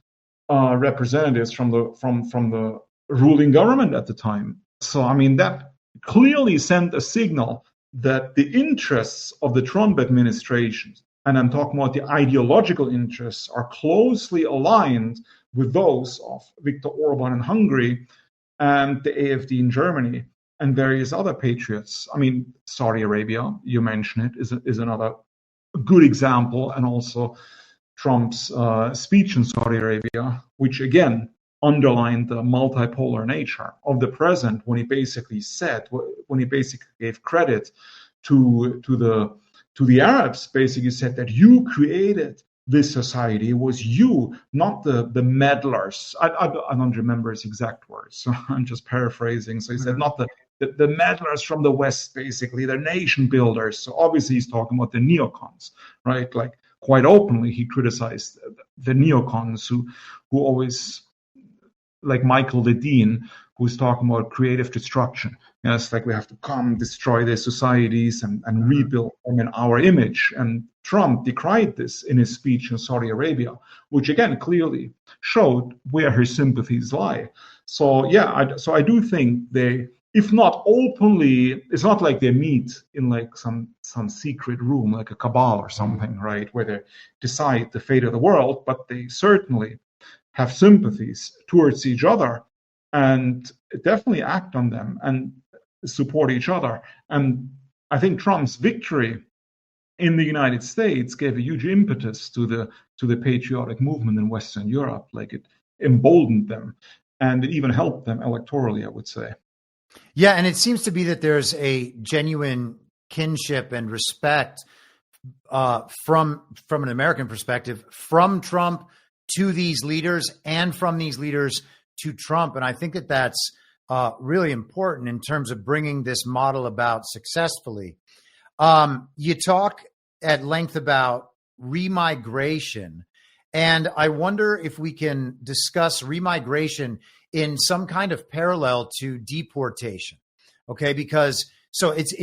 representatives from the ruling government at the time. So I mean, that clearly sent a signal that the interests of the Trump administration, and I'm talking about the ideological interests, are closely aligned with those of Viktor Orban in Hungary and the AfD in Germany and various other patriots. I mean, Saudi Arabia, you mentioned it, is another good example, and also Trump's speech in Saudi Arabia, which again underlined the multipolar nature of the president when he basically gave credit to the Arabs, basically said that you created this society. It was you, not the meddlers. I don't remember his exact words, so I'm just paraphrasing. So he said not the meddlers from the West, basically, the nation builders. So obviously he's talking about the neocons, right? Like quite openly he criticized the neocons who always, like Michael Ledeen, who's talking about creative destruction. It's like we have to come destroy their societies and rebuild them in our image. And Trump decried this in his speech in Saudi Arabia, which again clearly showed where his sympathies lie. So I do think they, if not openly, it's not like they meet in like some secret room, like a cabal or something, right, where they decide the fate of the world, but they certainly have sympathies towards each other and definitely act on them and support each other. And I think Trump's victory in the United States gave a huge impetus to the patriotic movement in Western Europe. Like, it emboldened them, and it even helped them electorally, I would say. Yeah, and it seems to be that there's a genuine kinship and respect from an American perspective, from Trump to these leaders and from these leaders to Trump. And I think that that's really important in terms of bringing this model about successfully. You talk at length about remigration, and I wonder if we can discuss remigration in some kind of parallel to deportation. Okay, because so it's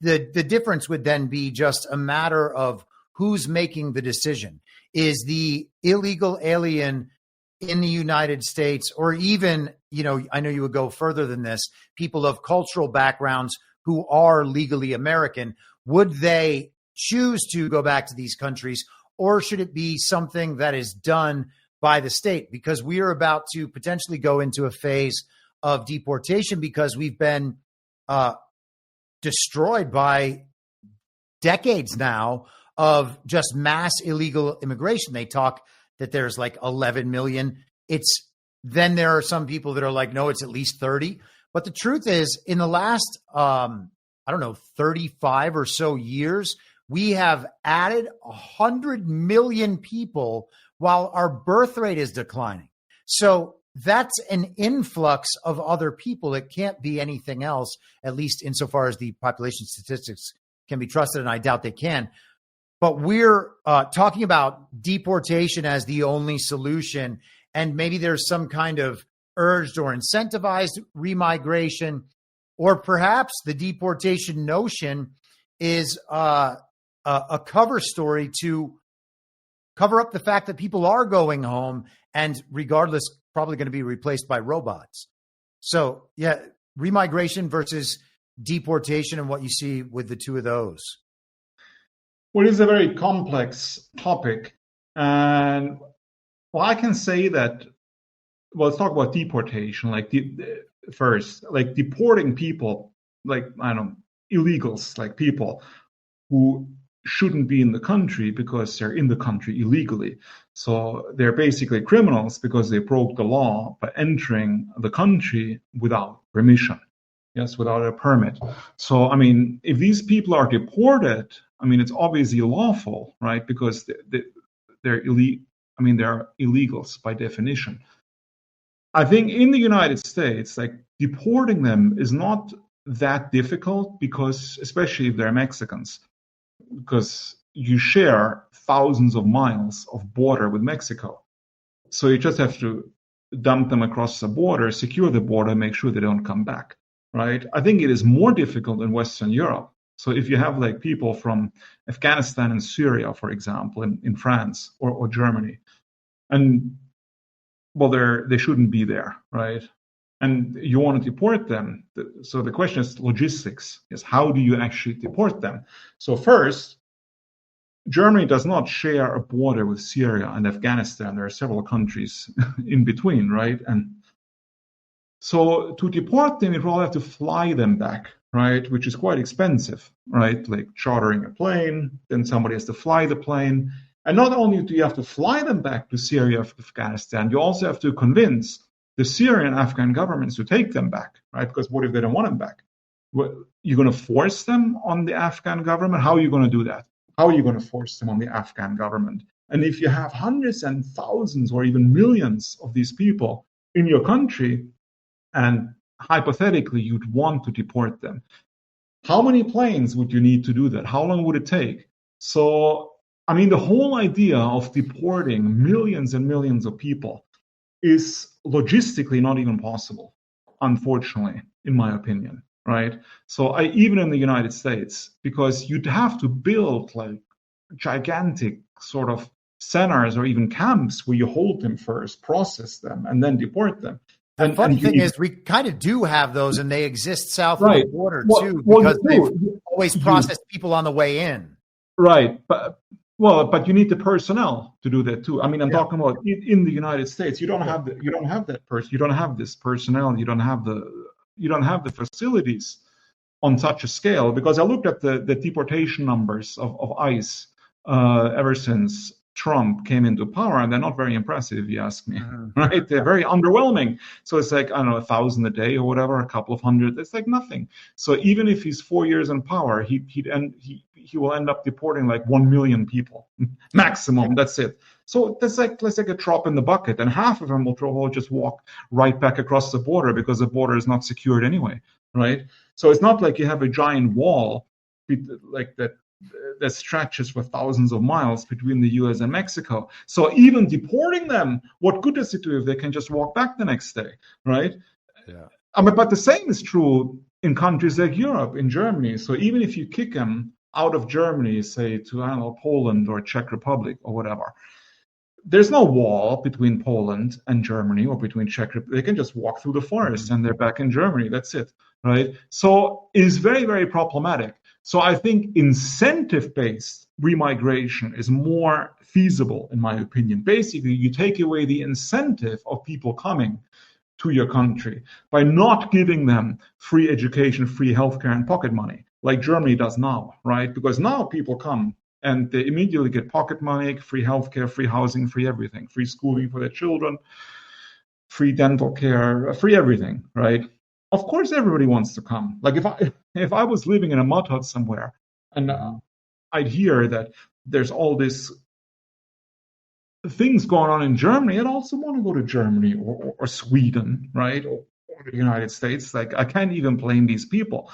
the difference would then be just a matter of who's making the decision. Is the illegal alien in the United States, or even, I know you would go further than this, people of cultural backgrounds who are legally American, would they choose to go back to these countries, or should it be something that is done by the state? Because we are about to potentially go into a phase of deportation because we've been destroyed by decades now of just mass illegal immigration. They talk that there's like 11 million. Then there are some people that are like, no, it's at least 30. But the truth is, in the last, 35 or so years, we have added 100 million people while our birth rate is declining. So that's an influx of other people. It can't be anything else, at least insofar as the population statistics can be trusted, and I doubt they can. But we're talking about deportation as the only solution, and maybe there's some kind of urged or incentivized remigration, or perhaps the deportation notion is a cover story to cover up the fact that people are going home and regardless probably going to be replaced by robots. So, yeah, remigration versus deportation and what you see with the two of those. Well, it's a very complex topic. And I can say that, let's talk about deportation. First, deporting people, illegals, like people who shouldn't be in the country because they're in the country illegally. So they're basically criminals because they broke the law by entering the country without permission. Yes, without a permit. So, if these people are deported, it's obviously lawful, right? Because they're they're illegals by definition. I think in the United States, deporting them is not that difficult because, especially if they're Mexicans, because you share thousands of miles of border with Mexico. So you just have to dump them across the border, secure the border, make sure they don't come back, right? I think it is more difficult in Western Europe. So if you have people from Afghanistan and Syria, for example, in France or Germany, and they shouldn't be there, right? And you want to deport them. So the question is logistics, is how do you actually deport them? So first, Germany does not share a border with Syria and Afghanistan. There are several countries in between, right? And so to deport them, you probably have to fly them back, right? Which is quite expensive, right? Like chartering a plane, then somebody has to fly the plane. And not only do you have to fly them back to Syria, Afghanistan, you also have to convince the Syrian and Afghan governments to take them back, right? Because what if they don't want them back? You're going to force them on the Afghan government? How are you going to do that? How are you going to force them on the Afghan government? And if you have hundreds and thousands or even millions of these people in your country, and hypothetically you'd want to deport them, how many planes would you need to do that? How long would it take? So I mean, the whole idea of deporting millions and millions of people is logistically not even possible, unfortunately, in my opinion, right? So even in the United States, because you'd have to build like gigantic sort of centers or even camps where you hold them first, process them, and then deport them. The funny thing is, we kind of do have those, and they exist south of the border too, because they've always processed people on the way in. Right, but you need the personnel to do that too. I mean, I'm talking about in the United States. You don't have that person. You don't have this personnel. You don't have the facilities on such a scale. Because I looked at the deportation numbers of ICE ever since Trump came into power, and they're not very impressive, if you ask me. Right? They're very underwhelming. So it's like, I don't know, 1,000 a day or whatever, a couple of hundred. It's like nothing. So even if he's 4 years in power, he will end up deporting like 1 million people maximum. That's it. So that's like a drop in the bucket, and half of them will just walk right back across the border because the border is not secured anyway, right? So it's not like you have a giant wall like that stretches for thousands of miles between the U.S. and Mexico. So even deporting them, what good does it do if they can just walk back the next day, right? Yeah. I mean, but the same is true in countries like Europe, in Germany. So even if you kick them out of Germany, say to, I don't know, Poland or Czech Republic or whatever, there's no wall between Poland and Germany or between Czech Republic. They can just walk through the forest and they're back in Germany. That's it, right? So it's very, very problematic. So I think incentive-based remigration is more feasible, in my opinion. Basically, you take away the incentive of people coming to your country by not giving them free education, free healthcare, and pocket money, like Germany does now, right? Because now people come and they immediately get pocket money, free healthcare, free housing, free everything, free schooling for their children, free dental care, free everything, right? Of course, everybody wants to come. Like if I was living in a mud hut somewhere and I'd hear that there's all this things going on in Germany, I'd also want to go to Germany or Sweden, right? Or the United States. Like I can't even blame these people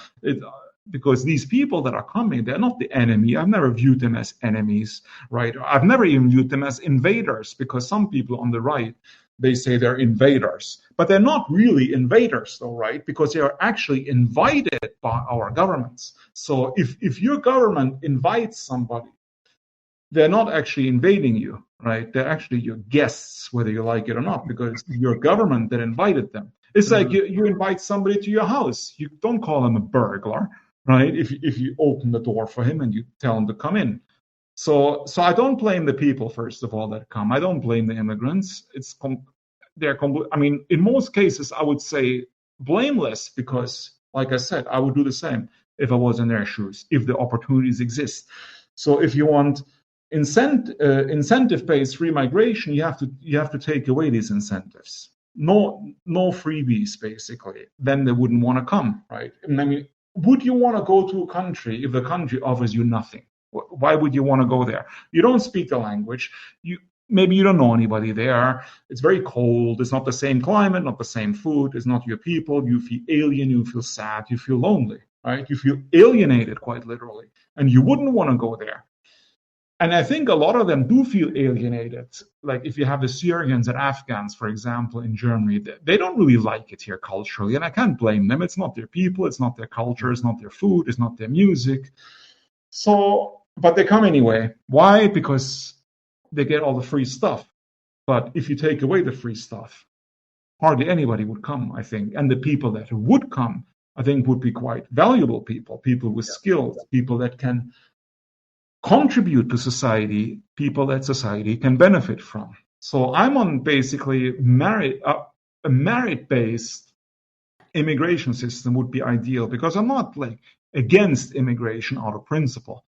because these people that are coming, they're not the enemy. I've never viewed them as enemies, right? I've never even viewed them as invaders, because some people on the right, they say they're invaders, but they're not really invaders though, right? Because they are actually invited by our governments. So if your government invites somebody, they're not actually invading you, right? They're actually your guests, whether you like it or not, because your government that invited them. It's like you invite somebody to your house. You don't call him a burglar, right? If you open the door for him and you tell him to come in. So I don't blame the people, first of all, that come. I don't blame the immigrants. I mean, in most cases, I would say blameless, because, like I said, I would do the same if I was in their shoes, if the opportunities exist. So if you want incentive-based remigration, you have to take away these incentives. No freebies, basically. Then they wouldn't want to come, right? I mean, would you want to go to a country if the country offers you nothing? Why would you want to go there? You don't speak the language. Maybe you don't know anybody there. It's very cold. It's not the same climate, not the same food. It's not your people. You feel alien. You feel sad. You feel lonely, right? You feel alienated, quite literally. And you wouldn't want to go there. And I think a lot of them do feel alienated. Like if you have the Syrians and Afghans, for example, in Germany, they don't really like it here culturally. And I can't blame them. It's not their people. It's not their culture. It's not their food. It's not their music. But they come anyway. Why? Because they get all the free stuff. But if you take away the free stuff, hardly anybody would come, I think. And the people that would come, I think, would be quite valuable people with skills, people that can contribute to society, people that society can benefit from. So I'm on basically a merit-based immigration system would be ideal, because I'm not like against immigration out of principle.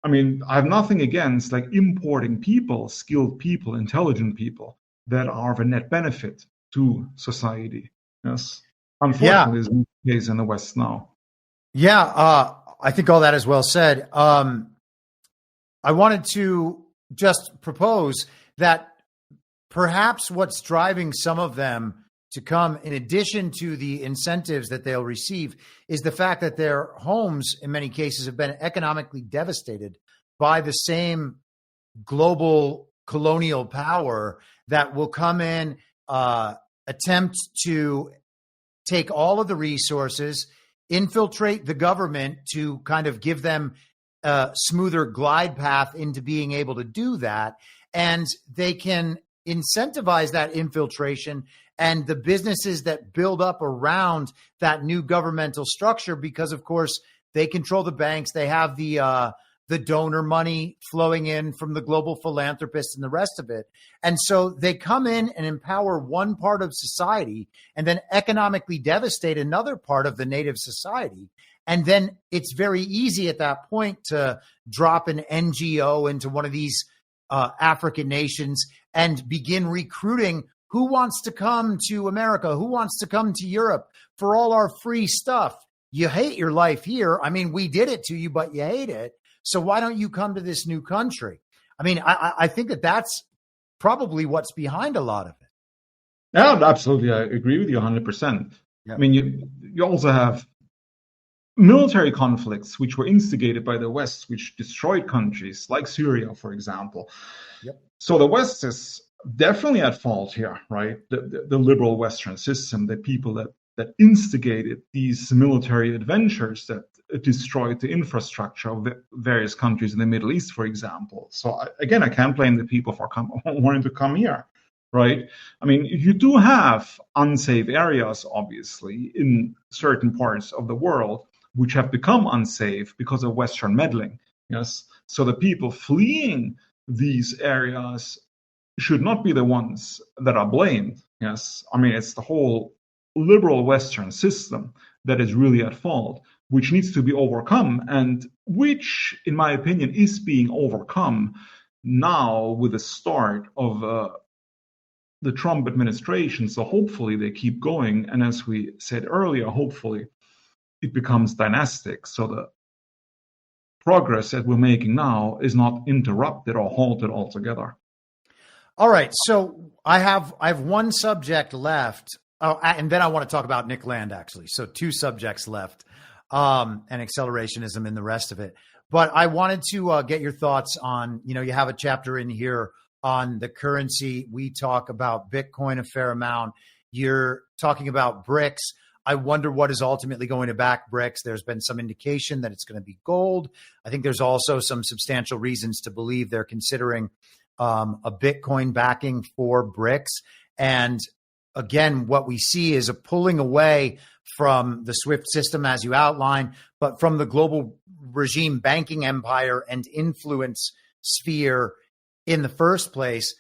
I mean, I have nothing against like importing people, skilled people, intelligent people that are of a net benefit to society. Yes. Unfortunately, is the case in the West now. Yeah, I think all that is well said. I wanted to just propose that perhaps what's driving some of them to come, in addition to the incentives that they'll receive, is the fact that their homes, in many cases, have been economically devastated by the same global colonial power that will come in, attempt to take all of the resources, infiltrate the government to kind of give them a smoother glide path into being able to do that. And they can incentivize that infiltration and the businesses that build up around that new governmental structure, because of course they control the banks. They have the donor money flowing in from the global philanthropists and the rest of it. And so they come in and empower one part of society and then economically devastate another part of the native society. And then it's very easy at that point to drop an NGO into one of these African nations and begin recruiting who wants to come to America, who wants to come to Europe for all our free stuff. You hate your life here. I mean, we did it to you, but you hate it. So why don't you come to this new country? I mean, I think that that's probably what's behind a lot of it. Yeah, absolutely. I agree with you 100%. Yeah. I mean, you also have military conflicts which were instigated by the West, which destroyed countries like Syria, for example. Yep. So the West is definitely at fault here, right? The liberal Western system, the people that instigated these military adventures that destroyed the infrastructure of the various countries in the Middle East, for example. So I can't blame the people for wanting to come here, right? I mean, you do have unsafe areas, obviously, in certain parts of the world, which have become unsafe because of Western meddling. Yes. So the people fleeing these areas should not be the ones that are blamed. Yes. I mean, it's the whole liberal Western system that is really at fault, which needs to be overcome, and which, in my opinion, is being overcome now with the start of the Trump administration. So hopefully they keep going. And as we said earlier, hopefully it becomes dynastic. So the progress that we're making now is not interrupted or halted altogether. All right. So I have one subject left. Oh, and then I want to talk about Nick Land, actually. So 2 subjects left, and accelerationism and the rest of it. But I wanted to get your thoughts on, you have a chapter in here on the currency. We talk about Bitcoin a fair amount. You're talking about BRICS. I wonder what is ultimately going to back BRICS. There's been some indication that it's going to be gold. I think there's also some substantial reasons to believe they're considering a Bitcoin backing for BRICS. And again, what we see is a pulling away from the SWIFT system, as you outlined, but from the global regime banking empire and influence sphere in the first place.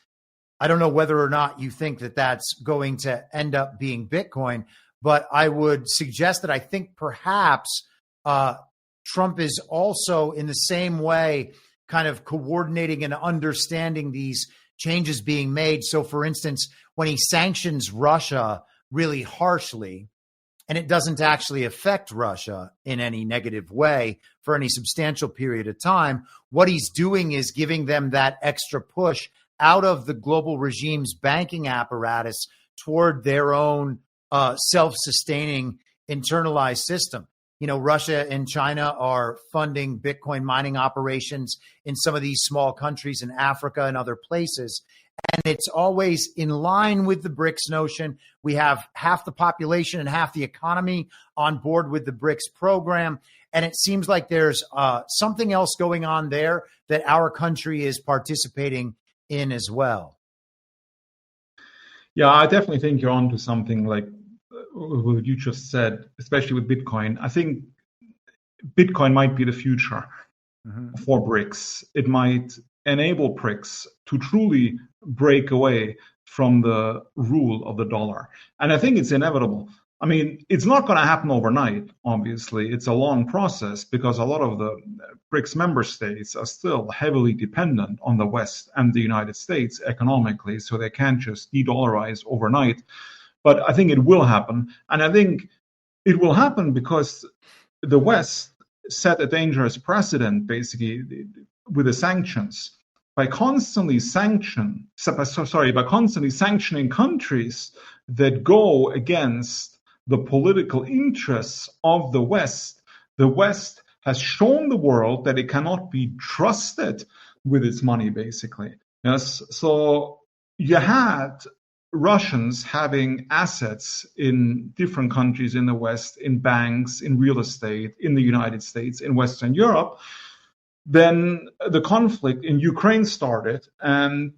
I don't know whether or not you think that that's going to end up being Bitcoin, but I would suggest that I think perhaps Trump is also in the same way kind of coordinating and understanding these changes being made. So, for instance, when he sanctions Russia really harshly, and it doesn't actually affect Russia in any negative way for any substantial period of time, what he's doing is giving them that extra push out of the global regime's banking apparatus toward their own self-sustaining internalized system. Russia and China are funding Bitcoin mining operations in some of these small countries in Africa and other places. And it's always in line with the BRICS notion. We have half the population and half the economy on board with the BRICS program. And it seems like there's something else going on there that our country is participating in as well. Yeah, I definitely think you're onto something like what you just said, especially with Bitcoin. I think Bitcoin might be the future for BRICS. It might enable BRICS to truly break away from the rule of the dollar. And I think it's inevitable. I mean, it's not going to happen overnight, obviously. It's a long process because a lot of the BRICS member states are still heavily dependent on the West and the United States economically, so they can't just de-dollarize overnight. But I think it will happen. And I think it will happen because the West set a dangerous precedent, basically, with the sanctions. By constantly sanctioning countries that go against the political interests of the West has shown the world that it cannot be trusted with its money, basically. Yes, so you had Russians having assets in different countries in the West, in banks, in real estate, in the United States, in Western Europe. Then the conflict in Ukraine started, and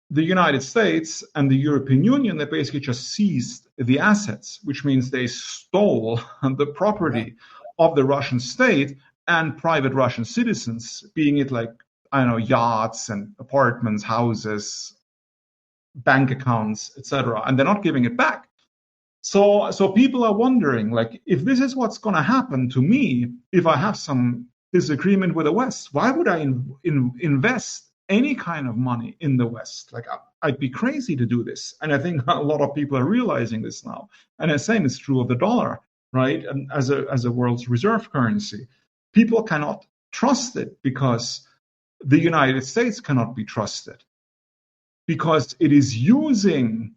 the United States and the European Union, they basically just seized the assets, which means they stole the property of the Russian state and private Russian citizens, being it like, I don't know, yachts and apartments, houses, bank accounts, etc., and they're not giving it back. So people are wondering, like, if this is what's going to happen to me if I have some disagreement with the West, why would I invest any kind of money in the West? Like, I'd be crazy to do this. And I think a lot of people are realizing this now. And the same is true of the dollar, right? And as a world's reserve currency, people cannot trust it because the United States cannot be trusted, because it is using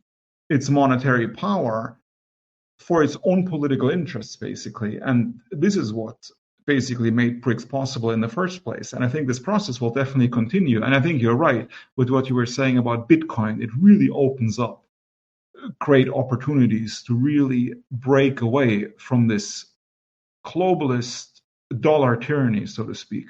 its monetary power for its own political interests, basically. And this is what basically made BRICS possible in the first place. And I think this process will definitely continue. And I think you're right with what you were saying about Bitcoin. It really opens up great opportunities to really break away from this globalist dollar tyranny, so to speak.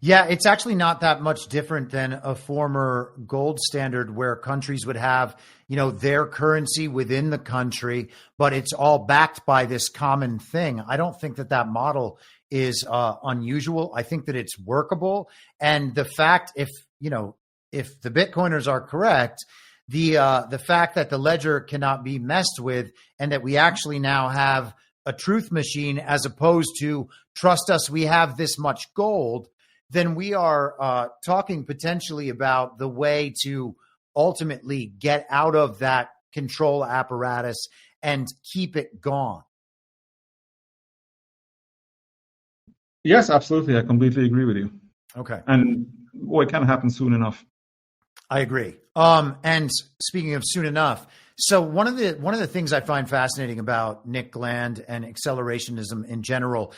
Yeah, it's actually not that much different than a former gold standard where countries would have, their currency within the country, but it's all backed by this common thing. I don't think that model is unusual. I think that it's workable. And the fact, if the Bitcoiners are correct, the fact that the ledger cannot be messed with and that we actually now have a truth machine as opposed to trust us, we have this much gold, then we are talking potentially about the way to ultimately get out of that control apparatus and keep it gone. Yes, absolutely. I completely agree with you. Okay. And it can't happen soon enough. I agree. And speaking of soon enough, so one of the things I find fascinating about Nick Land and accelerationism in general,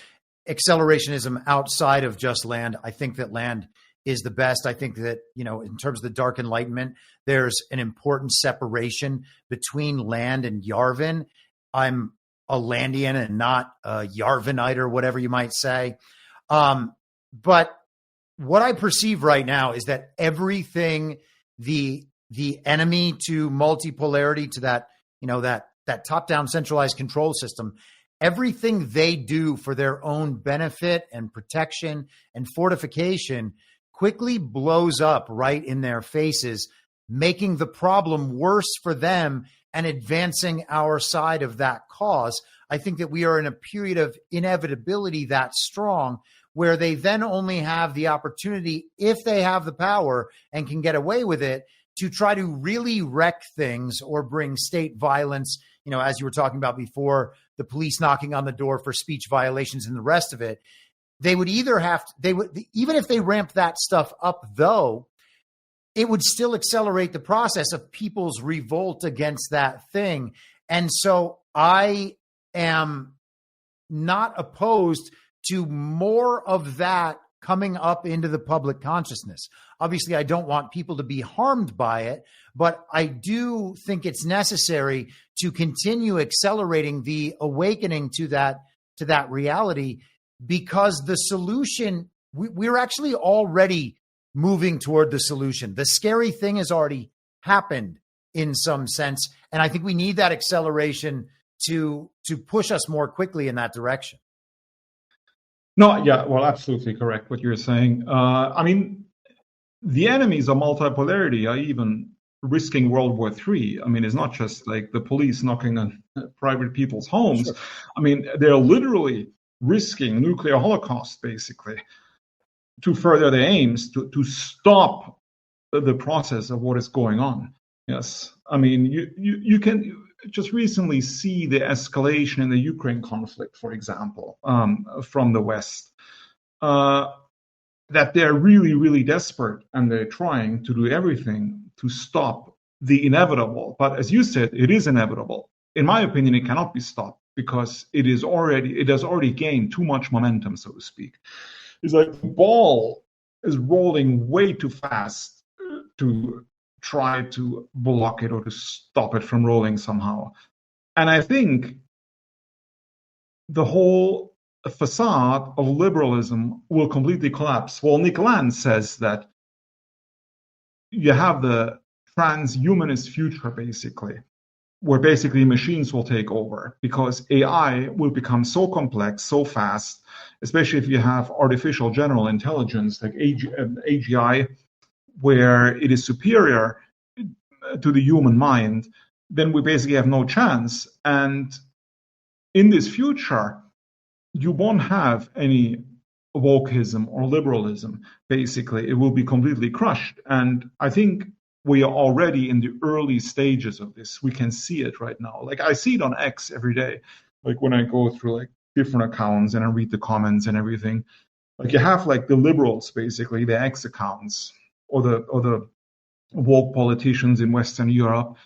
accelerationism outside of just Land, I think that Land is the best. I think that, in terms of the Dark Enlightenment, there's an important separation between Land and Yarvin. I'm a Landian and not a Yarvinite or whatever you might say. But what I perceive right now is that everything the enemy to multipolarity, to that, that top-down centralized control system, everything they do for their own benefit and protection and fortification quickly blows up right in their faces, making the problem worse for them and advancing our side of that cause. I think that we are in a period of inevitability that strong, where they then only have the opportunity, if they have the power and can get away with it, to try to really wreck things or bring state violence, as you were talking about before, the police knocking on the door for speech violations and the rest of it. They would either even if they ramped that stuff up, though, it would still accelerate the process of people's revolt against that thing. And so I am not opposed to more of that coming up into the public consciousness. Obviously, I don't want people to be harmed by it, but I do think it's necessary to continue accelerating the awakening to that reality, because the solution, we're actually already moving toward the solution. The scary thing has already happened in some sense, and I think we need that acceleration to push us more quickly in that direction. No, yeah, well, absolutely correct what you're saying. I mean, the enemies of multipolarity are even risking World War III. I mean, it's not just like the police knocking on private people's homes. Sure. I mean, they're literally risking nuclear holocaust, basically, to further their aims, to stop the process of what is going on. Yes. I mean, you can just recently see the escalation in the Ukraine conflict, for example, from the West, that they're really, really desperate, and they're trying to do everything to stop the inevitable. But as you said, it is inevitable. In my opinion, it cannot be stopped because it has already gained too much momentum, so to speak. It's like the ball is rolling way too fast to try to block it or to stop it from rolling somehow. And I think the whole facade of liberalism will completely collapse. Well, Nick Land says that you have the transhumanist future, basically, where basically machines will take over because AI will become so complex, so fast, especially if you have artificial general intelligence like AGI, where it is superior to the human mind, then we basically have no chance. And in this future, you won't have any wokeism or liberalism, basically. It will be completely crushed. And I think we are already in the early stages of this. We can see it right now. Like, I see it on X every day. Like, when I go through like different accounts and I read the comments and everything, like, you have like the liberals, basically, the X accounts, or the woke politicians in Western Europe.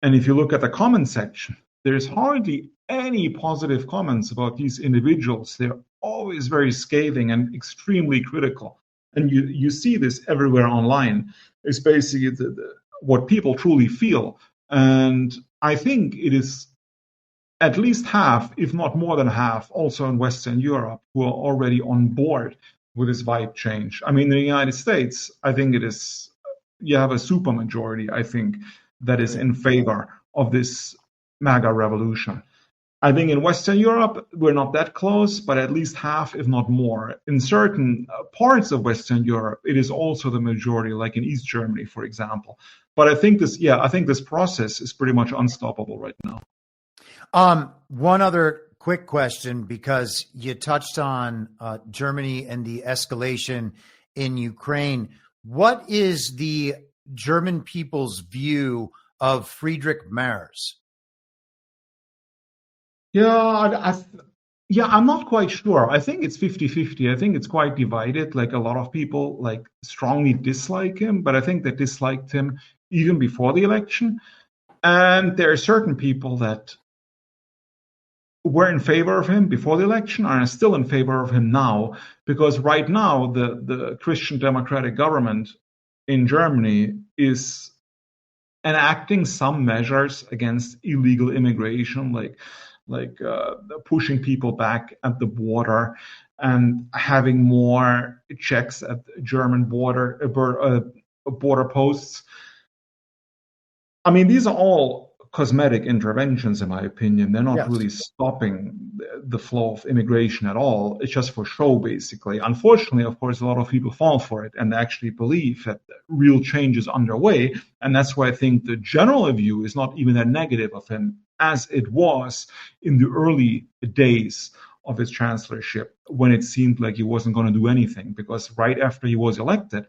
And if you look at the comment section, there's hardly any positive comments about these individuals. They're always very scathing and extremely critical. And you see this everywhere online. It's basically what people truly feel. And I think it is at least half, if not more than half, also in Western Europe, who are already on board with this vibe change. I mean, in the United States, I think you have a super majority, I think, that is in favor of this MAGA revolution. I think in Western Europe, we're not that close, but at least half, if not more. In certain parts of Western Europe, it is also the majority, like in East Germany, for example. But I think this process is pretty much unstoppable right now. One other quick question, because you touched on Germany and the escalation in Ukraine. What is the German people's view of Friedrich Merz? I'm not quite sure. I think it's 50-50. I think it's quite divided. Like, a lot of people like strongly dislike him, but I think they disliked him even before the election. And there are certain people that were in favor of him before the election and are still in favor of him now, because right now the Christian Democratic government in Germany is enacting some measures against illegal immigration, like pushing people back at the border and having more checks at German border posts. I mean, these are all cosmetic interventions, in my opinion. They're not really stopping the flow of immigration at all. It's just for show, basically. Unfortunately, of course, a lot of people fall for it and actually believe that real change is underway. And that's why I think the general view is not even that negative of him as it was in the early days of his chancellorship, when it seemed like he wasn't going to do anything, because right after he was elected,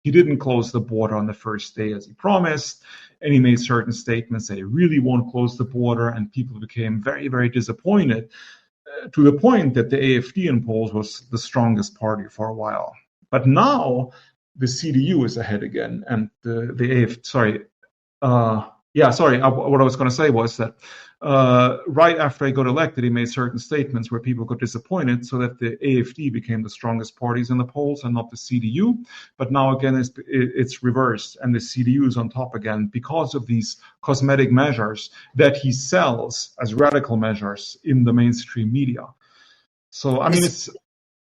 he didn't close the border on the first day as he promised, and he made certain statements that he really won't close the border, and people became very, very disappointed, to the point that the AfD in polls was the strongest party for a while. But now the CDU is ahead again, and the AfD, what I was going to say was that right after he got elected, he made certain statements where people got disappointed, so that the AfD became the strongest parties in the polls and not the CDU. But now again, it's reversed, and the CDU is on top again because of these cosmetic measures that he sells as radical measures in the mainstream media. So, I mean,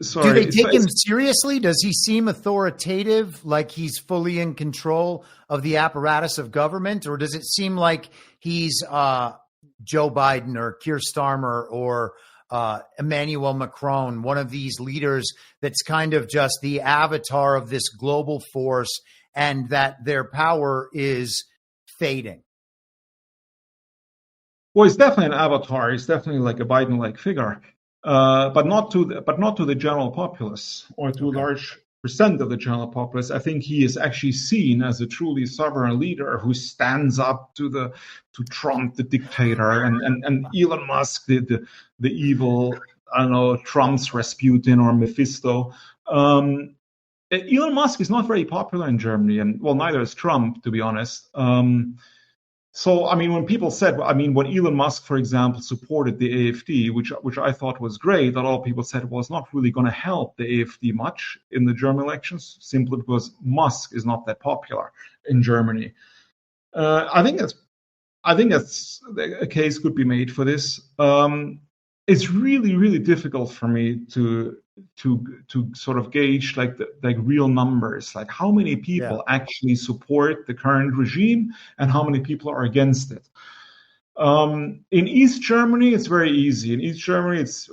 do they take him seriously? Does he seem authoritative, like he's fully in control of the apparatus of government? Or does it seem like he's Joe Biden or Keir Starmer or Emmanuel Macron, one of these leaders that's kind of just the avatar of this global force, and that their power is fading? Well, he's definitely an avatar. He's definitely like a Biden-like figure. But not to the general populace, or to a large percent of the general populace. I think he is actually seen as a truly sovereign leader who stands up to Trump, the dictator, and Elon Musk, the evil, I don't know, Trump's Rasputin or Mephisto. Elon Musk is not very popular in Germany, and well, neither is Trump, to be honest. So, I mean, when people said, I mean, when Elon Musk, for example, supported the AfD, which I thought was great, a lot of people said it was not really going to help the AfD much in the German elections, simply because Musk is not that popular in Germany. I think that's a case could be made for this. It's really, really difficult for me to sort of gauge like real numbers, like how many people actually support the current regime and how many people are against it. In East Germany, it's very easy. In East Germany, it's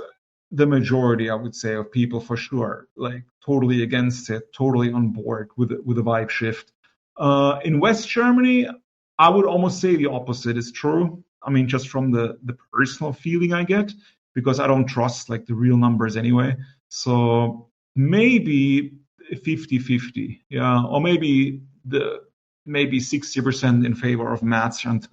the majority, I would say, of people for sure, like totally against it, totally on board with a vibe shift. In West Germany, I would almost say the opposite is true. I mean, just from the personal feeling I get, because I don't trust like the real numbers anyway. So maybe 50-50, or maybe 60% in favor of Merz and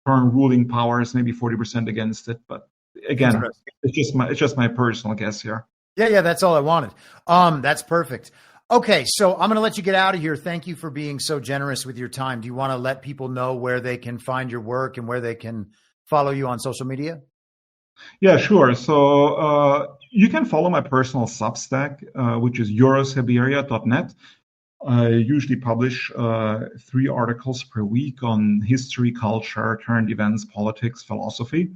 current ruling powers, maybe 40% against it. But again, it's just my personal guess here. Yeah, that's all I wanted. That's perfect. Okay, so I'm going to let you get out of here. Thank you for being so generous with your time. Do you want to let people know where they can find your work and where they can follow you on social media? Yeah, sure. So you can follow my personal Substack, which is eurosiberia.net. I usually publish 3 articles per week on history, culture, current events, politics, philosophy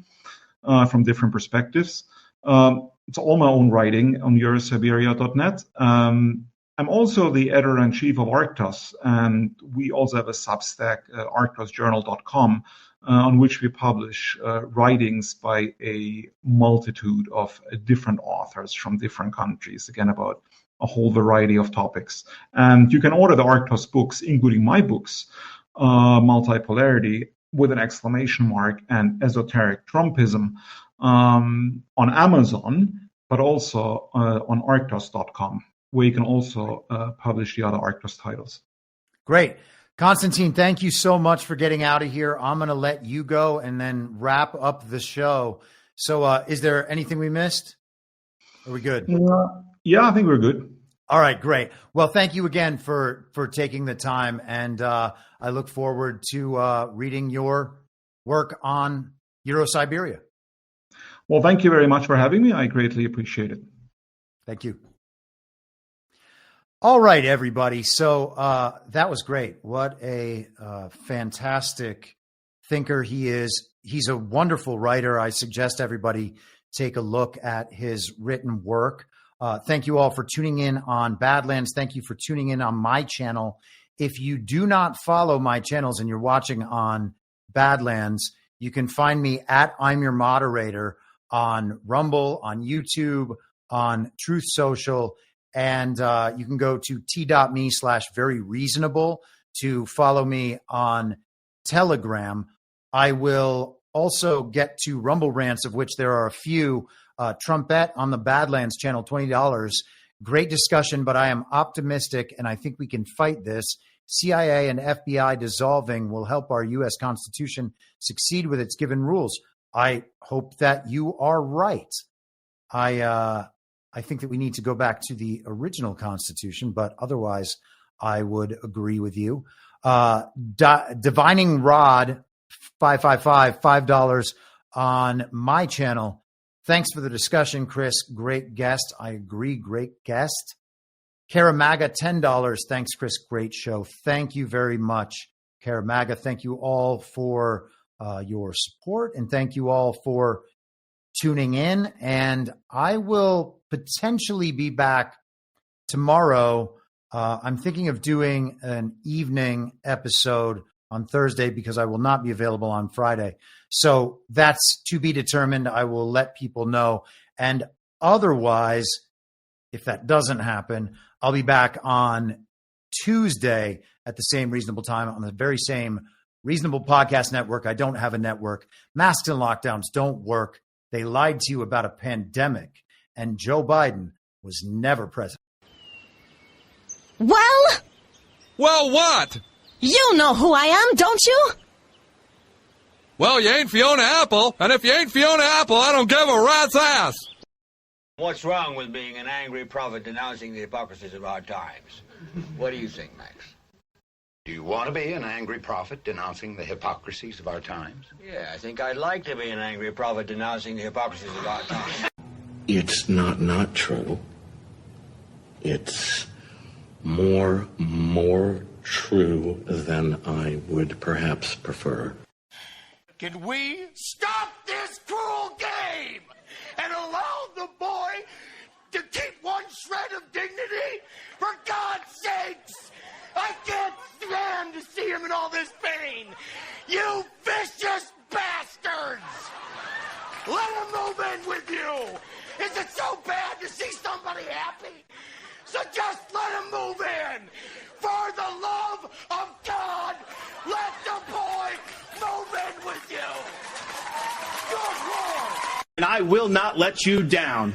from different perspectives. It's all my own writing on eurosiberia.net. I'm also the editor-in-chief of Arktos, and we also have a Substack, arktosjournal.com, on which we publish writings by a multitude of different authors from different countries, again, about a whole variety of topics. And you can order the Arktos books, including my books, Multipolarity with an exclamation mark and Esoteric Trumpism, on Amazon, but also on arktos.com, where you can also publish the other Arktos titles. Great. Constantin, thank you so much for getting out of here. I'm going to let you go and then wrap up the show. So is there anything we missed? Are we good? Yeah, I think we're good. All right, great. Well, thank you again for taking the time. And I look forward to reading your work on Euro-Siberia. Well, thank you very much for having me. I greatly appreciate it. Thank you. All right, everybody. So that was great. What a fantastic thinker he is. He's a wonderful writer. I suggest everybody take a look at his written work. Thank you all for tuning in on Badlands. Thank you for tuning in on my channel. If you do not follow my channels and you're watching on Badlands, you can find me at I'm Your Moderator on Rumble, on YouTube, on Truth Social. And you can go to t.me/veryreasonable to follow me on Telegram. I will also get to Rumble rants, of which there are a few. Trumpet on the Badlands channel, $20. Great discussion, but I am optimistic, and I think we can fight this. CIA and FBI dissolving will help our U.S. Constitution succeed with its given rules. I hope that you are right. I think that we need to go back to the original Constitution, but otherwise I would agree with you. Divining Rod 555, $5 on my channel. Thanks for the discussion, Chris. Great guest. I agree. Great guest. Karamaga, $10. Thanks, Chris. Great show. Thank you very much, Karamaga. Thank you all for your support, and thank you all for tuning in. And I will potentially be back tomorrow. I'm thinking of doing an evening episode on Thursday because I will not be available on Friday. So that's to be determined. I will let people know. And otherwise, if that doesn't happen, I'll be back on Tuesday at the same reasonable time on the very same Reasonable Podcast Network. I don't have a network. Masks and lockdowns don't work. They lied to you about a pandemic, and Joe Biden was never president. Well, what? You know who I am, don't you? Well, you ain't Fiona Apple, and if you ain't Fiona Apple, I don't give a rat's ass. What's wrong with being an angry prophet denouncing the hypocrisies of our times? What do you think, Max? Do you want to be an angry prophet denouncing the hypocrisies of our times? Yeah, I think I'd like to be an angry prophet denouncing the hypocrisies of our times. It's not true. It's more true than I would perhaps prefer. Can we stop this cruel game and allow the boy to keep one shred of dignity? For God's sakes! I can't stand to see him in all this pain! You vicious bastards! Let him move in with you! Is it so bad to see somebody happy? So just let him move in! For the love of God, let the boy move in with you! Good Lord! And I will not let you down.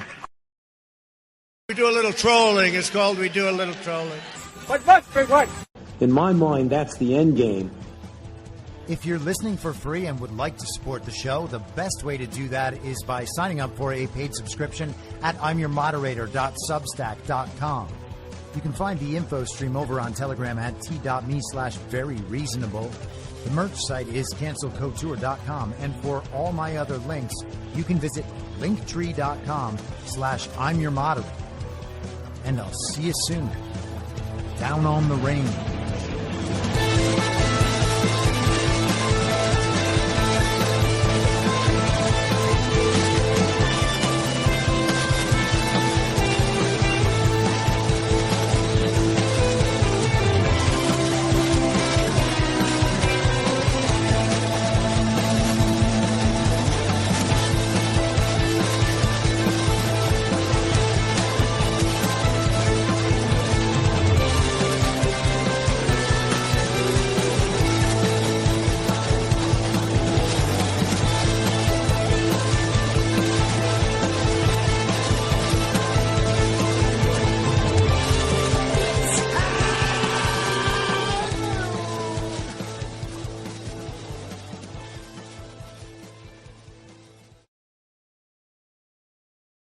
We do a little trolling. It's called We Do a Little Trolling. What? In my mind, that's the end game. If you're listening for free and would like to support the show, the best way to do that is by signing up for a paid subscription at imyourmoderator.substack.com. You can find the info stream over on Telegram at t.me/veryreasonable. The merch site is cancelcouture.com, and for all my other links, you can visit linktree.com/imyourmoderator. And I'll see you soon. Down on the range.